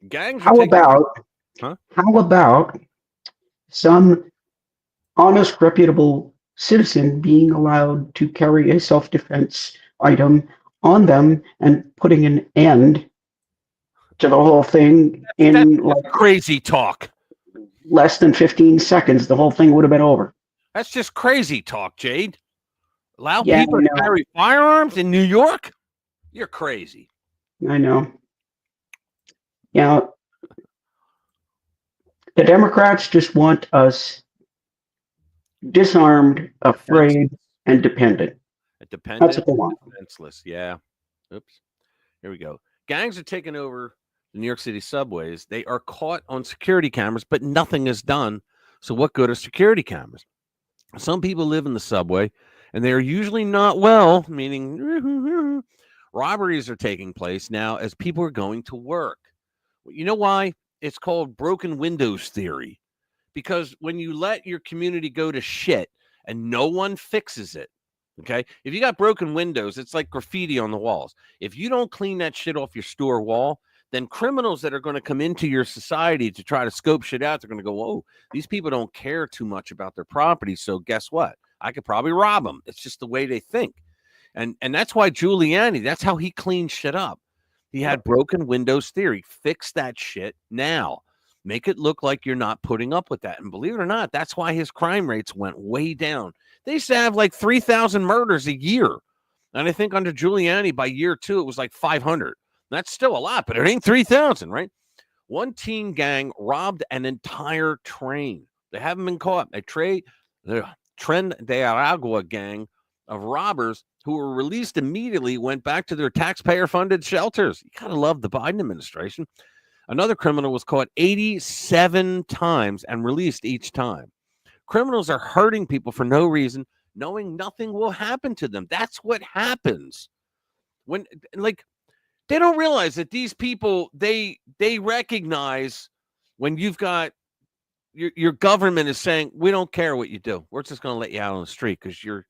gangs. How about some honest, reputable citizen being allowed to carry a self-defense item on them and putting an end to the whole thing in like crazy talk? Less than 15 seconds, the whole thing would have been over. That's just crazy talk, Jade. Allow people to carry firearms in New York? You're crazy. I know. The Democrats just want us disarmed, afraid, and dependent. That's what they want. Defenseless. Yeah. Oops. Here we go. Gangs are taking over the New York City subways. They are caught on security cameras, but nothing is done. So what good are security cameras? Some people live in the subway and they are usually not well, meaning robberies are taking place now as people are going to work. You know why? It's called broken windows theory. Because when you let your community go to shit and no one fixes it, okay? If you got broken windows, it's like graffiti on the walls. If you don't clean that shit off your store wall, then criminals that are going to come into your society to try to scope shit out, they're going to go, whoa, these people don't care too much about their property. So guess what? I could probably rob them. It's just the way they think. And that's why Giuliani, that's how he cleaned shit up. He had broken windows theory. Fix that shit now. Make it look like you're not putting up with that. And believe it or not, that's why his crime rates went way down. They used to have like 3,000 murders a year. And I think under Giuliani, by year 2, it was like 500. That's still a lot, but it ain't 3,000, right? One teen gang robbed an entire train. They haven't been caught. The Tren de Aragua gang of robbers who were released immediately went back to their taxpayer-funded shelters. You gotta love the Biden administration. Another criminal was caught 87 times and released each time. Criminals are hurting people for no reason, knowing nothing will happen to them. That's what happens. When, like, they don't realize that these people, they recognize when you've got your government is saying, we don't care what you do. We're just going to let you out on the street because you're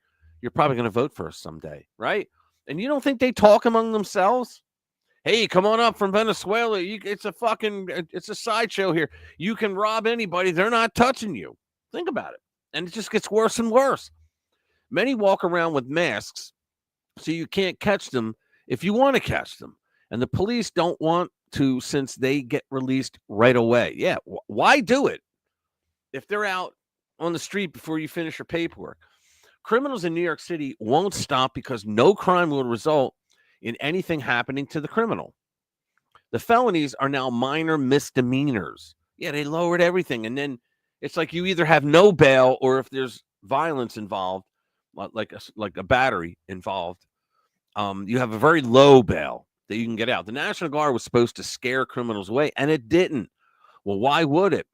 probably going to vote for us someday, right? And you don't think they talk among themselves? Hey, come on up from Venezuela. It's a sideshow here. You can rob anybody. They're not touching you. Think about it. And it just gets worse and worse. Many walk around with masks so you can't catch them if you want to catch them. And the police don't want to since they get released right away. Yeah, why do it if they're out on the street before you finish your paperwork? Criminals in New York City won't stop because no crime will result in anything happening to the criminal. The felonies are now minor misdemeanors. Yeah, they lowered everything. And then it's like you either have no bail or if there's violence involved, like a battery involved, you have a very low bail that you can get out. The National Guard was supposed to scare criminals away, and it didn't. Well, why would it?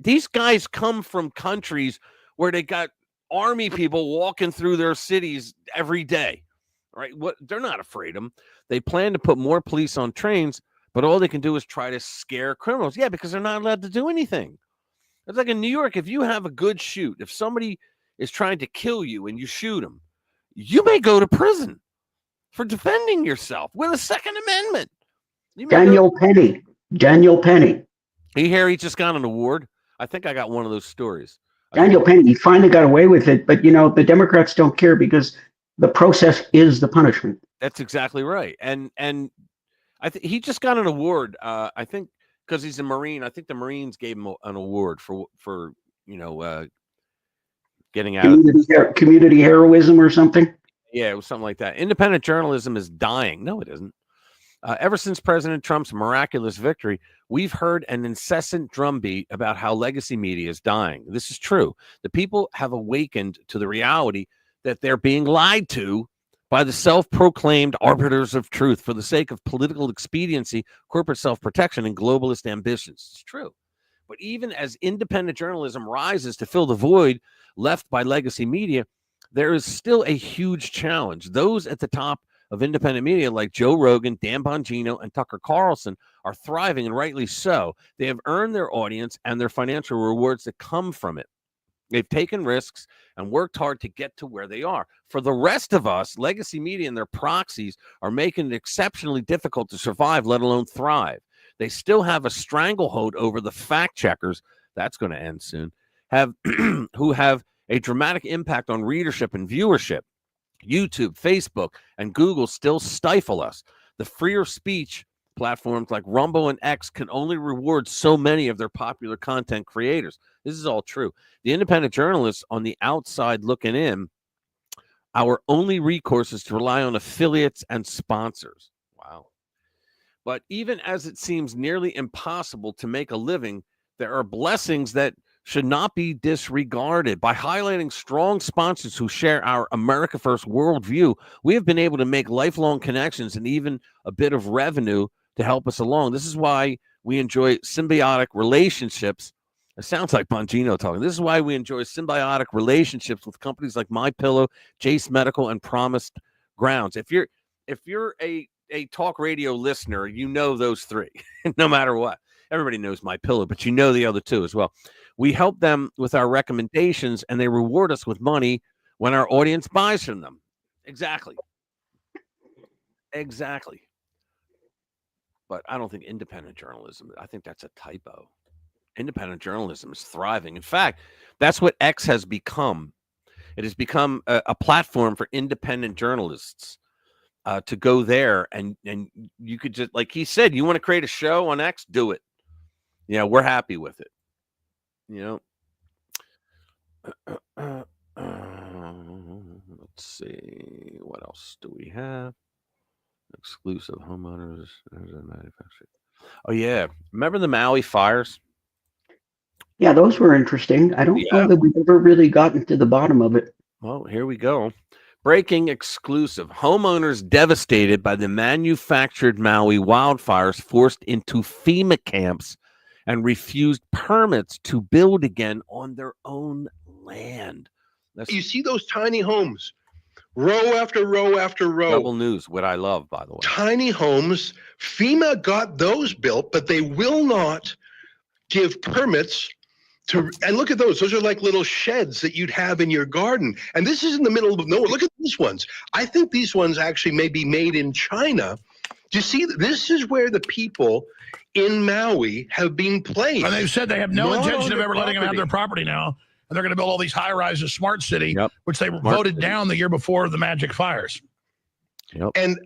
These guys come from countries where they got army people walking through their cities every day. Right? They're not afraid of them. They plan to put more police on trains, but all they can do is try to scare criminals. Yeah, because they're not allowed to do anything. It's like in New York, if you have a good shoot, if somebody is trying to kill you and you shoot them, you may go to prison for defending yourself with a Second Amendment. Daniel Penny. You hear he just got an award? I think I got one of those stories. Daniel Penny, he finally got away with it, but the Democrats don't care because the process is the punishment. That's exactly right. And I think he just got an award. I think because he's a Marine. I think the Marines gave him an award for getting out of community heroism or something. Yeah, it was something like that. Independent journalism is dying. No, it isn't. Ever since President Trump's miraculous victory, we've heard an incessant drumbeat about how legacy media is dying. This is true. The people have awakened to the reality that they're being lied to by the self-proclaimed arbiters of truth for the sake of political expediency, corporate self-protection, and globalist ambitions. It's true. But even as independent journalism rises to fill the void left by legacy media, there is still a huge challenge. Those at the top of independent media like Joe Rogan, Dan Bongino, and Tucker Carlson are thriving, and rightly so. They have earned their audience and their financial rewards that come from it. They've taken risks and worked hard to get to where they are. For the rest of us, legacy media and their proxies are making it exceptionally difficult to survive, let alone thrive. They still have a stranglehold over the fact checkers. That's going to end soon. Who have a dramatic impact on readership and viewership. YouTube, Facebook, and Google still stifle us. The freer speech platforms like Rumble and X can only reward so many of their popular content creators. This is all true. The independent journalists on the outside looking in, our only recourse is to rely on affiliates and sponsors. Wow. But even as it seems nearly impossible to make a living, there are blessings that should not be disregarded. By highlighting strong sponsors who share our America First worldview, we have been able to make lifelong connections and even a bit of revenue to help us along. This is why we enjoy symbiotic relationships, It sounds like Bongino talking. This is why we enjoy symbiotic relationships with companies like MyPillow, Jace Medical, and Promised Grounds. If you're a talk radio listener, you know those three, no matter what. Everybody knows MyPillow, but you know the other two as well. We help them with our recommendations, and they reward us with money when our audience buys from them. Exactly. But I don't think independent journalism, I think that's a typo. Independent journalism is thriving. In fact, that's what X has become. It has become a platform for independent journalists to go there, and you could just, like he said, you want to create a show on X, do it. Yeah, we're happy with it. You know. Let's see, what else do we have? Exclusive homeowners. Oh yeah, remember the Maui fires? Yeah, those were interesting. I don't know that we've ever really gotten to the bottom of it. Well, here we go. Breaking exclusive. Homeowners devastated by the manufactured Maui wildfires forced into FEMA camps and refused permits to build again on their own land. You see those tiny homes, row after row after row. Double news, what I love, by the way. Tiny homes. FEMA got those built, but they will not give permits to, and look at those. Those are like little sheds that you'd have in your garden. And this is in the middle of nowhere. Look at these ones. I think these ones actually may be made in China. Do you see? This is where the people in Maui have been placed. And they've said they have no intention of ever letting them have their property now. And they're going to build all these high-rises, smart city, which they voted down the year before the magic fires. And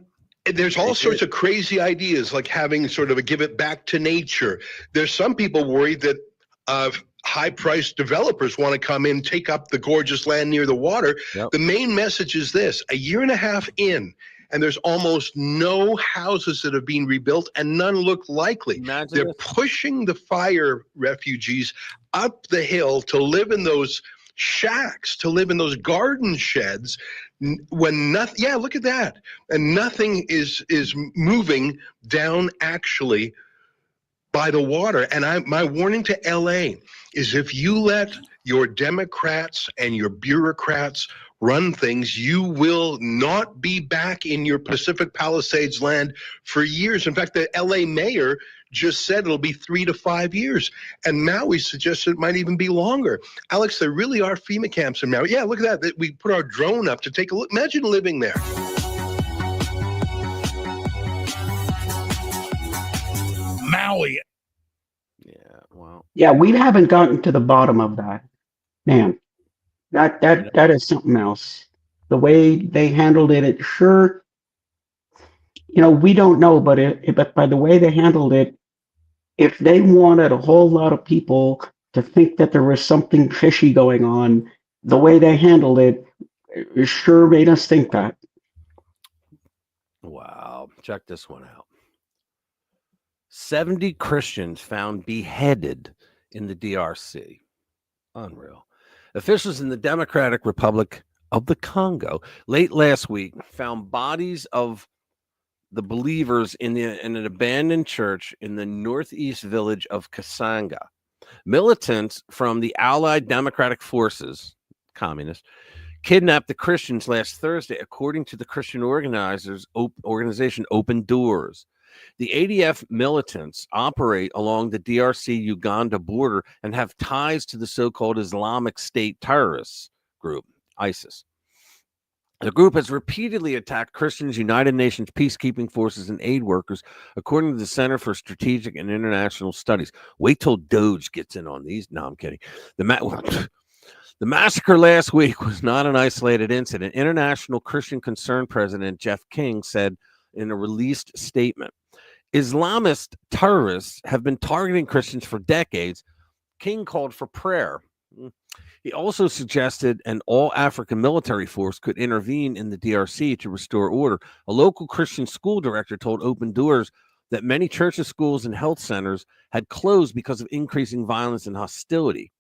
there's all sorts of crazy ideas, like having sort of a give it back to nature. There's some people worried that high-priced developers want to come in, take up the gorgeous land near the water. The main message is this: a year and a half in, and there's almost no houses that have been rebuilt, and none look likely. They're pushing the fire refugees up the hill to live in those shacks, to live in those garden sheds, when nothing. Yeah, look at that, and nothing is moving down actually by the water. And my warning to LA is, if you let your Democrats and your bureaucrats run things, you will not be back in your Pacific Palisades land for years. In fact, the LA mayor just said it'll be 3 to 5 years. And Maui suggested it might even be longer. Alex, there really are FEMA camps in Maui. Yeah, look at that. We put our drone up to take a look. Imagine living there. Maui. Yeah, we haven't gotten to the bottom of that. Man, that is something else. The way they handled it, sure, we don't know, but by the way they handled it, if they wanted a whole lot of people to think that there was something fishy going on, the way they handled it sure made us think that. Wow, check this one out. 70 Christians found beheaded in the DRC. Unreal. Officials in the Democratic Republic of the Congo late last week found bodies of the believers in an abandoned church in the northeast village of Kasanga. Militants from the Allied Democratic Forces, communists, kidnapped the Christians last Thursday, according to the Christian organization Open Doors. The ADF militants operate along the DRC-Uganda border and have ties to the so-called Islamic State terrorist group, ISIS. The group has repeatedly attacked Christians, United Nations peacekeeping forces, and aid workers, according to the Center for Strategic and International Studies. Wait till Doge gets in on these. No, I'm kidding. The massacre last week was not an isolated incident. International Christian Concern President Jeff King said in a released statement, Islamist terrorists have been targeting Christians for decades. King called for prayer. He also suggested an all-African military force could intervene in the DRC to restore order. A local Christian school director told Open Doors that many churches, schools, and health centers had closed because of increasing violence and hostility.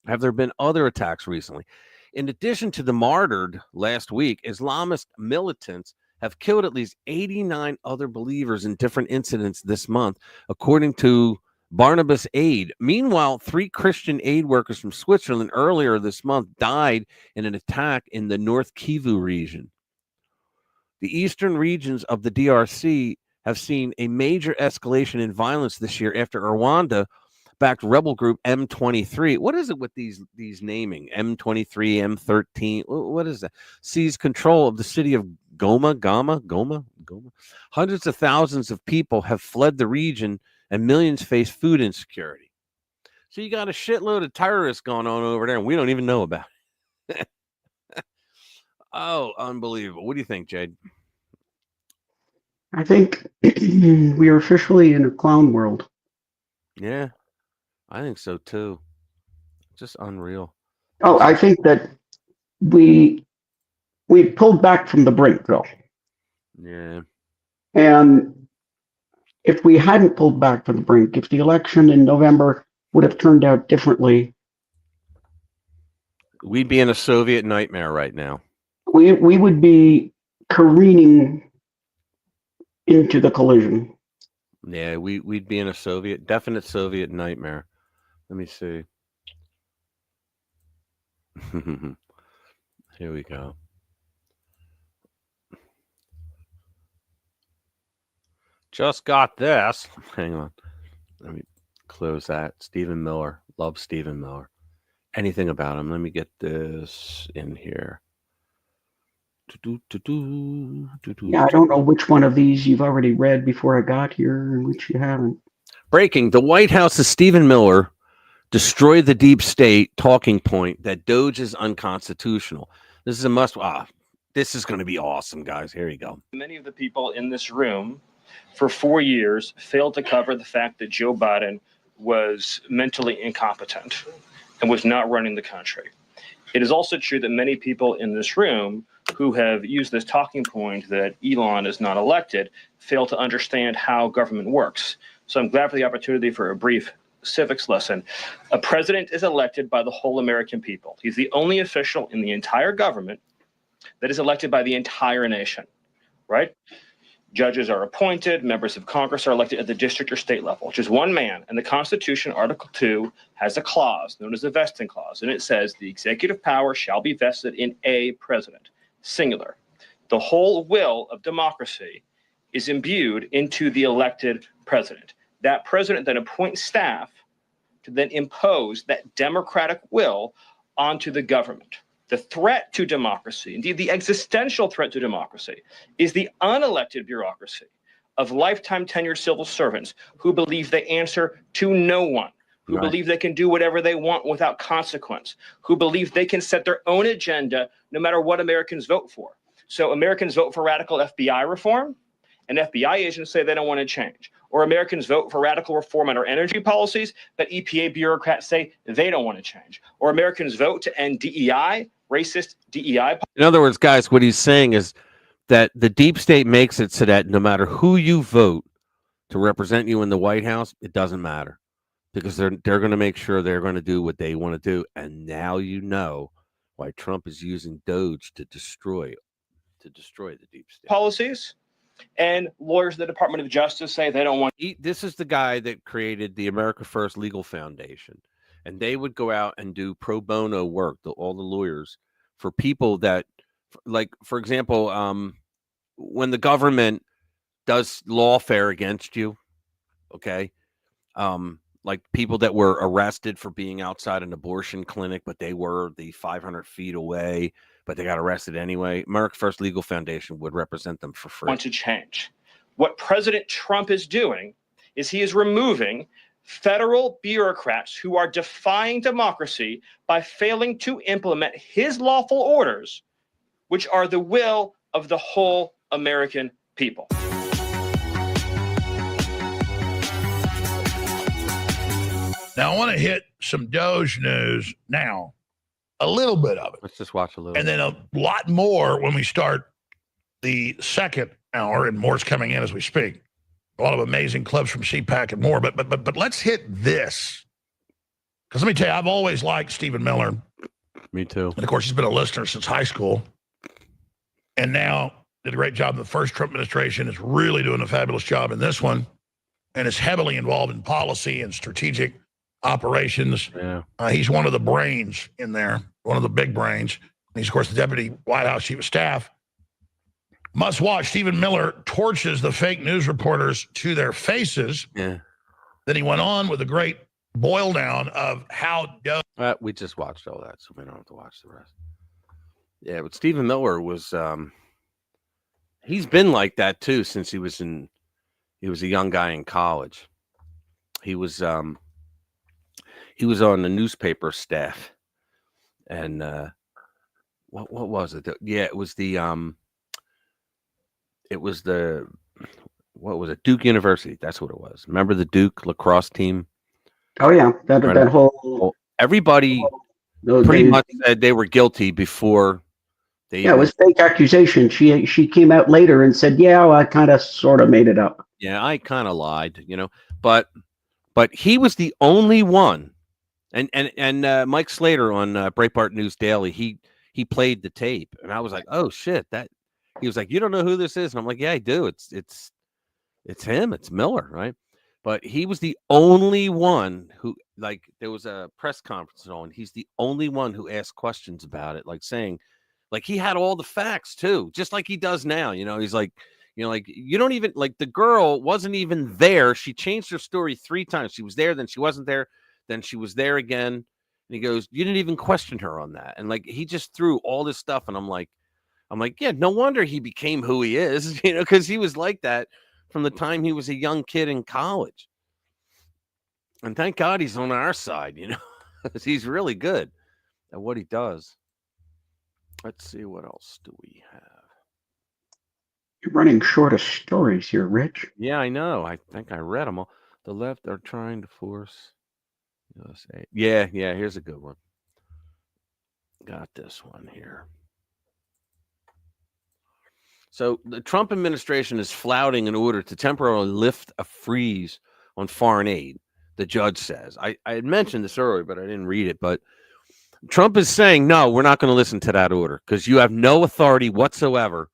Have there been other attacks recently? In addition to the martyred last week, Islamist militants have killed at least 89 other believers in different incidents this month, according to Barnabas Aid. Meanwhile, 3 Christian aid workers from Switzerland earlier this month died in an attack in the North Kivu region. The eastern regions of the DRC have seen a major escalation in violence this year after Rwanda-backed rebel group M23. What is it with these naming? M23, M13. What is that? Seized control of the city of Goma. Hundreds of thousands of people have fled the region, and millions face food insecurity. So you got a shitload of terrorists going on over there, and we don't even know about it. Oh, unbelievable. What do you think, Jade? I think we are officially in a clown world. Yeah, I think so too. Just unreal. Oh, I think that we pulled back from the brink, though. Yeah. And if we hadn't pulled back from the brink, if the election in November would have turned out differently, we'd be in a Soviet nightmare right now. We would be careening into the collision. Yeah, we'd be in a definite Soviet nightmare. Let me see. Here we go. Just got this. Hang on. Let me close that. Stephen Miller. Love Stephen Miller. Anything about him. Let me get this in here. Yeah, I don't know which one of these you've already read before I got here and which you haven't. Breaking. The White House's Stephen Miller destroyed the deep state talking point that Doge is unconstitutional. This is a must. This is going to be awesome, guys. Here you go. Many of the people in this room for 4 years failed to cover the fact that Joe Biden was mentally incompetent and was not running the country. It is also true that many people in this room who have used this talking point that Elon is not elected fail to understand how government works. So I'm glad for the opportunity for a brief civics lesson. A president is elected by the whole American people. He's the only official in the entire government that is elected by the entire nation, right? Judges are appointed, members of Congress are elected at the district or state level, which is one man. And the Constitution, Article 2, has a clause known as the vesting clause. And it says the executive power shall be vested in a president, singular. The whole will of democracy is imbued into the elected president. That president then appoints staff to then impose that democratic will onto the government. The threat to democracy, indeed the existential threat to democracy, is the unelected bureaucracy of lifetime tenured civil servants who believe they answer to no one, who believe they can do whatever they want without consequence, who believe they can set their own agenda no matter what Americans vote for. So Americans vote for radical FBI reform, and FBI agents say they don't want to change. Or Americans vote for radical reform on our energy policies, but EPA bureaucrats say they don't want to change. Or Americans vote to end DEI, racist DEI. In other words, guys, what he's saying is that the deep state makes it so that no matter who you vote to represent you in the White House, it doesn't matter, because they're going to make sure they're going to do what they want to do. And now you know why Trump is using Doge to destroy the deep state Policies. And lawyers in the Department of Justice say they don't want. This is the guy that created the America First Legal Foundation, and they would go out and do pro bono work, all the lawyers, for people that, like, for example, when the government does lawfare against you, okay, like people that were arrested for being outside an abortion clinic, but they were the 500 feet away, but they got arrested anyway. America First Legal Foundation would represent them for free. Want to change. What President Trump is doing is he is removing federal bureaucrats who are defying democracy by failing to implement his lawful orders, which are the will of the whole American people. Now, I want to hit some Doge news now, a little bit of it. Let's just watch a little. And then a lot more when we start the second hour, and more's coming in as we speak. A lot of amazing clips from CPAC and more. But let's hit this. Because let me tell you, I've always liked Stephen Miller. Me too. And, of course, he's been a listener since high school. And now did a great job in the first Trump administration, is really doing a fabulous job in this one. and is heavily involved in policy and strategic operations. Yeah. He's one of the brains in there, one of the big brains. He's, of course, the deputy White House chief of staff. Must watch. Stephen Miller torches the fake news reporters to their faces. Yeah. Then he went on with a great boil down of how we just watched all that, so we don't have to watch the rest. Yeah, but Stephen Miller was he's been like that too since he was a young guy in college. He was on the newspaper staff, and what was it? Yeah, it was the what was it? Duke University. That's what it was. Remember the Duke lacrosse team? Oh yeah, that whole everybody pretty much said they were guilty before they. Yeah, it was fake accusation. She came out later and said, "Yeah, well, I kind of sort of made it up." Yeah, I kind of lied, but he was the only one, and Mike Slater on Breitbart News Daily, he played the tape, and I was like, oh shit, he was like, you don't know who this is, and I'm like, yeah, I do. It's him. It's Miller, right? But he was the only one who, like, there was a press conference on. He's the only one who asked questions about it, like saying, like he had all the facts too, just like he does now. He's like, like you don't even like the girl wasn't even there. She changed her story 3 times. She was there, then she wasn't there, then she was there again. And he goes, you didn't even question her on that. And like he just threw all this stuff, and I'm like, yeah, no wonder he became who he is, because he was like that from the time he was a young kid in college. And thank God he's on our side, because he's really good at what he does. Let's see, what else do we have? You're running short of stories here, Rich. Yeah, I know. I think I read them all. The left are trying to force USA. Yeah, here's a good one. Got this one here. So the Trump administration is flouting an order to temporarily lift a freeze on foreign aid, the judge says. I had mentioned this earlier, but I didn't read it. But Trump is saying, no, we're not going to listen to that order because you have no authority whatsoever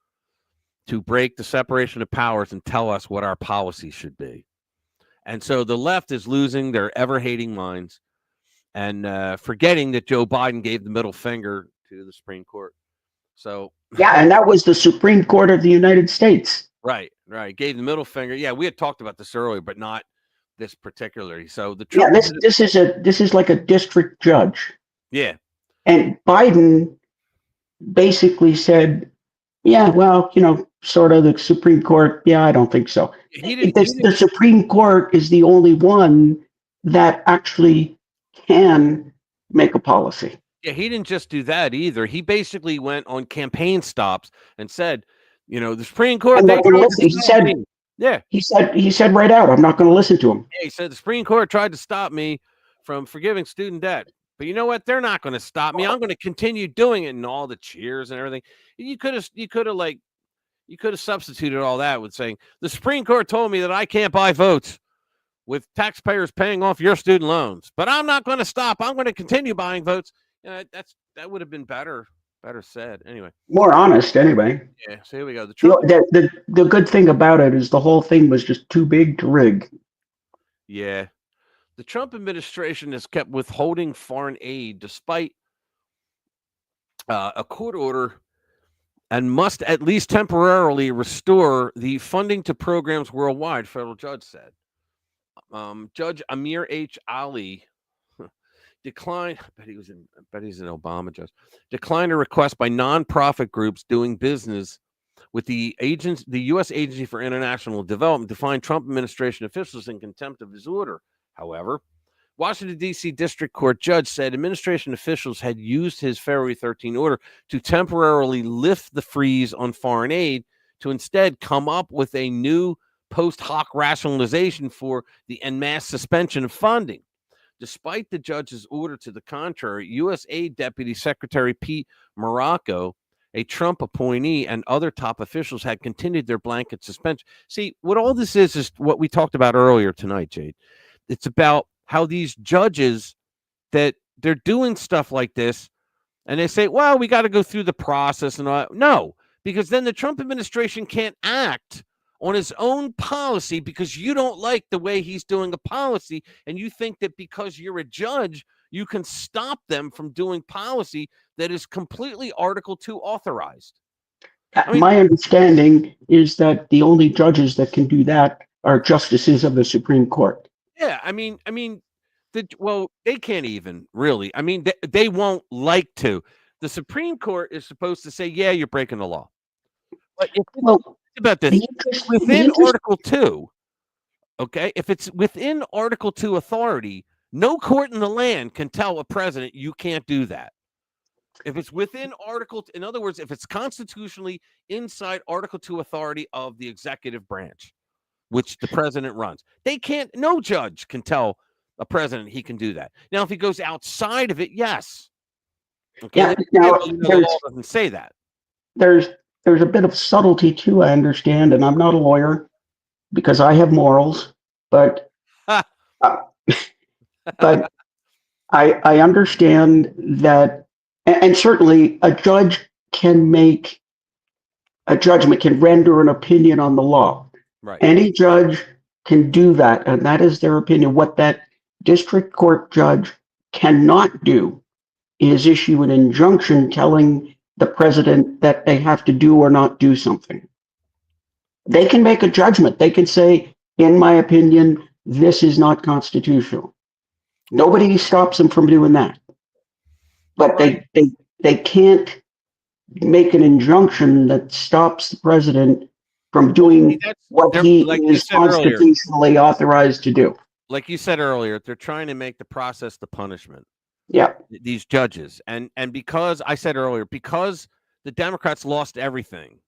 to break the separation of powers and tell us what our policy should be. And so the left is losing their ever-hating minds and forgetting that Joe Biden gave the middle finger to the Supreme Court. So yeah, and that was the Supreme Court of the United States. Right. Gave the middle finger. Yeah, we had talked about this earlier, but not this particularly. So the this is like a district judge. Yeah. And Biden basically said, yeah, well, sort of the Supreme Court. Yeah, I don't think so. The Supreme Court is the only one that actually can make a policy. Yeah, he didn't just do that either. He basically went on campaign stops and said, the Supreme Court. He said right out, I'm not going to listen to him. Yeah, he said the Supreme Court tried to stop me from forgiving student debt. But you know what? They're not going to stop me. I'm going to continue doing it, and all the cheers and everything. You could have substituted all that with saying the Supreme Court told me that I can't buy votes with taxpayers paying off your student loans, but I'm not going to stop. I'm going to continue buying votes. That would have been better said. Anyway, more honest. Anyway. Yeah. So here we go. The good thing about it is the whole thing was just too big to rig. Yeah. The Trump administration has kept withholding foreign aid despite a court order and must at least temporarily restore the funding to programs worldwide, federal judge said. Judge Amir H. Ali declined, I bet he's an Obama judge, declined a request by nonprofit groups doing business with the U.S. Agency for International Development to find Trump administration officials in contempt of his order. However, Washington, D.C. District Court judge said administration officials had used his February 13 order to temporarily lift the freeze on foreign aid to instead come up with a new post hoc rationalization for the en masse suspension of funding. Despite the judge's order to the contrary, U.S. Aid Deputy Secretary Pete Marocco, a Trump appointee, and other top officials had continued their blanket suspension. See, what all this is what we talked about earlier tonight, Jade. It's about how these judges, that they're doing stuff like this, and they say, well, we got to go through the process and all that. No, because then the Trump administration can't act on his own policy because you don't like the way he's doing a policy, and you think that because you're a judge, you can stop them from doing policy that is completely Article 2 authorized. I mean, my understanding is that the only judges that can do that are justices of the Supreme Court. Yeah, well, they can't even really. I mean, they won't like to. The Supreme Court is supposed to say, "Yeah, you're breaking the law." But if think about this, within Article 2, okay, if it's within Article 2 authority, no court in the land can tell a president you can't do that. If it's within in other words, if it's constitutionally inside Article 2 authority of the executive branch, which the president runs, no judge can tell a president he can do that. Now, if he goes outside of it, yes. Okay. Yeah, now, the law doesn't say that. There's a bit of subtlety too, I understand, and I'm not a lawyer because I have morals, but but I understand that, and certainly a judge can make a judgment, can render an opinion on the law. Right. Any judge can do that, and that is their opinion. What that district court judge cannot do is issue an injunction telling the president that they have to do or not do something. They can make a judgment. They can say, in my opinion, this is not constitutional. Nobody stops them from doing that. But they can't make an injunction that stops the president from doing what he is constitutionally authorized to do. Like you said earlier, they're trying to make the process the punishment. Yeah. These judges. And because I said earlier, because the Democrats lost everything.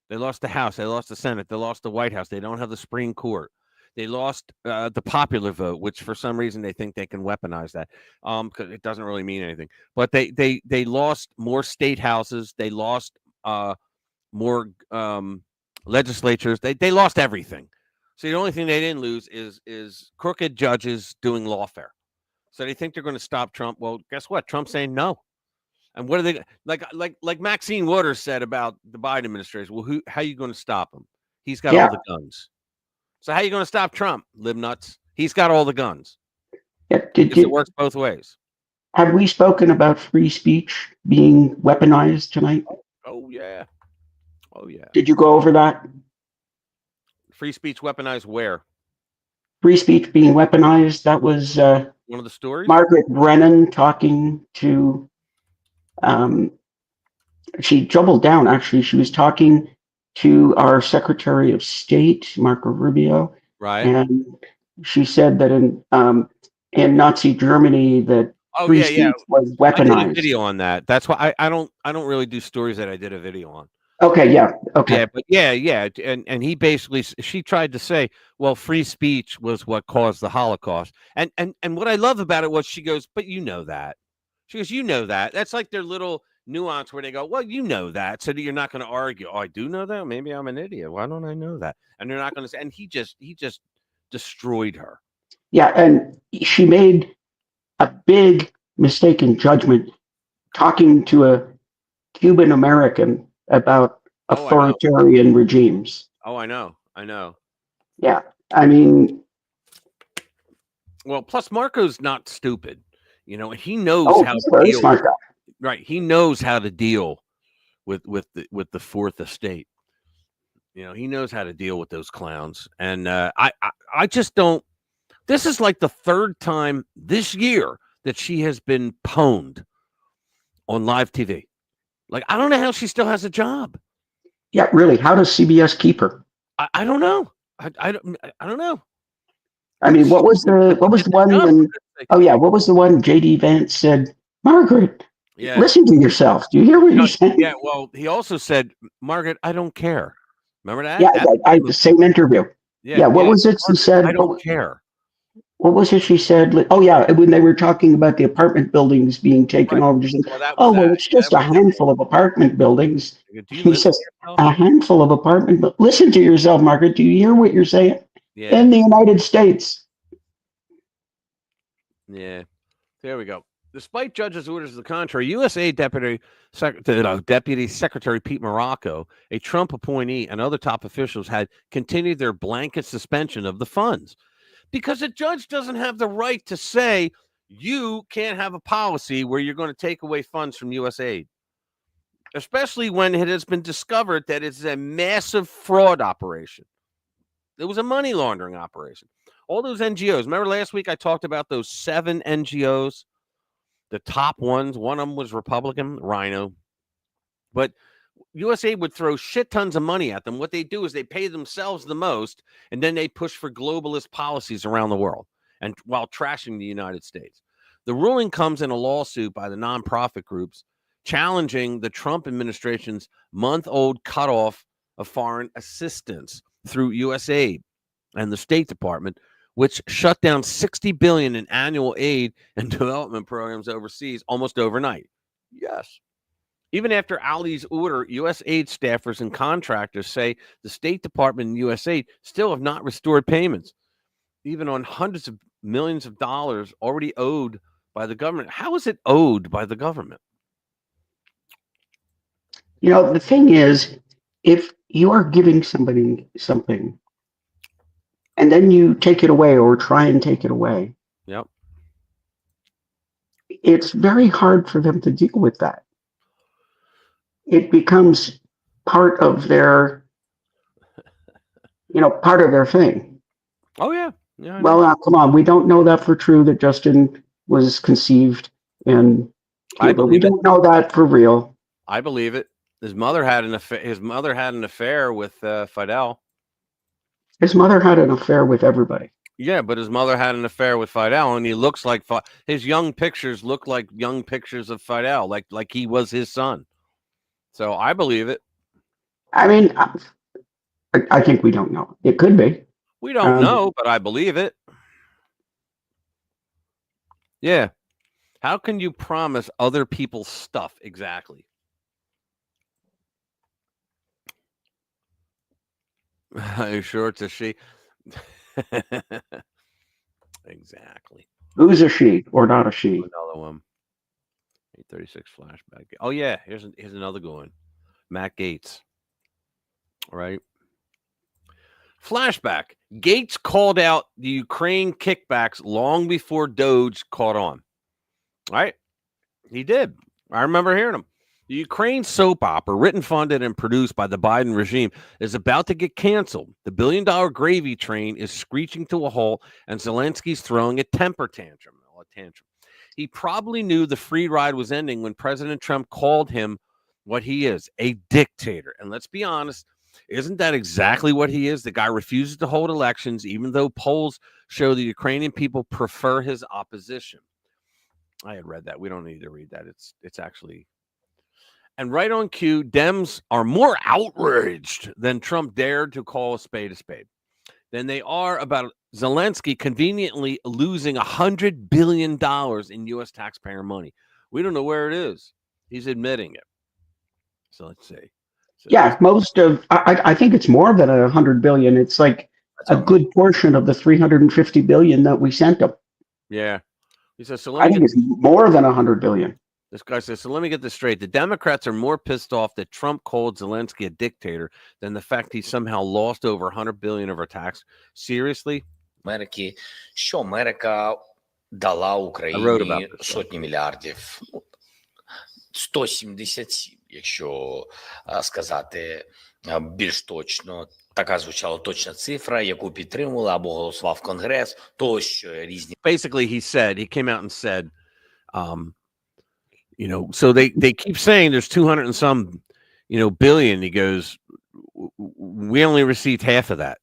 They lost the House, they lost the Senate, they lost the White House, they don't have the Supreme Court. They lost the popular vote, which for some reason they think they can weaponize that because it doesn't really mean anything. But they lost more state houses. They lost more legislatures. They lost everything. So the only thing they didn't lose is crooked judges doing lawfare. So they think they're going to stop Trump. Well, guess what? Trump's saying no. And what are they like Maxine Waters said about the Biden administration? Well, how are you going to stop him? He's got all the guns. So how are you going to stop Trump, libnuts? He's got all the guns. Yeah, it works both ways. Have we spoken about free speech being weaponized tonight? Oh, yeah. Oh, yeah. Did you go over that? Free speech weaponized where? Free speech being weaponized. That was one of the stories. Margaret Brennan talking to. She doubled down. Actually, she was talking to our Secretary of State, Marco Rubio, right? And she said that in Nazi Germany that free speech was weaponized. I did a video on that. That's why I don't really do stories that I did a video on. Okay, yeah, okay, yeah, but yeah, and he basically, she tried to say, well, free speech was what caused the Holocaust, and what I love about it was she goes, but you know that. She goes, you know that. That's like their little nuance where they go, well, you know that, so that you're not going to argue. Oh, I do know that. Maybe I'm an idiot. Why don't I know that? And they're not going to say. And he just destroyed her. Yeah, and she made a big mistake in judgment talking to a Cuban American about authoritarian regimes. Oh, I know. Yeah, I mean, well, plus Marco's not stupid. You know, he knows how he's to very deal. Smart guy. Right, he knows how to deal with the Fourth Estate. You know, he knows how to deal with those clowns, and I just don't. This is like the third time this year that she has been pwned on live TV. Like, I don't know how she still has a job. Yeah, really. How does CBS keep her? I don't know. I don't know. I mean, what was the one when? Oh yeah, what was the one? JD Vance said, "Margaret, listen to yourself. Do you hear what you're saying?" Yeah. Well, he also said, "Margaret, I don't care." Remember that? Yeah, the same interview. Yeah. What was it she said? I don't care. What was it she said? Oh yeah, when they were talking about the apartment buildings being taken over. She said, well, it's just a handful of apartment buildings. He says, a handful of apartment. But listen to yourself, Margaret. Do you hear what you're saying? Yeah. In the United States. Yeah. There we go. Despite judges' orders to the contrary, USA Deputy Secretary Pete Morocco, a Trump appointee, and other top officials had continued their blanket suspension of the funds because a judge doesn't have the right to say you can't have a policy where you're going to take away funds from USAID, especially when it has been discovered that it's a massive fraud operation. It was a money laundering operation. All those NGOs. Remember last week I talked about those 7 NGOs? The top ones, one of them was Republican, Rhino. But USAID would throw shit tons of money at them. What they do is they pay themselves the most, and then they push for globalist policies around the world, and while trashing the United States. The ruling comes in a lawsuit by the nonprofit groups challenging the Trump administration's month-old cutoff of foreign assistance through USAID and the State Department, which shut down $60 billion in annual aid and development programs overseas almost overnight. Yes. Even after Ali's order, USAID staffers and contractors say the State Department and USAID still have not restored payments, even on hundreds of millions of dollars already owed by the government. How is it owed by the government? You know, the thing is, if you are giving somebody something and then you take it away or try and take it away, yep, it's very hard for them to deal with that. It becomes part of their, part of their thing. Oh, yeah. Yeah. Well, now, come on. We don't know that for true that Justin was conceived in Cuba. We don't know that for real. I believe it. His mother had an affair. His mother had an affair with Fidel. His mother had an affair with everybody. Yeah, but his mother had an affair with Fidel, and he looks like his young pictures look like young pictures of Fidel, like he was his son. So I believe it. I mean, I think we don't know. It could be. We don't know, but I believe it. Yeah. How can you promise other people's stuff exactly? Are you sure it's a she? Exactly. Who's a she or not a she? Another one. 836 flashback. Oh yeah, here's another good one. Matt Gaetz. All right. Flashback. Gaetz called out the Ukraine kickbacks long before Doge caught on. All right. He did. I remember hearing him. The Ukraine soap opera, written, funded, and produced by the Biden regime, is about to get canceled. The billion-dollar gravy train is screeching to a halt, and Zelensky's throwing a temper tantrum. He probably knew the free ride was ending when President Trump called him what he is, a dictator. And let's be honest, isn't that exactly what he is? The guy refuses to hold elections, even though polls show the Ukrainian people prefer his opposition. I had read that. We don't need to read that. It's actually... And right on cue, Dems are more outraged than Trump dared to call a spade than they are about Zelensky conveniently losing $100 billion in U.S. taxpayer money. We don't know where it is. He's admitting it. So let's see. Yeah, most of, I think it's more than $100 billion. It's like a good portion of the $350 billion that we sent them. Yeah. He says, so I think it's more than $100 billion. This guy says, so let me get this straight. The Democrats are more pissed off that Trump called Zelensky a dictator than the fact he somehow lost over $100 billion of our tax. Seriously? Америки, що Америка дала Україні сотні мільярдів. 177, якщо сказати більш точно. Така звучала точна цифра, яку підтримували або голосував Конгрес, тощо різні. Basically, he came out and said, so they keep saying there's 200 and some, billion. He goes, we only received half of that.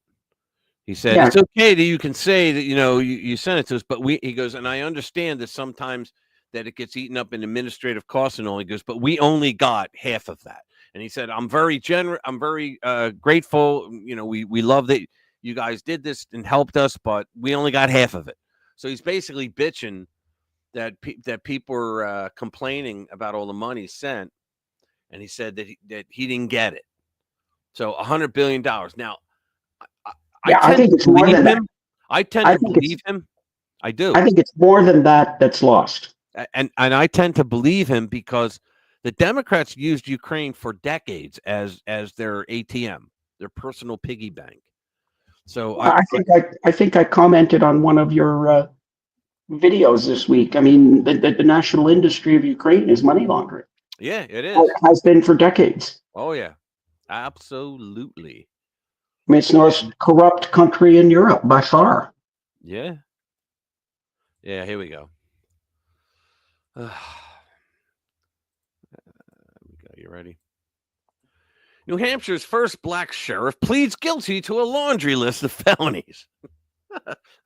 He said, It's okay that you can say that, you sent it to us, but he goes, and I understand that sometimes that it gets eaten up in administrative costs and all. He goes, but we only got half of that. And he said, I'm very generous. I'm very grateful. We love that you guys did this and helped us, but we only got half of it. So he's basically bitching that people were complaining about all the money sent, and he said that he didn't get it. So $100 billion. Now, I think it's more than that. I tend to believe him. I do. I think it's more than that that's lost. And I tend to believe him because the Democrats used Ukraine for decades as their ATM, their personal piggy bank. So I think I commented on one of your videos this week. I mean, the national industry of Ukraine is money laundering. Yeah, it is. It has been for decades. Oh yeah, absolutely. I mean, it's the most corrupt country in Europe by far. Yeah. Yeah, here we go. You ready? New Hampshire's first black sheriff pleads guilty to a laundry list of felonies.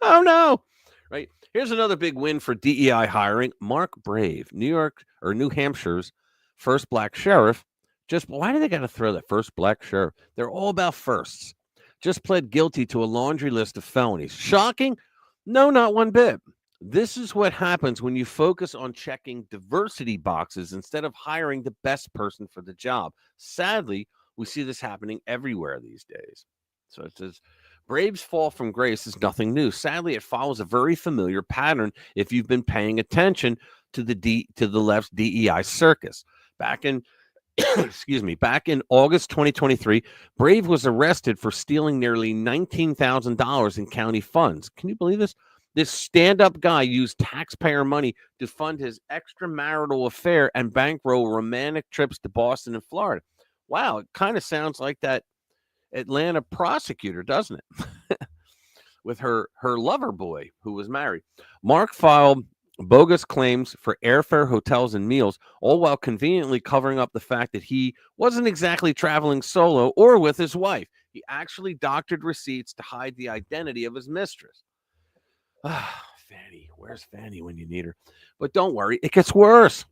Oh no. Right. Here's another big win for DEI hiring. Mark Brave, New Hampshire's first black sheriff. Just why do they got to throw that first black sheriff? They're all about firsts. Just pled guilty to a laundry list of felonies. Shocking? No, not one bit. This is what happens when you focus on checking diversity boxes instead of hiring the best person for the job. Sadly, we see this happening everywhere these days. So it says, Brave's fall from grace is nothing new. Sadly, it follows a very familiar pattern if you've been paying attention to the left's DEI circus. Back in back in August 2023, Brave was arrested for stealing nearly $19,000 in county funds. Can you believe this? This stand-up guy used taxpayer money to fund his extramarital affair and bankroll romantic trips to Boston and Florida. Wow, it kind of sounds like that Atlanta prosecutor, doesn't it? With her lover boy who was married. Mark filed bogus claims for airfare, hotels, and meals, all while conveniently covering up the fact that he wasn't exactly traveling solo or with his wife. He actually doctored receipts to hide the identity of his mistress. Fanny, where's Fanny when you need her? But don't worry, it gets worse.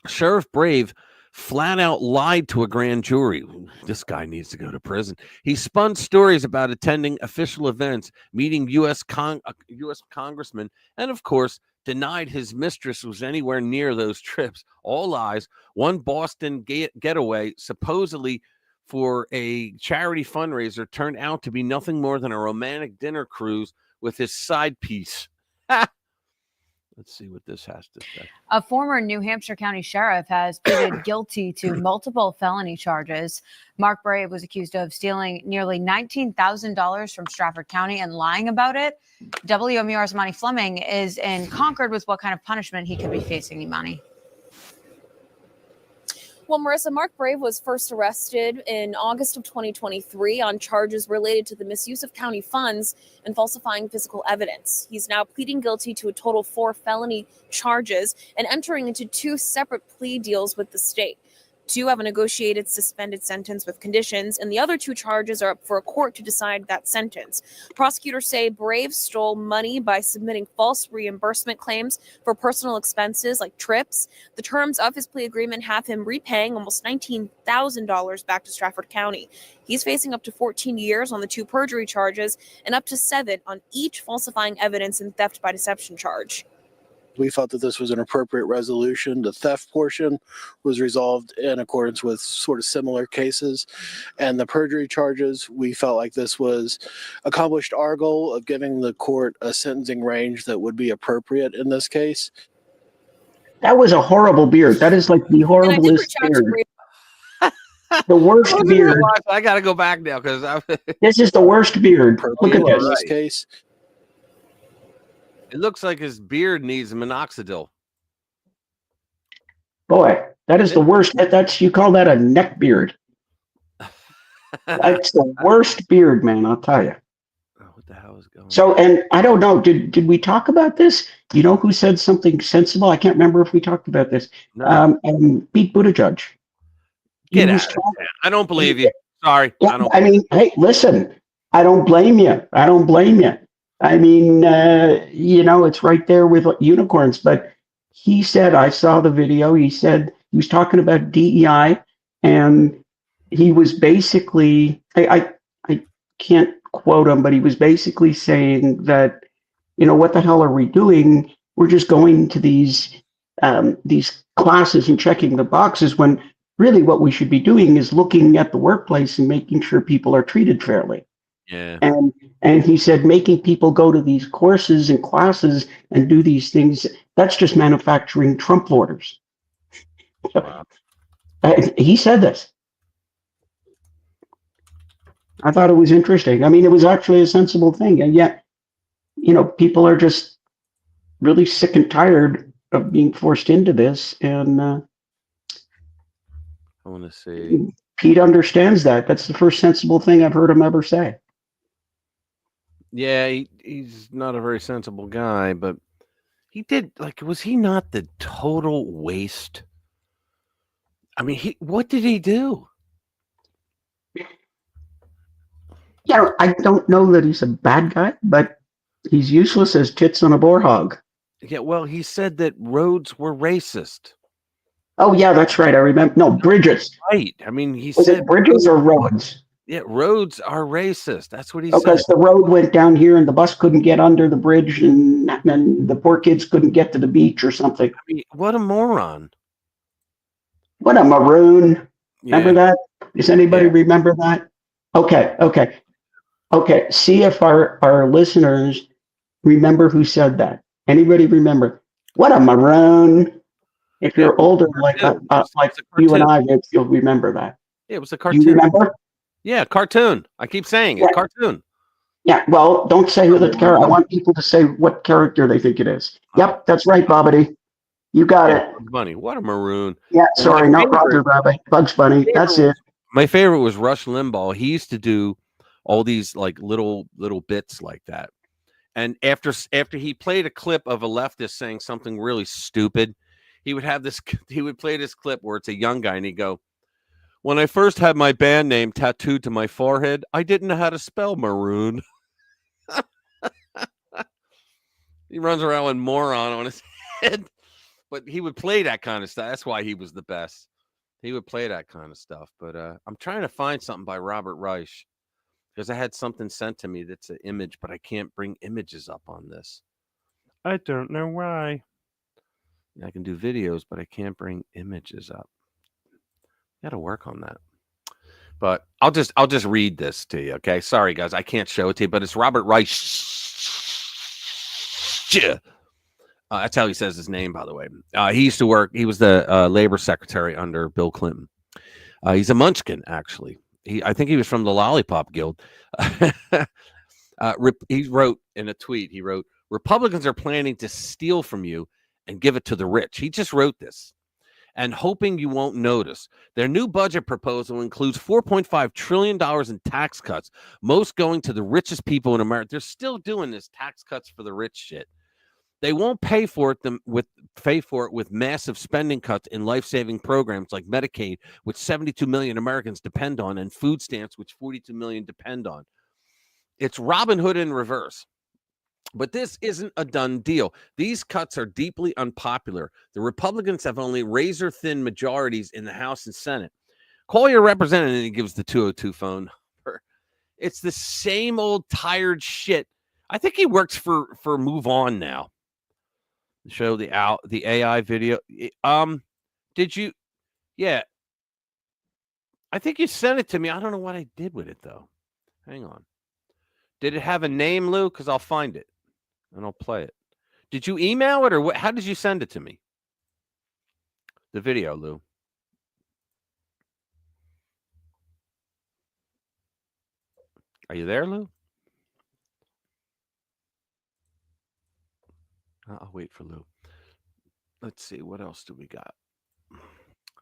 Sheriff Brave flat out lied to a grand jury. This guy needs to go to prison. He spun stories about attending official events, meeting U.S. congressmen, and of course, denied his mistress was anywhere near those trips. All lies. One Boston getaway, supposedly for a charity fundraiser, turned out to be nothing more than a romantic dinner cruise with his side piece. Let's see what this has to say. A former New Hampshire County sheriff has pleaded guilty to multiple felony charges. Mark Brave was accused of stealing nearly $19,000 from Stratford County and lying about it. WMUR's Imani Fleming is in Concord with what kind of punishment he could be facing, Imani. Well, Marissa, Mark Brave was first arrested in August of 2023 on charges related to the misuse of county funds and falsifying physical evidence. He's now pleading guilty to a total of 4 felony charges and entering into 2 separate plea deals with the state. 2 have a negotiated suspended sentence with conditions, and the other 2 charges are up for a court to decide that sentence. Prosecutors say Brave stole money by submitting false reimbursement claims for personal expenses like trips. The terms of his plea agreement have him repaying almost $19,000 back to Stratford County. He's facing up to 14 years on the 2 perjury charges and up to 7 on each falsifying evidence and theft by deception charge. We felt that this was an appropriate resolution. The theft portion was resolved in accordance with sort of similar cases. And the perjury charges, we felt like this was accomplished our goal of giving the court a sentencing range that would be appropriate in this case. That was a horrible beard. That is like the horriblest beard. The worst beard. I got to go back now because this is the worst beard. Look at this. In this case. It looks like his beard needs minoxidil. Boy, that is the worst. That's you call that a neck beard. That's the worst beard, man. I'll tell you. What the hell is going on? So, and I don't know. Did we talk about this? You know who said something sensible? I can't remember if we talked about this. No. And Pete Buttigieg. Get out of here. I don't believe you. Sorry. Yeah, I mean, hey, listen. I don't blame you. I don't blame you. I mean, you know, it's right there with unicorns. But he said, I saw the video. He said he was talking about DEI, and he was basically, I can't quote him, but he was basically saying that, you know, what the hell are we doing? We're just going to these classes and checking the boxes when really what we should be doing is looking at the workplace and making sure people are treated fairly. Yeah. And he said making people go to these courses and classes and do these things, that's just manufacturing Trump voters. Wow. He said this. I thought it was interesting. I mean, it was actually a sensible thing. And yet, people are just really sick and tired of being forced into this. And I want to see. Pete understands that. That's the first sensible thing I've heard him ever say. Yeah, he's not a very sensible guy, but he did, was he not the total waste? I mean, what did he do? Yeah, I don't know that he's a bad guy, but he's useless as tits on a boar hog. Yeah, well, he said that roads were racist. Oh, yeah, that's right. I remember. No, bridges. Right. I mean, he Was said it bridges or roads? Yeah, roads are racist. That's what he Because said. the road went down here and the bus couldn't get under the bridge and the poor kids couldn't get to the beach or something. I mean, what a moron. What a maroon. Yeah. Remember that? Does anybody remember that? Okay. See if our listeners remember who said that. Anybody remember? What a maroon. If you're older like you and I, you'll remember that. Yeah, it was a cartoon. You remember? Yeah, cartoon. I keep saying it. Cartoon. Yeah, well, don't say who the character. I want people to say what character they think it is. Yep, that's right, Bobbity. You got it. Bugs Bunny. What a maroon. Yeah, sorry, not Roger Rabbit. Bugs Bunny. That's it. My favorite was Rush Limbaugh. He used to do all these little bits like that. And after he played a clip of a leftist saying something really stupid, he would play this clip where it's a young guy and he'd go, "When I first had my band name tattooed to my forehead, I didn't know how to spell maroon." He runs around with moron on his head. But he would play that kind of stuff. That's why he was the best. He would play that kind of stuff. But I'm trying to find something by Robert Reich because I had something sent to me that's an image, but I can't bring images up on this. I don't know why. I can do videos, but I can't bring images up. Got to work on that. But I'll just read this to you, okay? Sorry, guys, I can't show it to you, but it's Robert Reich. That's how he says his name, by the way. He used to work. He was the labor secretary under Bill Clinton. He's a Munchkin, actually. I think he was from the Lollipop Guild. He wrote in a tweet, Republicans are planning to steal from you and give it to the rich. He just wrote this. And hoping you won't notice. Their new budget proposal includes $4.5 trillion in tax cuts, most going to the richest people in America. They're still doing this tax cuts for the rich shit. They won't pay for it with massive spending cuts in life-saving programs like Medicaid, which 72 million Americans depend on, and food stamps, which 42 million depend on. It's Robin Hood in reverse. But this isn't a done deal. These cuts are deeply unpopular. The Republicans have only razor-thin majorities in the House and Senate. Call your representative, and he gives the 202 phone number. It's the same old tired shit. I think he works for Move On now. Show the AI video. Did you? Yeah. I think you sent it to me. I don't know what I did with it, though. Hang on. Did it have a name, Lou? Because I'll find it. And I'll play it. Did you email it or what? How did you send it to me? The video, Lou. Are you there, Lou? I'll wait for Lou. Let's see. What else do we got?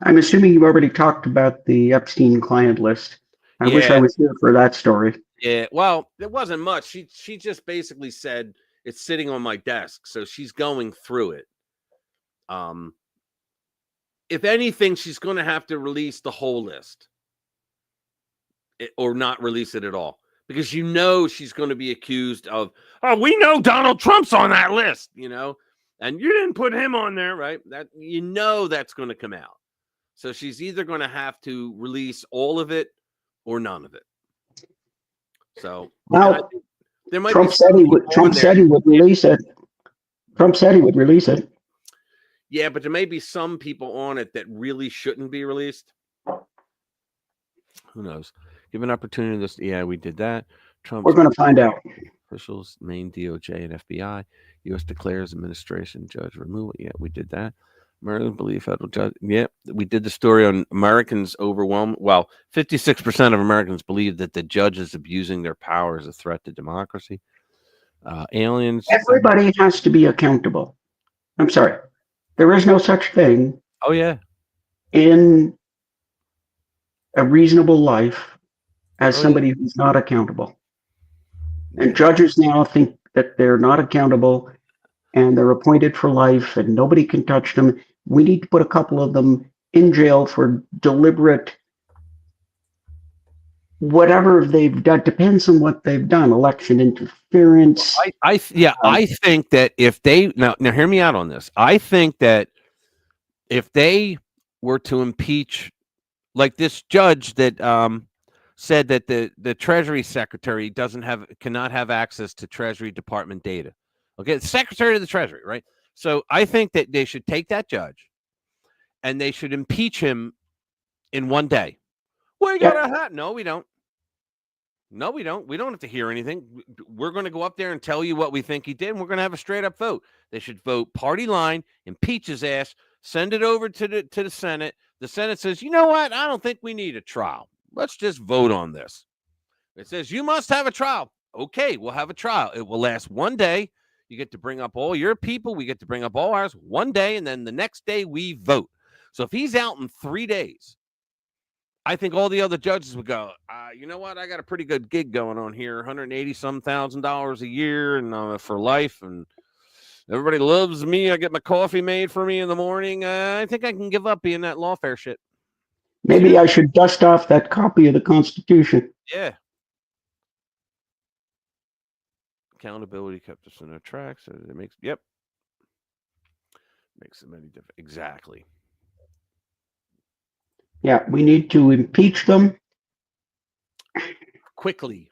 I'm assuming you already talked about the Epstein client list. I wish I was here for that story. Yeah. Well, it wasn't much. She just basically said, it's sitting on my desk, so she's going through it. If anything, she's going to have to release the whole list, or not release it at all, because she's going to be accused of, oh, we know Donald Trump's on that list, and you didn't put him on there, right? That that's going to come out. So she's either going to have to release all of it or none of it. So now. There might Trump said he would release it. Trump said he would release it. Yeah, but there may be some people on it that really shouldn't be released. Who knows? Give an opportunity to this. Yeah, we did that. We're going to find out. Officials, Maine DOJ and FBI. U.S. declares administration judge removal. Yeah, we did that. Americans believe federal judge. Yeah, we did the story on Americans overwhelmed. Well, 56% of Americans believe that the judge is abusing their power as a threat to democracy. Aliens. Everybody has to be accountable. I'm sorry. There is no such thing. Oh, yeah. In a reasonable life as somebody who's not accountable. And judges now think that they're not accountable and they're appointed for life and nobody can touch them. We need to put a couple of them in jail for deliberate whatever they've done. Depends on what they've done. Election interference. I think that if they now hear me out on this. I think that if they were to impeach, like this judge that said that the Treasury Secretary cannot have access to Treasury Department data. Okay, the Secretary of the Treasury, right? So I think that they should take that judge and they should impeach him in one day. We got a hat. No, we don't. No, we don't. We don't have to hear anything. We're going to go up there and tell you what we think he did, and we're going to have a straight up vote. They should vote party line, impeach his ass, send it over to the Senate. The Senate says, you know what? I don't think we need a trial. Let's just vote on this. It says you must have a trial. Okay, we'll have a trial. It will last one day. You get to bring up all your people. We get to bring up all ours one day, and then the next day we vote. So if he's out in 3 days, I think all the other judges would go, you know what? I got a pretty good gig going on here, $180,000 a year and for life, and everybody loves me. I get my coffee made for me in the morning. I think I can give up being that lawfare shit. Maybe I should dust off that copy of the Constitution. Yeah. Accountability kept us in our tracks. So it makes makes it many different. Exactly. Yeah, we need to impeach them quickly.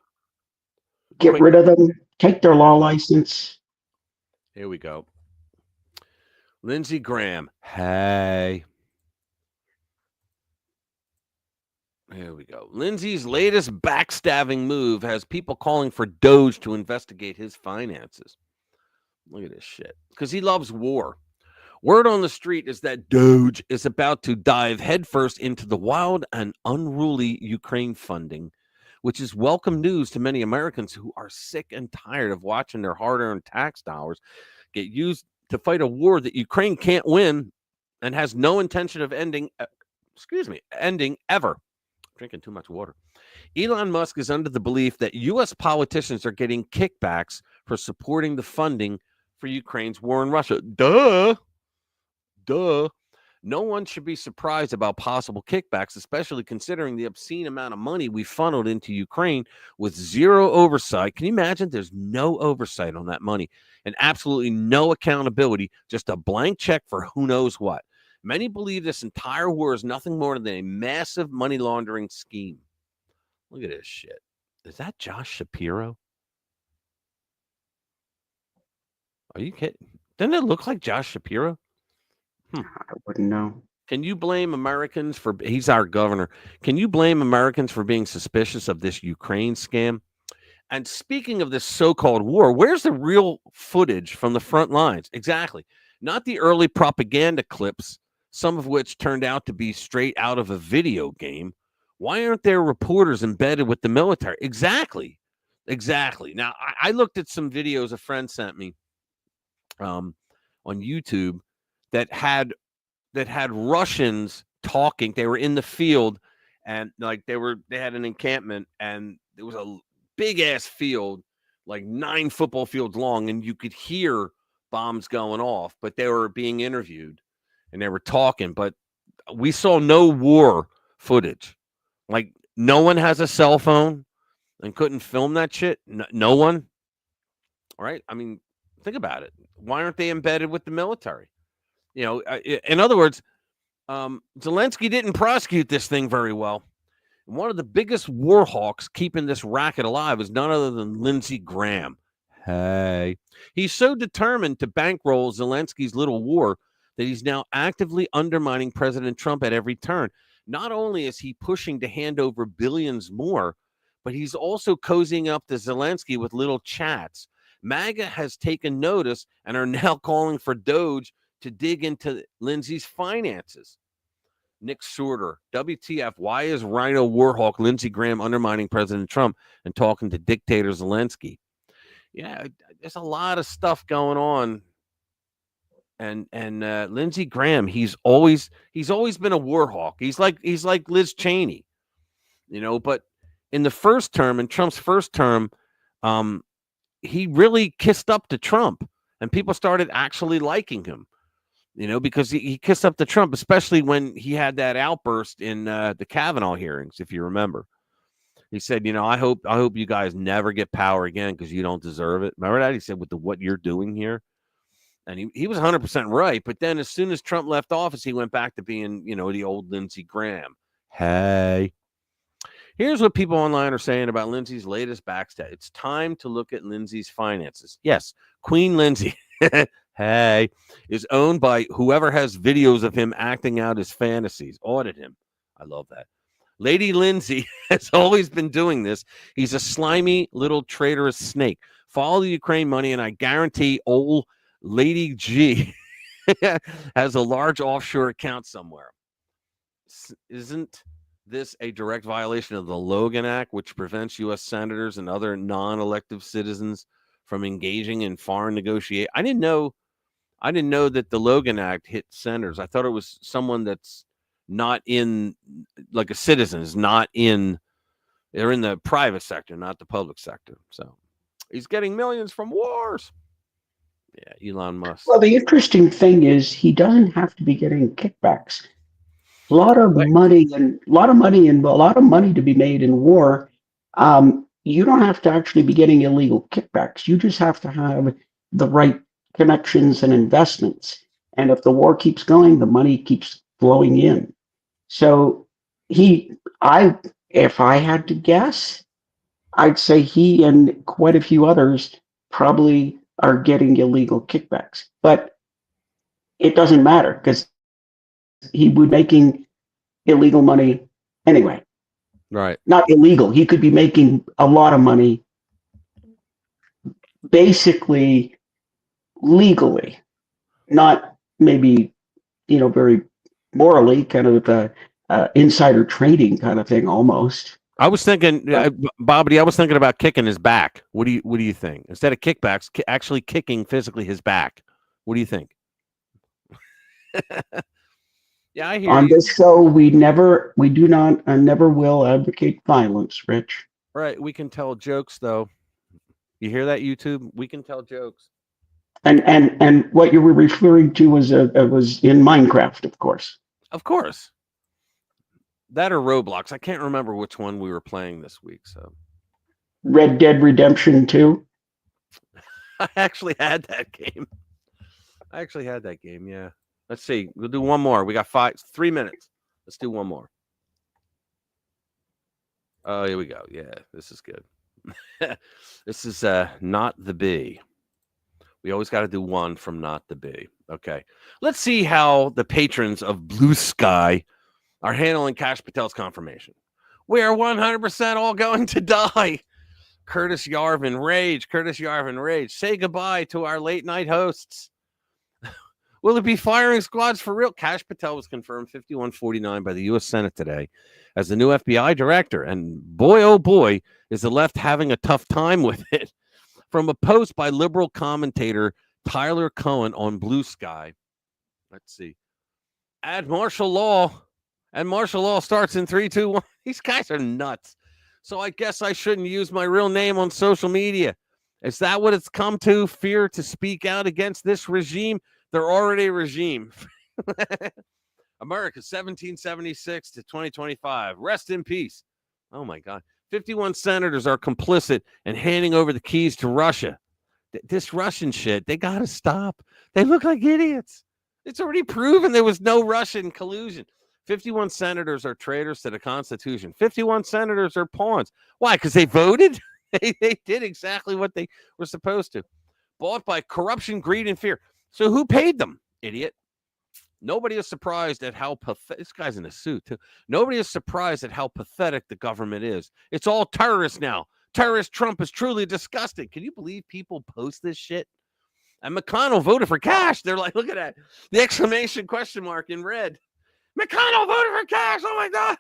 Get rid of them. Take their law license. Here we go. Lindsey Graham. Hey. Here we go. Lindsey's latest backstabbing move has people calling for Doge to investigate his finances. Look at this shit. Because he loves war. Word on the street is that Doge is about to dive headfirst into the wild and unruly Ukraine funding, which is welcome news to many Americans who are sick and tired of watching their hard-earned tax dollars get used to fight a war that Ukraine can't win and has no intention of ending ever. Drinking too much water. Elon Musk is under the belief that U.S. politicians are getting kickbacks for supporting the funding for Ukraine's war in Russia. Duh. No one should be surprised about possible kickbacks, especially considering the obscene amount of money we funneled into Ukraine with zero oversight. Can you imagine? There's no oversight on that money and absolutely no accountability, just a blank check for who knows what. Many believe this entire war is nothing more than a massive money laundering scheme. Look at this shit. Is that Josh Shapiro? Are you kidding? Doesn't it look like Josh Shapiro? I wouldn't know. Can you blame Americans for, he's our governor, can you blame Americans for being suspicious of this Ukraine scam? And speaking of this so-called war, where's the real footage from the front lines? Exactly. Not the early propaganda clips, some of which turned out to be straight out of a video game. Why aren't there reporters embedded with the military? Exactly. Now, I looked at some videos a friend sent me on YouTube that had Russians talking. They were in the field and like they had an encampment and it was a big ass field, like 9 football fields long, and you could hear bombs going off, but they were being interviewed and they were talking, but we saw no war footage. Like no one has a cell phone and couldn't film that shit. No one. All right. I mean, think about it. Why aren't they embedded with the military? You know, in other words, Zelensky didn't prosecute this thing very well. And one of the biggest war hawks keeping this racket alive is none other than Lindsey Graham. Hey, he's so determined to bankroll Zelensky's little war that he's now actively undermining President Trump at every turn. Not only is he pushing to hand over billions more, but he's also cozying up to Zelensky with little chats. MAGA has taken notice and are now calling for Doge to dig into Lindsay's finances. Nick Sorter, WTF, why is Rhino Warhawk Lindsey Graham undermining President Trump and talking to dictator Zelensky? Yeah, there's a lot of stuff going on. And Lindsey Graham, he's always been a warhawk. He's like Liz Cheney, but in the first term, in Trump's first term, he really kissed up to Trump, and people started actually liking him. Because he kissed up to Trump, especially when he had that outburst in the Kavanaugh hearings, if you remember. He said, I hope you guys never get power again because you don't deserve it. Remember that? He said, with what you're doing here. And he was 100% right. But then as soon as Trump left office, he went back to being, the old Lindsey Graham. Hey. Here's what people online are saying about Lindsay's latest backstab. It's time to look at Lindsay's finances. Yes, Queen Lindsay. Hey, is owned by whoever has videos of him acting out his fantasies. Audit him. I love that. Lady Lindsay has always been doing this. He's a slimy little traitorous snake. Follow the Ukraine money, and I guarantee old Lady G has a large offshore account somewhere. Isn't this a direct violation of the Logan Act, which prevents U.S. senators and other non-elective citizens from engaging in foreign negotiation? I didn't know that the Logan Act hit senators. I thought it was someone that's not in, like a citizen, is not in, they're in the private sector, not the public sector. So he's getting millions from wars. Yeah, Elon Musk. Well, the interesting thing is he doesn't have to be getting kickbacks. A lot of money to be made in war. You don't have to actually be getting illegal kickbacks. You just have to have the right connections and investments. And if the war keeps going, the money keeps flowing in. So if I had to guess, I'd say he and quite a few others probably are getting illegal kickbacks. But it doesn't matter because he would be making illegal money anyway. Right. Not illegal. He could be making a lot of money basically legally, not maybe, very morally, kind of insider trading kind of thing almost. I was thinking, Bobbity, I was thinking about kicking his back. What do you think? Instead of kickbacks, actually kicking physically his back. What do you think? Yeah, I hear On you. this show, we do not and never will advocate violence, Rich. Right. We can tell jokes, though. You hear that, YouTube? We can tell jokes. And what you were referring to was in Minecraft, of course. Of course. That or Roblox. I can't remember which one we were playing this week. So Red Dead Redemption 2. I actually had that game. Yeah. Let's see. We'll do one more. We got 3 minutes. Let's do one more. Oh, here we go. Yeah, this is good. This is Not the Bee. We always got to do one from Not the Bee. Okay. Let's see how the patrons of Blue Sky are handling Kash Patel's confirmation. We are 100% all going to die. Curtis Yarvin Rage. Say goodbye to our late night hosts. Will it be firing squads for real? Kash Patel was confirmed 5149 by the U.S. Senate today as the new FBI director. And boy, oh boy, is the left having a tough time with it. From a post by liberal commentator Tyler Cohen on Blue Sky. Let's see. Add martial law. And martial law starts in 3, 2, 1. These guys are nuts. So I guess I shouldn't use my real name on social media. Is that what it's come to? Fear to speak out against this regime? They're already a regime. America, 1776 to 2025. Rest in peace. Oh, my God. 51 senators are complicit in handing over the keys to Russia. This Russian shit, they got to stop. They look like idiots. It's already proven there was no Russian collusion. 51 senators are traitors to the Constitution. 51 senators are pawns. Why? Because they voted? They did exactly what they were supposed to. Bought by corruption, greed, and fear. So who paid them, idiot? Nobody is surprised at how pathetic. This guy's in a suit too. Nobody is surprised at how pathetic the government is. It's all terrorists now. Terrorist Trump is truly disgusting. Can you believe people post this shit? And McConnell voted for cash. They're like, look at that. The exclamation question mark in red. McConnell voted for cash. Oh my God.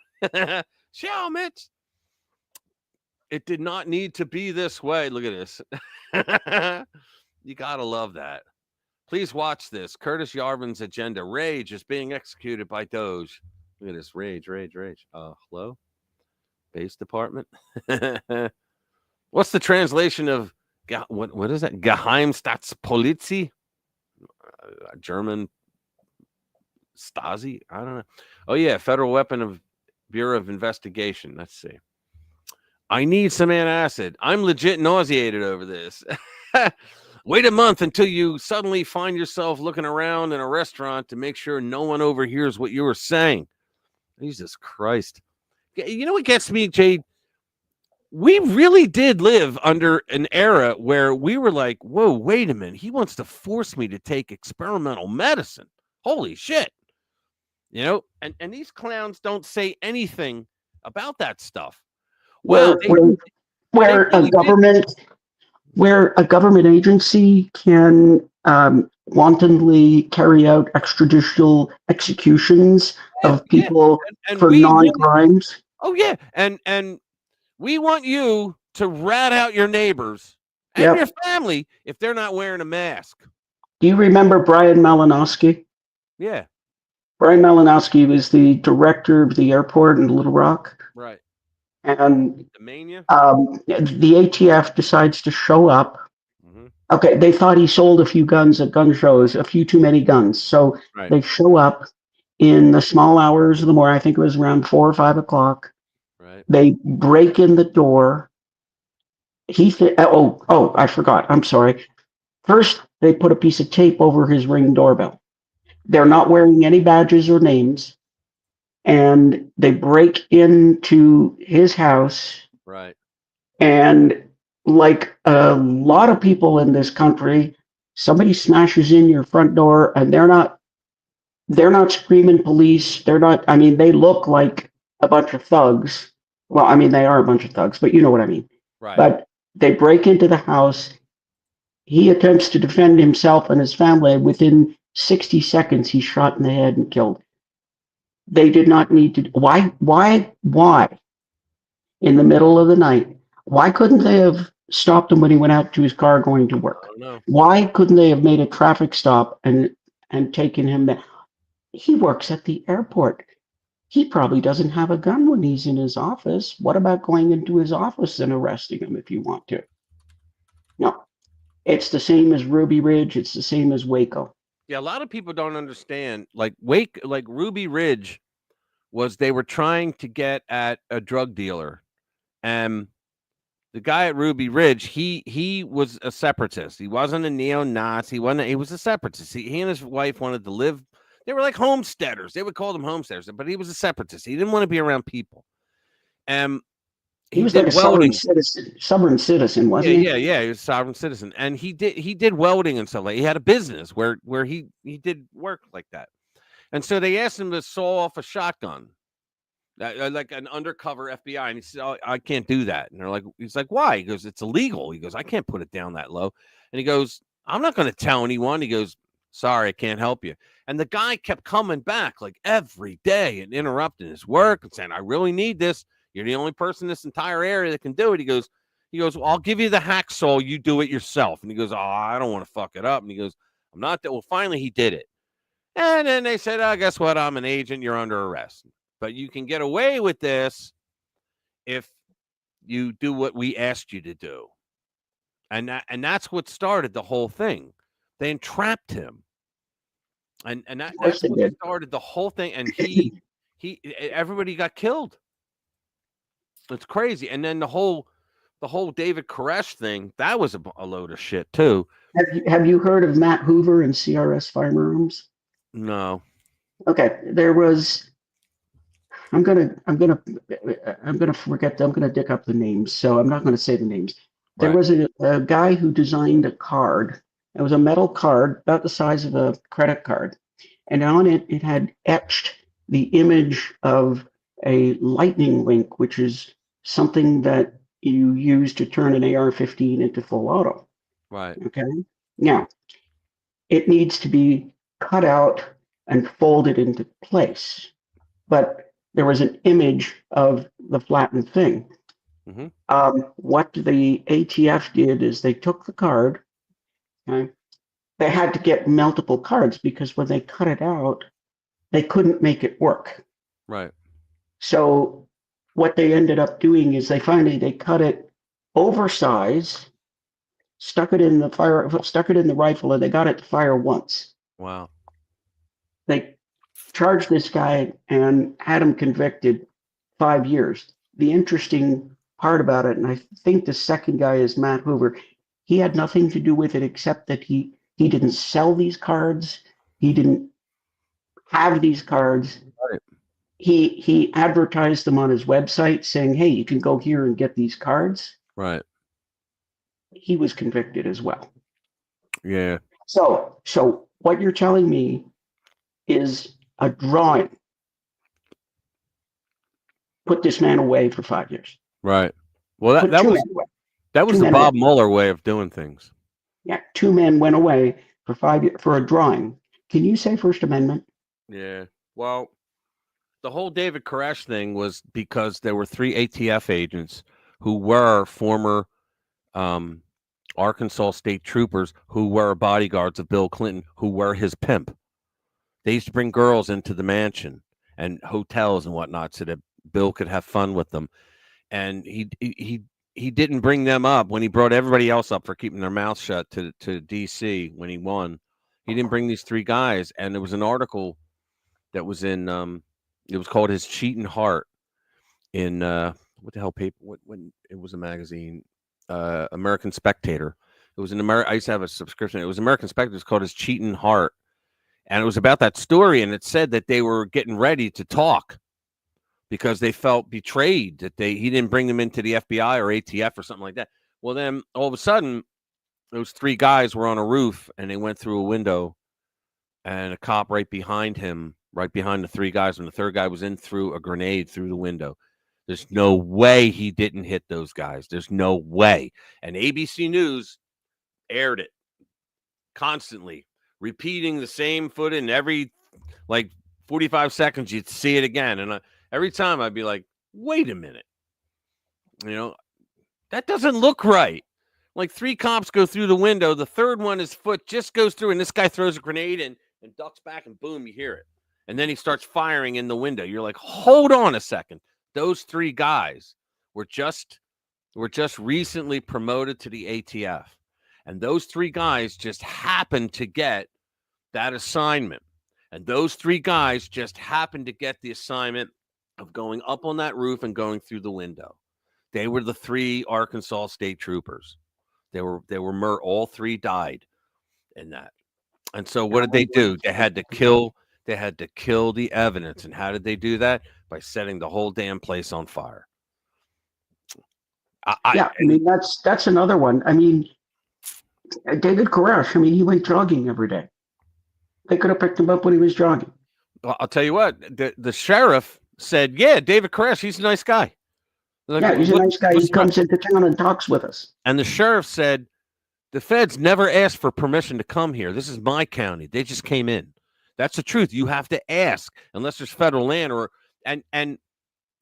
Shall Mitch. It did not need to be this way. Look at this. You got to love that. Please watch this. Curtis Yarvin's agenda. Rage is being executed by Doge. Look at this. Rage. Hello? Base department? What's the translation of what is that? Geheimstaatspolizei? German Stasi? I don't know. Oh, yeah. Federal Weapon of Bureau of Investigation. Let's see. I need some antacid. I'm legit nauseated over this. Wait a month until you suddenly find yourself looking around in a restaurant to make sure no one overhears what you were saying. Jesus Christ. You know what gets me, Jade? We really did live under an era where we were like, whoa, wait a minute. He wants to force me to take experimental medicine. Holy shit. You know, and these clowns don't say anything about that stuff. Where a government agency can wantonly carry out extrajudicial executions of people for non-crimes. Oh yeah, and we want you to rat out your neighbors and your family if they're not wearing a mask. Do you remember Brian Malinowski? Yeah. Brian Malinowski was the director of the airport in Little Rock. Right. And the ATF decides to show up. Okay, they thought he sold a few guns at gun shows, a few too many guns. So they show up in the small hours of the morning. I think it was around 4 or 5 o'clock. Right. They break in the door. I forgot. I'm sorry. First, they put a piece of tape over his Ring doorbell. They're not wearing any badges or names. And they break into his house. Right. And like a lot of people in this country, somebody smashes in your front door and they're not screaming police. They look like a bunch of thugs. Well, I mean, they are a bunch of thugs, but you know what I mean. Right. But they break into the house. He attempts to defend himself and his family. Within 60 seconds, he's shot in the head and killed. They did not need to. Why? In the middle of the night, why couldn't they have stopped him when he went out to his car going to work? Why couldn't they have made a traffic stop and taken him there? He works at the airport. He probably doesn't have a gun when he's in his office. What about going into his office and arresting him if you want to? No. It's the same as Ruby Ridge. It's the same as Waco. Yeah, a lot of people don't understand. Like Ruby Ridge they were trying to get at a drug dealer. And the guy at Ruby Ridge, he was a separatist. He wasn't a neo-Nazi. He was a separatist. He and his wife wanted to live. They were like homesteaders. They would call them homesteaders, but he was a separatist. He didn't want to be around people. He was like a sovereign citizen, wasn't he? Yeah, he was a sovereign citizen. And he did welding and stuff. Like, he had a business where he did work like that. And so they asked him to saw off a shotgun, like an undercover FBI. And he said, "Oh, I can't do that." And he's like, "Why?" He goes, "It's illegal." He goes, "I can't put it down that low." And he goes, "I'm not going to tell anyone." He goes, "Sorry, I can't help you." And the guy kept coming back like every day and interrupting his work and saying, "I really need this. You're the only person in this entire area that can do it." He goes, "Well, I'll give you the hacksaw. You do it yourself." And he goes, "Oh, I don't want to fuck it up." And he goes, "I'm not that." Well, finally he did it. And then they said, "Oh, guess what? I'm an agent. You're under arrest. But you can get away with this if you do what we asked you to do." And that's what started the whole thing. They entrapped him. And that's what started the whole thing. And everybody got killed. It's crazy. And then the whole David Koresh thing, that was a load of shit too. Have you heard of Matt Hoover and CRS Firearms? No. Okay, there was. I'm gonna forget. I'm gonna dig up the names, so I'm not gonna say the names. There was a guy who designed a card. It was a metal card about the size of a credit card, and on it, it had etched the image of a lightning link, which is something that you use to turn an AR-15 into full auto. Right. Okay. Now, it needs to be cut out and folded into place. But there was an image of the flattened thing. Mm-hmm. What the ATF did is they took the card. Okay? They had to get multiple cards because when they cut it out, they couldn't make it work. Right. So what they ended up doing is they cut it oversized, stuck it in the rifle, and they got it to fire once. Wow. They charged this guy and had him convicted 5 years. The interesting part about it, and I think the second guy is Matt Hoover, he had nothing to do with it except that he didn't sell these cards. He didn't have these cards. Right. He advertised them on his website saying, hey, you can go here and get these cards. Right. He was convicted as well. Yeah. So what you're telling me is a drawing put this man away for 5 years. Right. Well, that was the Bob Mueller way of doing things. Yeah, 2 men went away for 5 years for a drawing. Can you say First Amendment? Yeah. Well, the whole David Koresh thing was because there were 3 ATF agents who were former Arkansas state troopers who were bodyguards of Bill Clinton, who were his pimp. They used to bring girls into the mansion and hotels and whatnot so that Bill could have fun with them. And he didn't bring them up when he brought everybody else up for keeping their mouth shut to D.C. when he won. He didn't bring these 3 guys. And there was an article that was in it was called His Cheating Heart in what the hell paper? When it was a magazine, American Spectator. It was I used to have a subscription. It was American Spectator. It was called His Cheating Heart. And it was about that story, and it said that they were getting ready to talk because they felt betrayed that he didn't bring them into the FBI or ATF or something like that. Well, then all of a sudden, those 3 guys were on a roof, and they went through a window, and a cop right behind him, right behind the 3 guys, and the third guy was in through a grenade through the window. There's no way he didn't hit those guys. There's no way. And ABC News aired it constantly, repeating the same footage, and every 45 seconds you'd see it again. And every time I'd be like, wait a minute. That doesn't look right. 3 cops go through the window. The third one, his foot just goes through, and this guy throws a grenade and ducks back, and boom, you hear it. And then he starts firing in the window. You're like, hold on a second. Those 3 guys were just recently promoted to the ATF. And those 3 guys just happened to get that assignment. And those 3 guys just happened to get the assignment of going up on that roof and going through the window. They were the 3 Arkansas state troopers. They were all 3 died in that. And so what did they do? They had to kill the evidence. And how did they do that? By setting the whole damn place on fire. That's another one. I mean, David Koresh, he went jogging every day. They could have picked him up when he was jogging. Well, I'll tell you what, the sheriff said, yeah, David Koresh, he's a nice guy. He's a nice guy. He comes into town and talks with us. And the sheriff said, the feds never asked for permission to come here. This is my county. They just came in. That's the truth. You have to ask, unless there's federal land and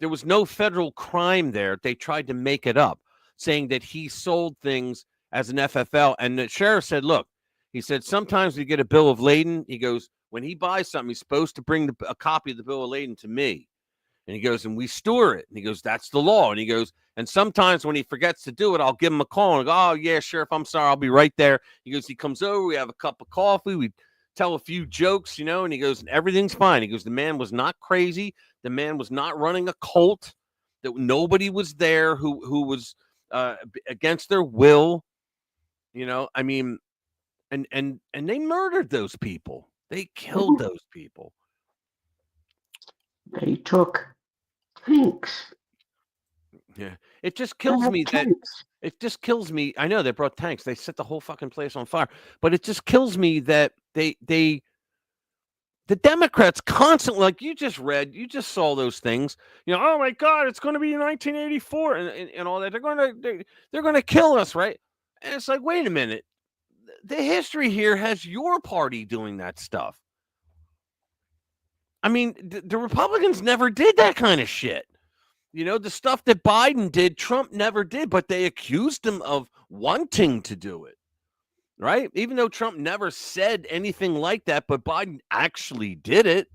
there was no federal crime there. They tried to make it up, saying that he sold things as an FFL. And the sheriff said, look, he said, sometimes we get a bill of lading. He goes, when he buys something, he's supposed to bring a copy of the bill of lading to me. And he goes, and we store it. And he goes, that's the law. And he goes, and sometimes when he forgets to do it, I'll give him a call and go, oh, yeah, Sheriff, I'm sorry. I'll be right there. He goes, he comes over. We have a cup of coffee. We tell a few jokes, and he goes, and everything's fine. He goes, the man was not crazy. The man was not running a cult. That nobody was there who was against their will. And they murdered those people. They killed those people. They took tanks. Yeah. It just kills me it just kills me. I know they brought tanks. They set the whole fucking place on fire. But it just kills me that they the Democrats constantly, like you just saw those things. Oh my God, it's going to be 1984 and all that. They're going to kill us, right? And it's like, wait a minute. The history here has your party doing that stuff. I mean, the Republicans never did that kind of shit. The stuff that Biden did, Trump never did, but they accused him of wanting to do it, right? Even though Trump never said anything like that, but Biden actually did it.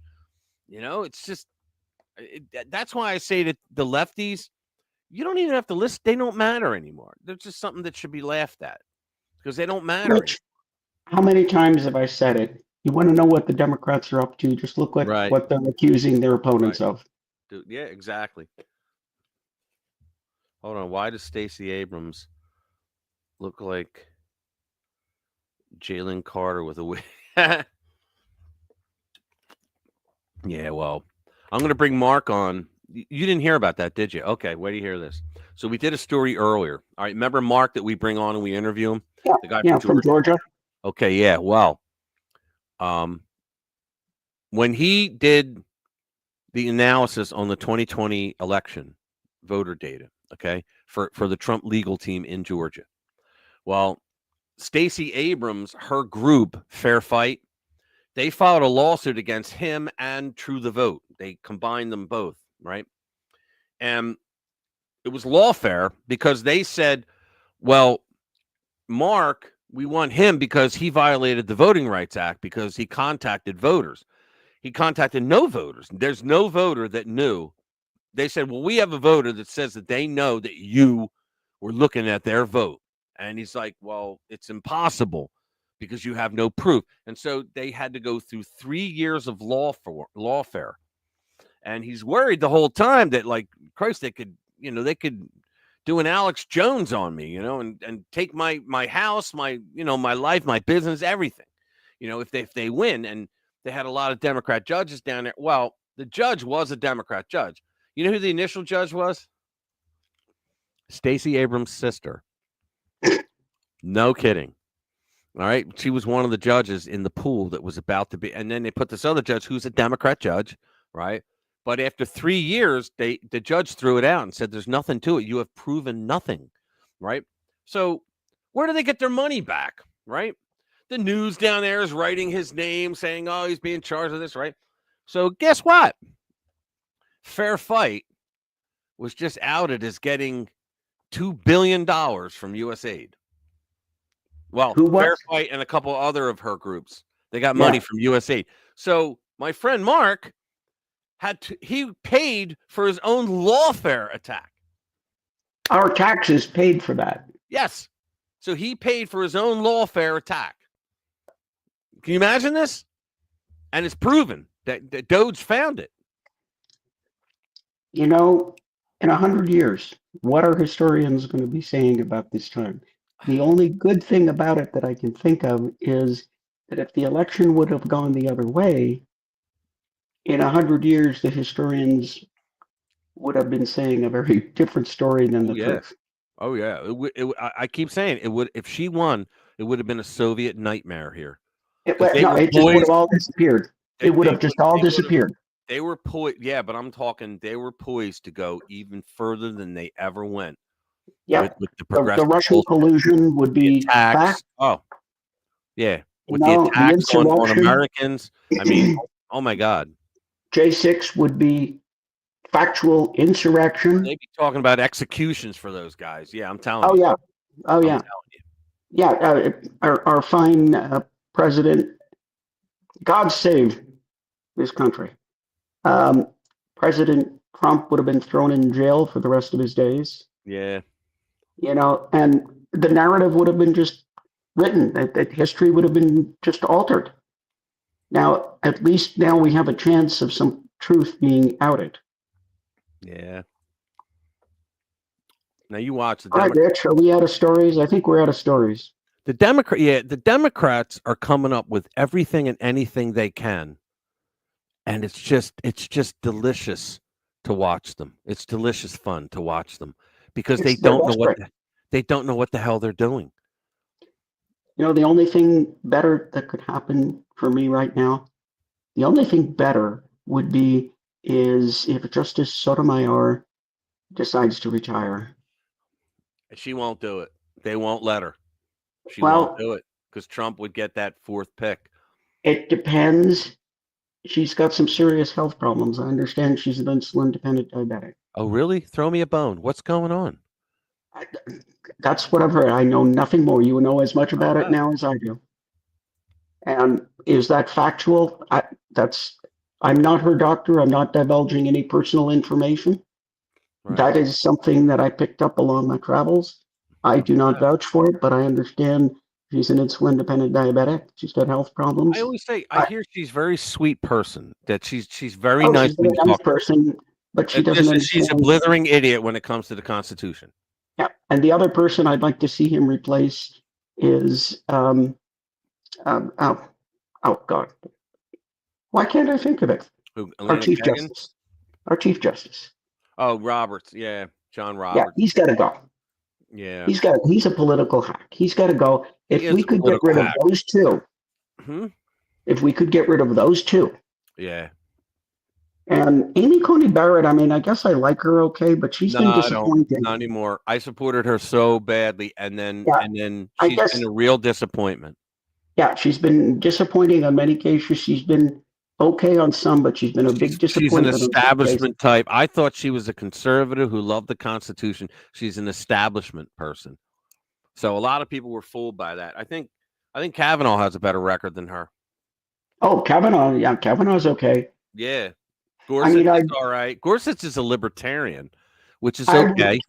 It's just, that's why I say that the lefties, you don't even have to listen. They don't matter anymore. They're just something that should be laughed at because they don't matter. Rich, how many times have I said it? You want to know what the Democrats are up to? Just look at what they're accusing their opponents of. Dude, yeah, exactly. Hold on. Why does Stacey Abrams look like Jalen Carter with a wig? Yeah, well, I'm going to bring Mark on. You didn't hear about that, did you? Okay, wait to hear this. So we did a story earlier. All right, remember Mark that we bring on and we interview him? Yeah, the guy from Georgia. Okay, yeah, well, when he did the analysis on the 2020 election voter data, okay, for the Trump legal team in Georgia. Well, Stacey Abrams, her group, Fair Fight, they filed a lawsuit against him and True the Vote. They combined them both, right? And it was lawfare because they said, well, Mark, we want him because he violated the Voting Rights Act because he contacted voters. He contacted no voters. There's no voter that knew. They said, well, we have a voter that says that they know that you were looking at their vote. And he's like, well, it's impossible because you have no proof. And so they had to go through 3 years of lawfare. And he's worried the whole time that, like, Christ, they could do an Alex Jones on me, and take my house, my life, my business, everything, if they win. And they had a lot of Democrat judges down there. Well, the judge was a Democrat judge. You know who the initial judge was? Stacey Abrams' sister. No kidding. All right. She was one of the judges in the pool that was about to be. And then they put this other judge who's a Democrat judge, right? But after 3 years, the judge threw it out and said, there's nothing to it. You have proven nothing, right? So where do they get their money back, right? The news down there is writing his name, saying, oh, he's being charged with this, right? So guess what? Fair Fight was just outed as getting $2 billion from USAID. Well, Fair Fight and a couple other of her groups, they got money from USAID. So my friend Mark he paid for his own lawfare attack. Our taxes paid for that. Yes. So he paid for his own lawfare attack. Can you imagine this? And it's proven that Doge found it. In 100 years, what are historians going to be saying about this time? The only good thing about it that I can think of is that if the election would have gone the other way, in 100 years, the historians would have been saying a very different story than the truth. Oh, yeah. I keep saying it would. If she won, it would have been a Soviet nightmare here. It just would have all disappeared. It would have just all disappeared. They were poised. Yeah, but I'm talking, they were poised to go even further than they ever went. Yeah. With the Russian collusion would be back. Oh, yeah. With the attacks on Americans. I mean, oh my God. J6 would be factual insurrection. They'd be talking about executions for those guys. Yeah, I'm telling you. Yeah. Oh, yeah. Yeah. Our fine president, God save this country. President Trump would have been thrown in jail for the rest of his days. Yeah. And the narrative would have been just written, that history would have been just altered. Now, at least now we have a chance of some truth being outed. Yeah. Now you watch the All right, Rich, are we out of stories? I think we're out of stories. The Democrats are coming up with everything and anything they can. And it's just delicious to watch them. It's delicious fun to watch them because they don't know what the hell they're doing. The only thing better that could happen for me right now, The only thing better would be is if Justice Sotomayor decides to retire. She won't do it. They won't let her. She Well, won't do it because Trump would get that 4th pick. It depends. She's got some serious health problems. I understand she's an insulin-dependent diabetic. Oh, really? Throw me a bone. What's going on? That's what I've heard. I know nothing more. You know as much about it now as I do. And is that factual? I'm not her doctor. I'm not divulging any personal information. Right. That is something that I picked up along my travels. I do not vouch for it, but I understand she's an insulin-dependent diabetic. She's got health problems. I always say, I hear she's a very sweet person, that she's very Oh, nice. she's a very nice person, but she doesn't understand. She's a blithering idiot when it comes to the Constitution. Yeah, and the other person I'd like to see him replace is oh God, why can't I think of it? Who, Our Elena Chief Kagan? Justice. Our Chief Justice. Oh, Roberts. Yeah, John Yeah, Roberts. he's got to go. Yeah. He's a political hack. He's got to go. If we could get rid of those two, if we could get rid of those two, Yeah. and Amy Coney Barrett, I mean, I guess I like her okay, but she's been disappointing. Not anymore. I supported her so badly, and then I she's guess- been a real disappointment. Yeah, she's been disappointing on many cases. She's been okay on some, but she's been a big She's an disappointment. on some cases. establishment type. I thought she was a conservative who loved the Constitution. She's an establishment person. So a lot of people were fooled by that. I think Kavanaugh has a better record than her. Oh, Kavanaugh. Yeah, Kavanaugh's okay. Yeah. Gorsuch is all right. Gorsuch is a libertarian, which is okay.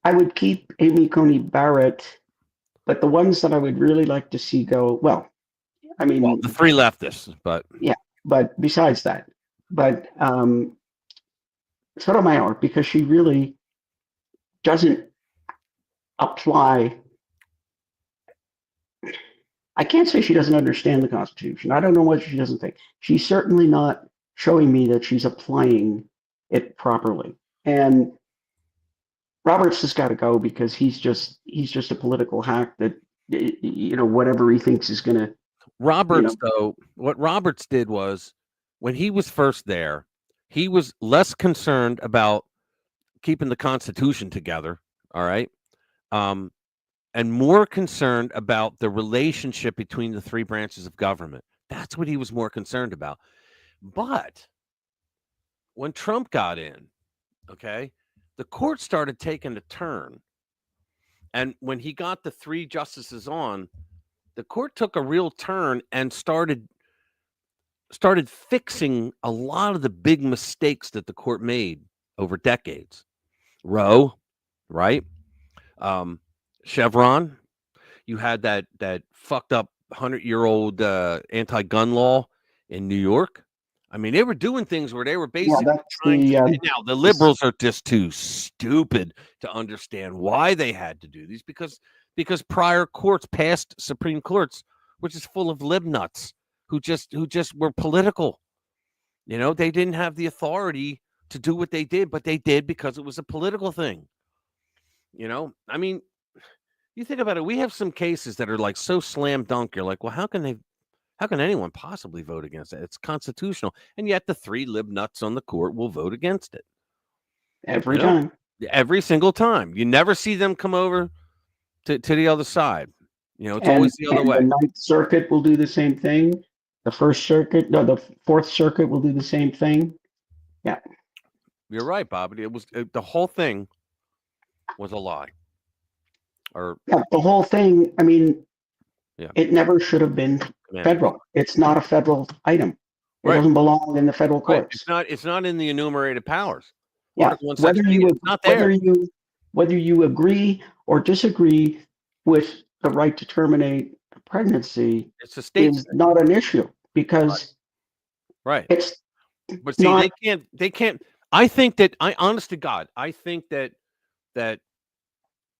I would keep Amy Coney Barrett, but the ones that I would really like to see go, well, I mean, the 3 leftists, but yeah, but besides that, but Sotomayor, because she really doesn't apply. I can't say she doesn't understand the Constitution. I don't know what she doesn't think. She's certainly not showing me that she's applying it properly. And Roberts has got to go because he's just a political hack that, you know, whatever he thinks is going to. Roberts, though, what Roberts did was when he was first there, he was less concerned about keeping the Constitution together. All right. And more concerned about the relationship between the 3 branches of government. That's what he was more concerned about. But when Trump got in, okay, the court started taking a turn. And when he got the 3 justices on, the court took a real turn and started fixing a lot of the big mistakes that the court made over decades. Roe, right? Chevron, you had that fucked up 100-year-old anti-gun law in New York. I mean, they were doing things where they were basically trying to. Now, the liberals are just too stupid to understand why they had to do these because prior courts, past Supreme Courts, were just full of lib nuts who just were political. You know, they didn't have the authority to do what they did, but they did because it was a political thing. You know, I mean, you think about it, we have some cases that are like so slam dunk. You're like, well, how can anyone possibly vote against it? It's constitutional. And yet the 3 lib nuts on the court will vote against it. Every time. Every single time. You never see them come over to the other side. You know, it's always the other way. The 9th Circuit will do the same thing. The 4th Circuit will do the same thing. Yeah. You're right, Bob. The whole thing was a lie. Yeah, the whole thing, I mean, it never should have been federal. It's not a federal item. It doesn't belong in the federal courts. It's not in the enumerated powers. Yeah, whether you agree or disagree with the right to terminate a pregnancy, it's a state is not an issue because it's. But see, they can't. I think that honest to God, I think that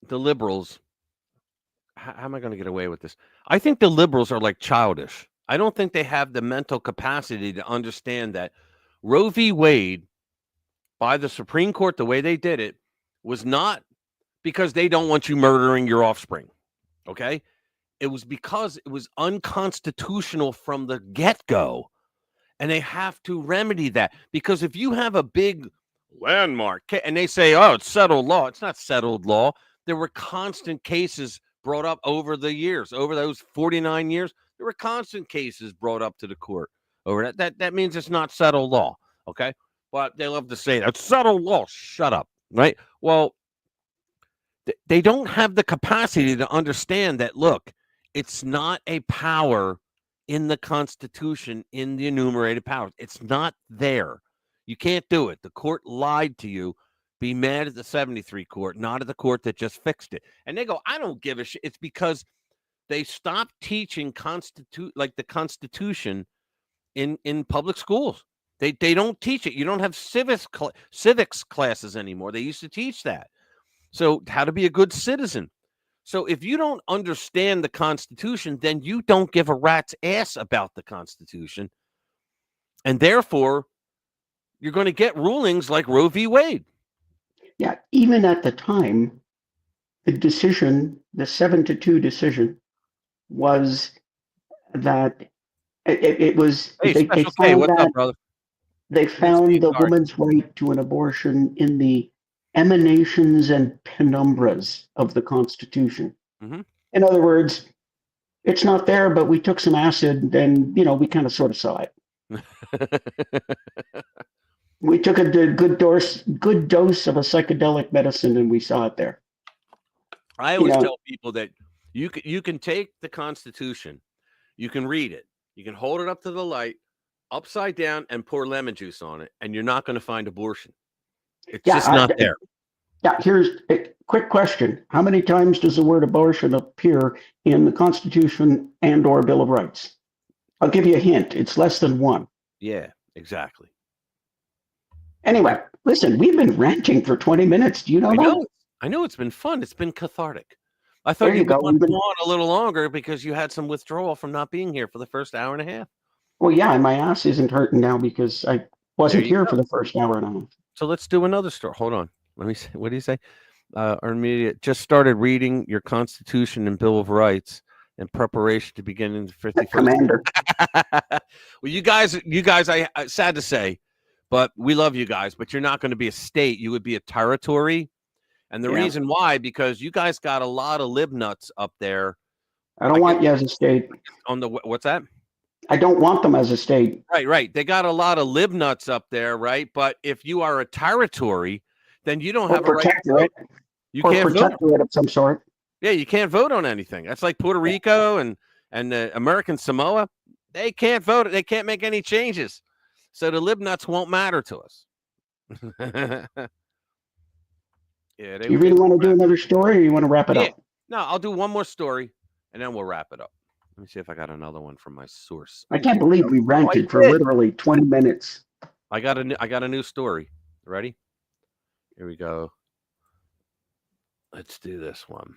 the liberals. How am I going to get away with this? I think the liberals are like childish. I don't think they have the mental capacity to understand that Roe v. Wade, by the Supreme Court, the way they did it, was not because they don't want you murdering your offspring. Okay? It was because it was unconstitutional from the get-go. And they have to remedy that, because if you have a big landmark and they say, oh, it's settled law, it's not settled law. There were constant cases brought up over the years, over those 49 years. There were constant cases brought up to the court over that. That means it's not settled law. Okay. But they love to say that's settled law. Shut up. Right. Well, they don't have the capacity to understand that, look, it's not a power in the Constitution, in the enumerated powers. It's not there. You can't do it. The court lied to you. Be mad at the 73 court, not at the court that just fixed it. And they go, I don't give a shit. It's because they stopped teaching the Constitution in public schools. They don't teach it. You don't have civics classes anymore. They used to teach that. So how to be a good citizen. So if you don't understand the Constitution, then you don't give a rat's ass about the Constitution. And therefore, you're going to get rulings like Roe v. Wade. Yeah, even at the time, the decision, the 7-2 decision, was that it was. Hey, they Special K, found what's that up, brother? they found the woman's right to an abortion in the emanations and penumbras of the Constitution. Mm-hmm. In other words, it's not there, but we took some acid and, we kind of sort of saw it. We took a good dose of a psychedelic medicine and we saw it there. I always tell people that you can take the Constitution, you can read it, you can hold it up to the light, upside down, and pour lemon juice on it, and you're not going to find abortion. It's just not there. Yeah, here's a quick question. How many times does the word abortion appear in the Constitution and/or Bill of Rights? I'll give you a hint. It's less than one. Yeah, exactly. Anyway, listen, we've been ranting for 20 minutes. Do you know that? I know it's been fun. It's been cathartic. I thought you would want to go on a little longer because you had some withdrawal from not being here for the first hour and a half. Well, yeah, and my ass isn't hurting now because I wasn't here for the first hour and a half. So let's do another story. Hold on. Let me see. What do you say? Our media just started reading your Constitution and Bill of Rights in preparation to begin in the 51st. Commander. Well, you guys, I sad to say, but we love you guys, but you're not going to be a state. You would be a territory. And the reason why, because you guys got a lot of lib nuts up there. I don't want you as a state. On the what's that? I don't want them as a state. Right. They got a lot of lib nuts up there, right? But if you are a territory, then you don't have a right to vote. You can't vote of some sort. Yeah, you can't vote on anything. That's like Puerto Rico and American Samoa. They can't vote. They can't make any changes. So the lib nuts won't matter to us. Yeah, You really want to do another story, or you want to wrap it up? No, I'll do one more story, and then we'll wrap it up. Let me see if I got another one from my source. I can't believe we ranted for literally 20 minutes. I got a new story. Ready? Here we go. Let's do this one.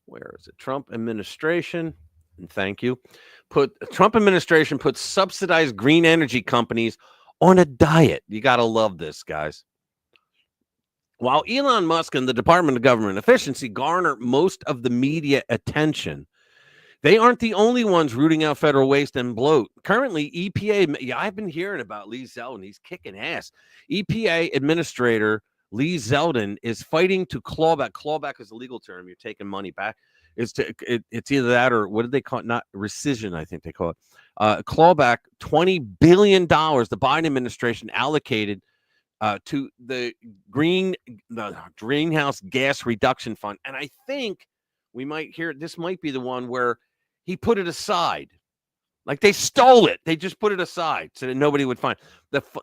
Where is it? Trump administration, and thank you. Trump administration puts subsidized green energy companies on a diet. You got to love this, guys. While Elon Musk and the Department of Government Efficiency garner most of the media attention, they aren't the only ones rooting out federal waste and bloat. Currently, EPA, I've been hearing about Lee Zeldin. He's kicking ass. EPA Administrator Lee Zeldin is fighting to claw back. Clawback is a legal term. You're taking money back. It's either that or what did they call it? Not rescission, I think they call it. Clawback $20 billion the Biden administration allocated to the greenhouse gas reduction fund. And I think we might hear this might be the one where he put it aside. Like they stole it. They just put it aside so that nobody would find.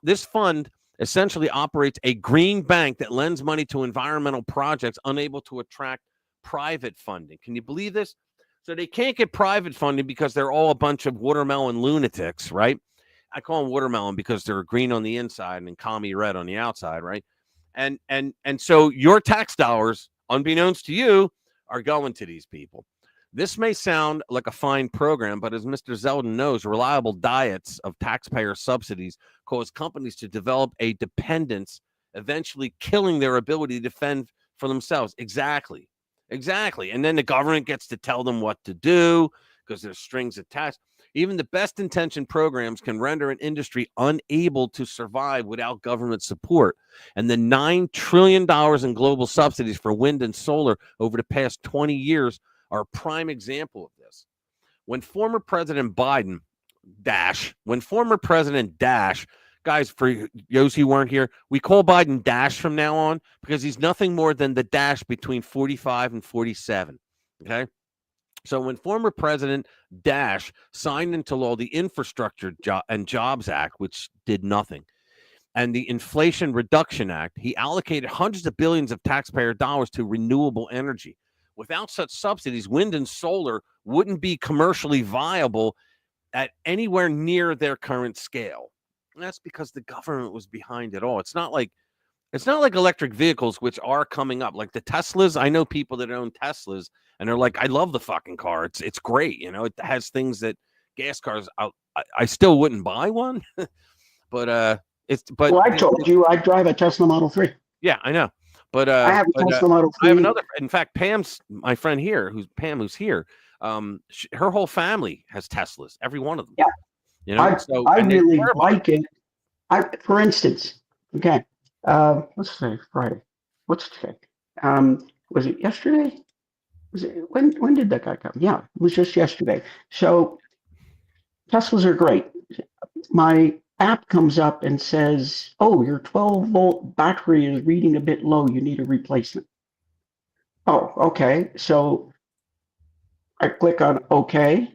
This fund essentially operates a green bank that lends money to environmental projects unable to attract private funding. Can you believe this? So they can't get private funding because they're all a bunch of watermelon lunatics, right? I call them watermelon because they're green on the inside and commie red on the outside, right? And so your tax dollars, unbeknownst to you, are going to these people. This may sound like a fine program, but as Mr. Zeldin knows, reliable diets of taxpayer subsidies cause companies to develop a dependence, eventually killing their ability to defend for themselves. Exactly. And then the government gets to tell them what to do because there's strings attached. Even the best intentioned programs can render an industry unable to survive without government support. And the $9 trillion in global subsidies for wind and solar over the past 20 years are a prime example of this. When former President Biden guys, for those who weren't here, we call Biden Dash from now on because he's nothing more than the dash between 45 and 47. Okay. So when former President Dash signed into law the Infrastructure and Jobs Act, which did nothing, and the Inflation Reduction Act, he allocated hundreds of billions of taxpayer dollars to renewable energy. Without such subsidies, wind and solar wouldn't be commercially viable at anywhere near their current scale. And that's because the government was behind it all. It's not like electric vehicles, which are coming up. Like the Teslas, I know people that own Teslas, and they're like, I love the fucking car. It's great. You know, it has things that gas cars, I still wouldn't buy one. But well, I told you I drive a Tesla Model 3. Yeah, I know. But I have a Tesla Model 3. I have another. In fact, Pam's my friend here, who's here. Her whole family has Teslas, every one of them. Yeah. You know, I really like it. For instance, okay, let's say Friday. What's today? Was it yesterday? Was it when did that guy come? Yeah, it was just yesterday. So Teslas are great. My app comes up and says, "Oh, your 12-volt battery is reading a bit low. You need a replacement." Oh, okay. So I click on OK.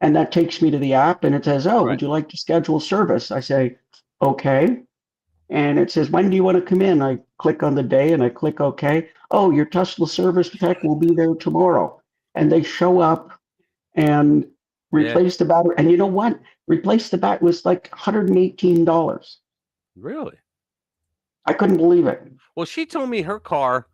And that takes me to the app and it says, would you like to schedule service? I say, okay. And it says, when do you want to come in? I click on the day and I click okay. Oh, your Tesla service tech will be there tomorrow. And they show up and replace the battery. And you know what? Replace the battery was like $118. Really? I couldn't believe it. Well, she told me her car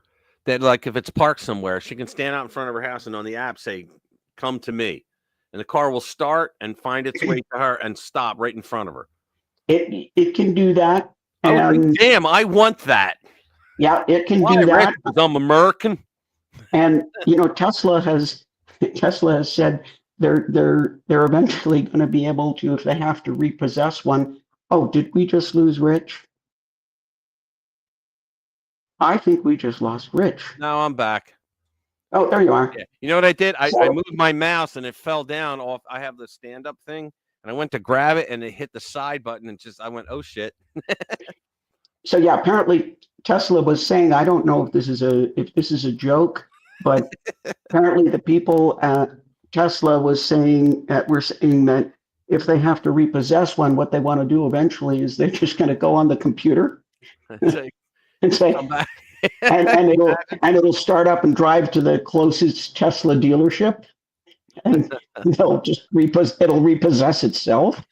that, like, if it's parked somewhere, she can stand out in front of her house and on the app say, come to me. And the car will start and find its way to her and stop right in front of her. It can do that. I was like, damn, I want that. Yeah, it can do that. I'm American. And you know, Tesla has said they're eventually going to be able to, if they have to repossess one. Oh, did we just lose Rich? I think we just lost Rich. No, I'm back. Oh, there you are. Yeah. You know what I did? I moved my mouse and it fell down off. I have the stand-up thing, and I went to grab it and it hit the side button and I went, oh shit. So yeah, apparently Tesla was saying, I don't know if this is a joke, but apparently the people at Tesla was saying we're saying that if they have to repossess one, what they want to do eventually is they're just going to go on the computer and say. Come back. and it'll start up and drive to the closest Tesla dealership, and they'll just repossess itself.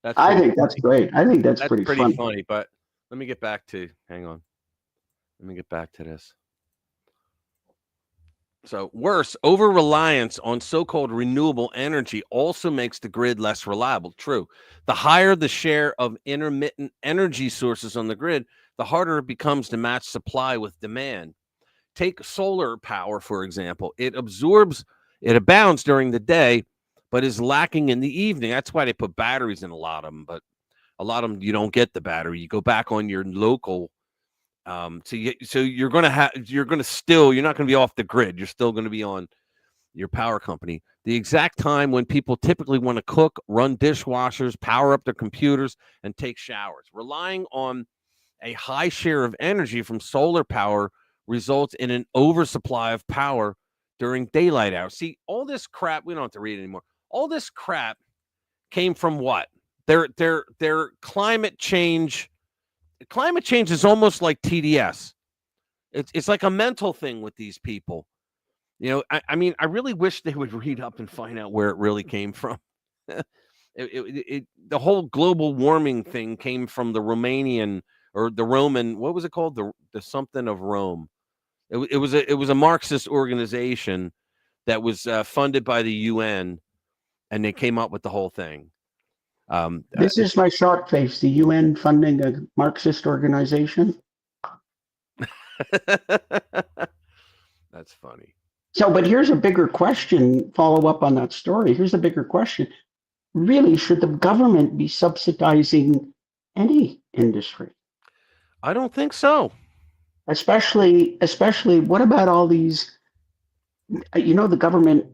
I think that's great. I think that's pretty funny. But let me get back to. Hang on. Let me get back to this. So worse, over-reliance on so-called renewable energy also makes the grid less reliable. True. The higher the share of intermittent energy sources on the grid, the harder it becomes to match supply with demand. Take solar power, for example. It abounds during the day, but is lacking in the evening. That's why they put batteries in a lot of them. But a lot of them, you don't get the battery. You go back on your local. So you're not going to be off the grid. You're still going to be on your power company. The exact time when people typically want to cook, run dishwashers, power up their computers, and take showers. Relying on a high share of energy from solar power results in an oversupply of power during daylight hours. See, all this crap, we don't have to read it anymore. All this crap came from what? Their climate change. Climate change is almost like TDS. It's like a mental thing with these people. You know, I mean, I really wish they would read up and find out where it really came from. The whole global warming thing came from the Romanian or the Roman, what was it called? The something of Rome. It was a Marxist organization that was funded by the UN, and they came up with the whole thing. This is my shock face. The UN funding a Marxist organization. That's funny. So, but here's a bigger question, follow up on that story. Here's a bigger question. Really, should the government be subsidizing any industry? I don't think so. Especially, what about all these, the government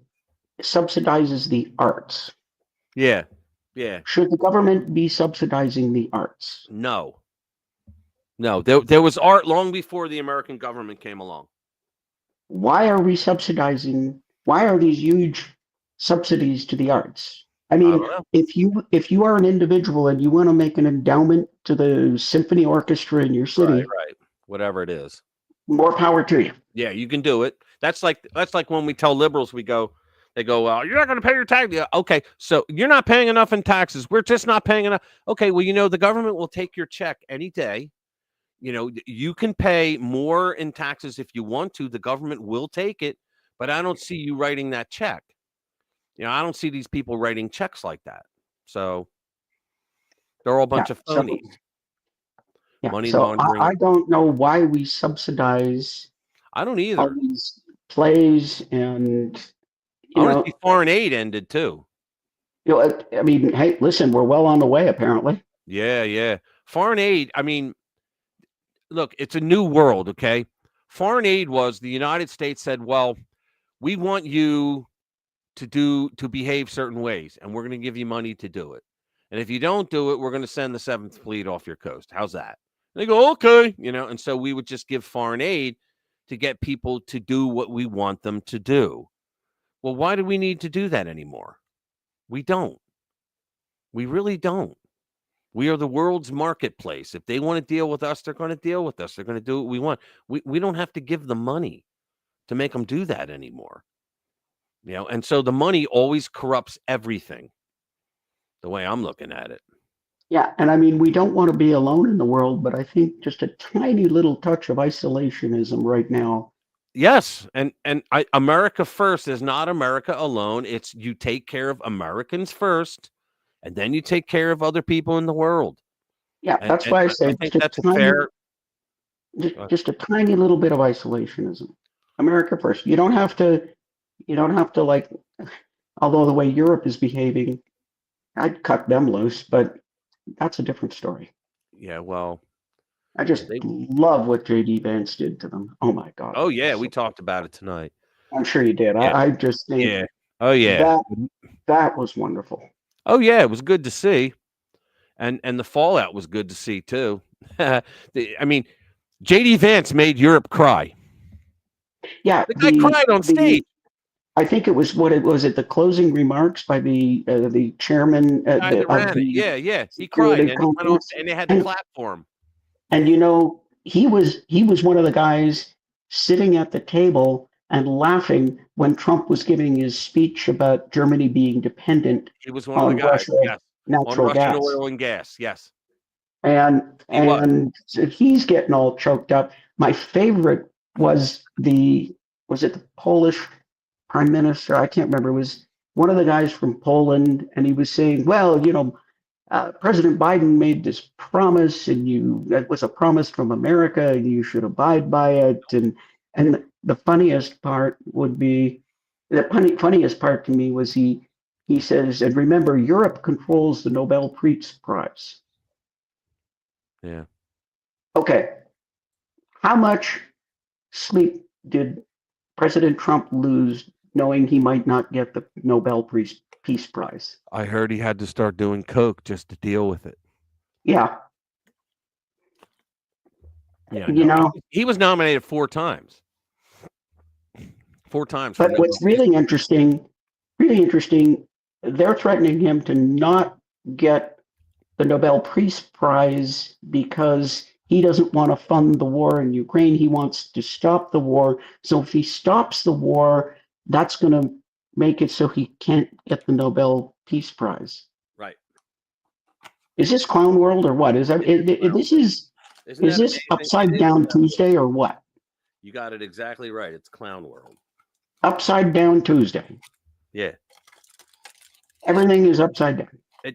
subsidizes the arts. Yeah. Yeah. Should the government be subsidizing the arts? No. No, there was art long before the American government came along. Why are we subsidizing? Why are these huge subsidies to the arts? I mean, if you are an individual and you want to make an endowment to the symphony orchestra in your city, right, whatever it is, more power to you. Yeah, you can do it. That's like when we tell liberals, they go, well, you're not going to pay your tax. Yeah, okay, so you're not paying enough in taxes. We're just not paying enough. Okay, well, the government will take your check any day. You can pay more in taxes if you want to. The government will take it, but I don't see you writing that check. I don't see these people writing checks like that. So they're all a bunch of phonies. Money laundering. I don't know why we subsidize. I don't either. All these plays and foreign aid ended too. I mean, hey, listen, we're well on the way apparently. Yeah. Foreign aid. I mean, look, it's a new world. Okay, foreign aid was the United States said, well, we want you to behave certain ways, and we're going to give you money to do it. And if you don't do it, we're going to send the 7th Fleet off your coast. How's that? They go, okay, and so we would just give foreign aid to get people to do what we want them to do. Well, why do we need to do that anymore? We don't. We really don't. We are the world's marketplace. If they want to deal with us, they're going to deal with us. They're going to do what we want. We don't have to give them money to make them do that anymore. And so the money always corrupts everything, the way I'm looking at it. Yeah, and I mean, we don't want to be alone in the world, but I think just a tiny little touch of isolationism right now. Yes, and America first is not America alone. It's you take care of Americans first, and then you take care of other people in the world. Yeah, that's why I say that's fair. Just a tiny little bit of isolationism. America first. You don't have to like, although the way Europe is behaving, I'd cut them loose, but that's a different story. Yeah, well, I just love what J.D. Vance did to them. Oh my God. Oh yeah, we talked about it tonight. I'm sure you did. Yeah. I just think yeah. Oh yeah. That was wonderful. Oh yeah, it was good to see. And the fallout was good to see too. I mean, J.D. Vance made Europe cry. Yeah. The guy cried on stage. I think it was at the closing remarks by the chairman. Yeah. He cried and he went off, and they had the platform. And he was one of the guys sitting at the table and laughing when Trump was giving his speech about Germany being dependent. He was one of the guys, yes. Natural gas, oil and gas, yes. And so he's getting all choked up. My favorite was it the Polish prime minister? I can't remember. It was one of the guys from Poland, and he was saying, well, President Biden made this promise, and that was a promise from America, and you should abide by it. And the funniest part would be, funniest part to me was he says, and remember, Europe controls the Nobel Peace Prize. Yeah. Okay. How much sleep did President Trump lose knowing he might not get the Nobel Peace Prize? I heard he had to start doing coke just to deal with it. Yeah. Yeah. He was nominated 4 times. 4 times. But what's really interesting, they're threatening him to not get the Nobel Peace Prize because he doesn't want to fund the war in Ukraine. He wants to stop the war. So if he stops the war, that's going to make it so he can't get the Nobel Peace Prize. Right. Is this clown world or what? Is this upside down Tuesday or what? You got it exactly right. It's clown world. Upside down Tuesday. Yeah. Everything is upside down.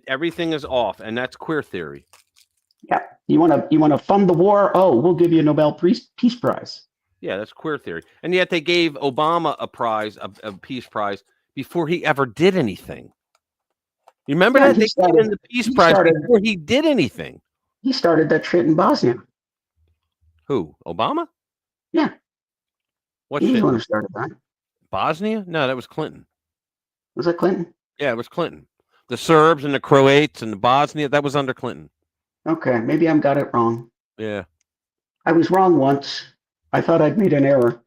Everything is off, and that's queer theory. Yeah. You want to fund the war? Oh, we'll give you a Nobel Peace Prize. Yeah, that's queer theory. And yet they gave Obama a prize, a peace prize, before he ever did anything. You remember Yeah, that? They gave him the peace prize before he did anything. He started that shit in Bosnia. Who? Obama? Yeah. What He was shit? the one who started that. Bosnia? No, that was Clinton. Was it Clinton? Yeah, it was Clinton. The Serbs and the Croats and the Bosnia, that was under Clinton. Okay, maybe I got it wrong. Yeah. I was wrong once. I thought I'd made an error.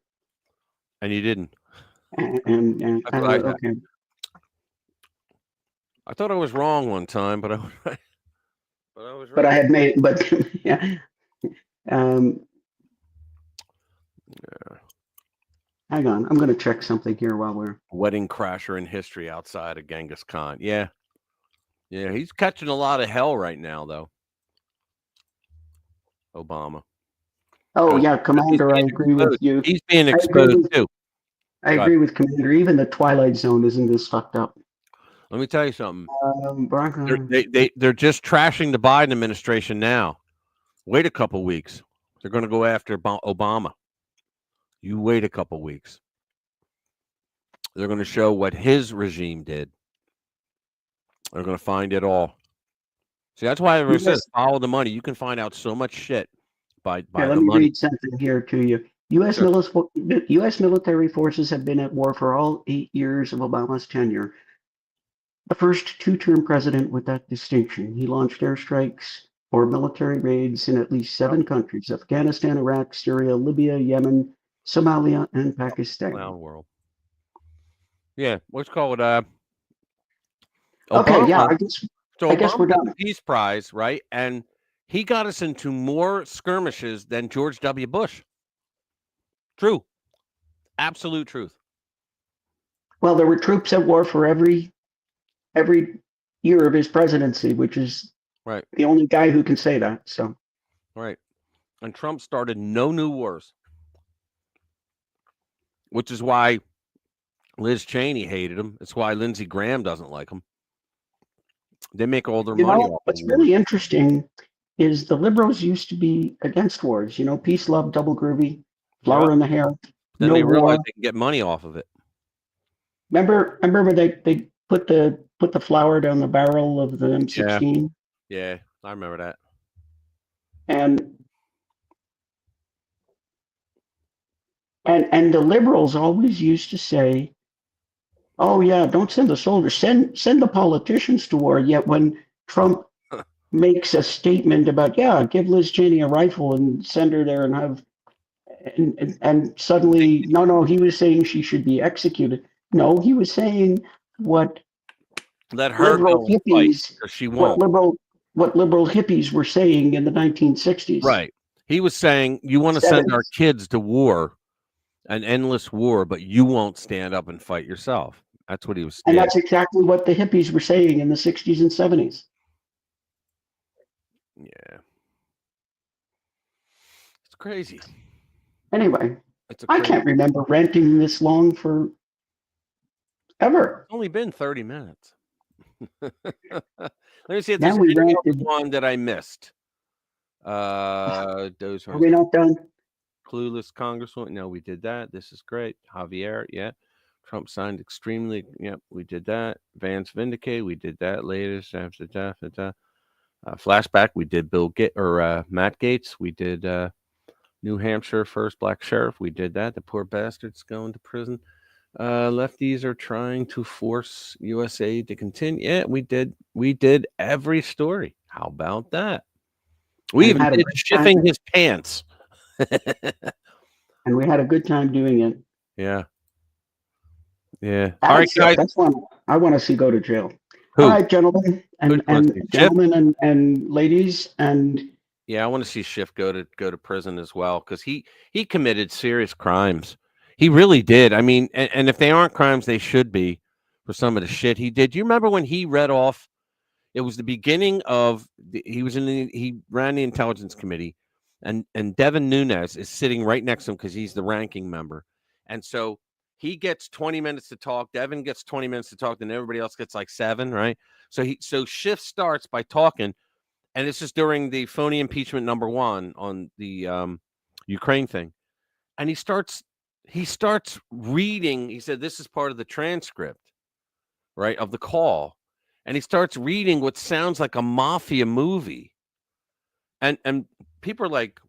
And you didn't. And That's what I thought. okay. I thought I was wrong one time, but I was right. But I had made, but yeah. Hang on, I'm going to check something here while we're wedding crasher in history outside of Genghis Khan. Yeah, yeah, he's catching a lot of hell right now, though. Obama. Oh yeah, Commander, I agree with you. He's being exposed too. I agree with Commander. Even the Twilight Zone isn't this fucked up. Let me tell you something. Barack, They're just trashing the Biden administration now. Wait a couple weeks. They're going to go after Obama. You wait a couple weeks. They're going to show what his regime did. They're going to find it all. See, that's why everyone says follow the money. You can find out so much shit by let the me money. read something here to you. U.S. military forces have been at war for all 8 years of Obama's tenure. The first two-term president with that distinction. He launched airstrikes or military raids in at least 7 countries: Afghanistan, Iraq, Syria, Libya, Yemen, Somalia, and Pakistan. Clown world. Yeah, let's call it okay, Obama. yeah, So I guess we're Obama got done. the Peace Prize, right? And he got us into more skirmishes than George W. Bush. True. Absolute truth. Well, there were troops at war for every year of his presidency, which is right. The only guy who can say that. So right. And Trump started no new wars, which is why Liz Cheney hated him. It's why Lindsey Graham doesn't like him. They make all their money off what's of really interesting is the liberals used to be against wars. Peace, love, double groovy, flower in the hair. Then no they realize war. they can get money off of it. Remember when they put the flower down the barrel of the M16? Yeah, I remember that. And the liberals always used to say, "Oh yeah, don't send the soldiers, send the politicians to war." Yet when Trump makes a statement about, yeah, give Liz Cheney a rifle and send her there and have, and suddenly, no, he was saying she should be executed. No, he was saying what let her liberal go hippies, fight, she won't. What liberal hippies were saying in the 1960s. Right. He was saying, you want to send our kids to war, an endless war, but you won't stand up and fight yourself. That's what he was saying. And that's exactly what the hippies were saying in the 60s and 70s. Yeah. It's crazy. Anyway, I can't remember ranting this long for ever. It's only been 30 minutes. Let me see if Now there's we any ranted. one that I missed. Those Are we not done? Clueless Congresswoman. No, we did that. This is great. Javier, yeah. Trump signed extremely. Yep, we did that. Vance vindicated. We did that. Latest after flashback. We did Matt Gaetz. We did New Hampshire first black sheriff. We did that. The poor bastard's going to prison. Lefties are trying to force USA to continue. Yeah, we did every story. How about that? We even did shifting his pants. And we had a good time doing it. Yeah. Yeah. All right, guys. That's one I want to see go to jail. Who? All right, gentlemen and ladies, and yeah, I want to see Schiff go to prison as well, because he committed serious crimes. He really did. I mean, and if they aren't crimes, they should be for some of the shit he did. Do you remember when he read off? It was the beginning of he ran the Intelligence Committee, and Devin Nunes is sitting right next to him because he's the ranking member, and so he gets 20 minutes to talk. Devin gets 20 minutes to talk, then everybody else gets like 7, right? So Schiff starts by talking, and this is during the phony impeachment #1 on the Ukraine thing. And he starts reading. He said, this is part of the transcript, right, of the call. And he starts reading what sounds like a mafia movie. And people are like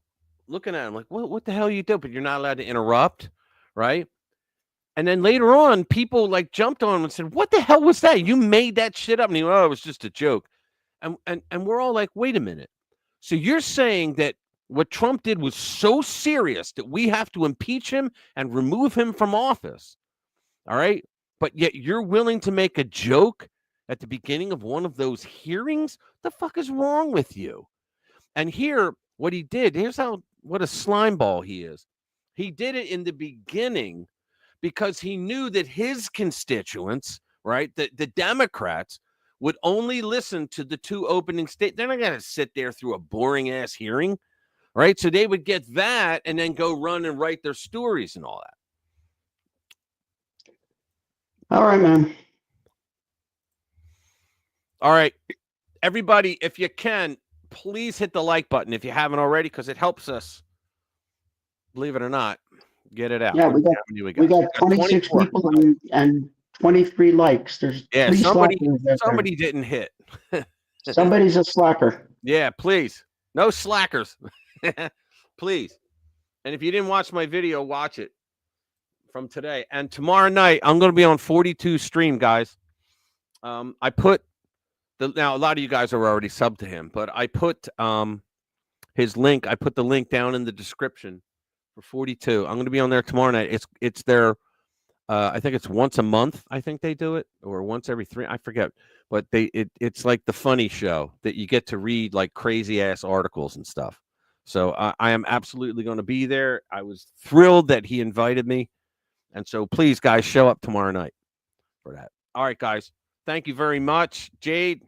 looking at him like, what the hell you do? But you're not allowed to interrupt, right? And then later on, people like jumped on him and said, what the hell was that? You made that shit up. And he went, oh, it was just a joke. And we're all like, wait a minute. So you're saying that what Trump did was so serious that we have to impeach him and remove him from office. All right. But yet you're willing to make a joke at the beginning of one of those hearings? The fuck is wrong with you? And here, what he did, what a slime ball he is. He did it in the beginning because he knew that his constituents, right, the Democrats, would only listen to the two opening statements. They're not going to sit there through a boring ass hearing, right? So they would get that and then go run and write their stories and all that. All right, man. All right. Everybody, if you can, please hit the like button if you haven't already, because it helps us, believe it or not, get it out. Yeah, we got 26 people and 23 likes. There's three slackers out there. Somebody didn't hit. Somebody's a slacker. Yeah, please. No slackers. Please. And if you didn't watch my video, watch it from today. And tomorrow night, I'm going to be on 42 stream, guys. I put now a lot of you guys are already subbed to him, but I put his link. I put the link down in the description for 42. I'm going to be on there tomorrow night. It's their I think it's once a month. I think they do it, or once every 3. I forget, but it's like the funny show that you get to read like crazy ass articles and stuff. So I am absolutely going to be there. I was thrilled that he invited me, and so please, guys, show up tomorrow night for that. All right, guys, thank you very much, Jade.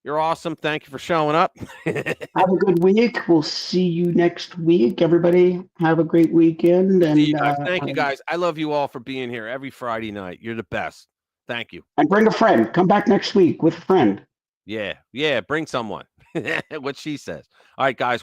You're awesome. Thank you for showing up. Have a good week. We'll see you next week. Everybody have a great weekend. And thank you, guys. I love you all for being here every Friday night. You're the best. Thank you. And bring a friend. Come back next week with a friend. Yeah. Bring someone. What she says. All right, guys.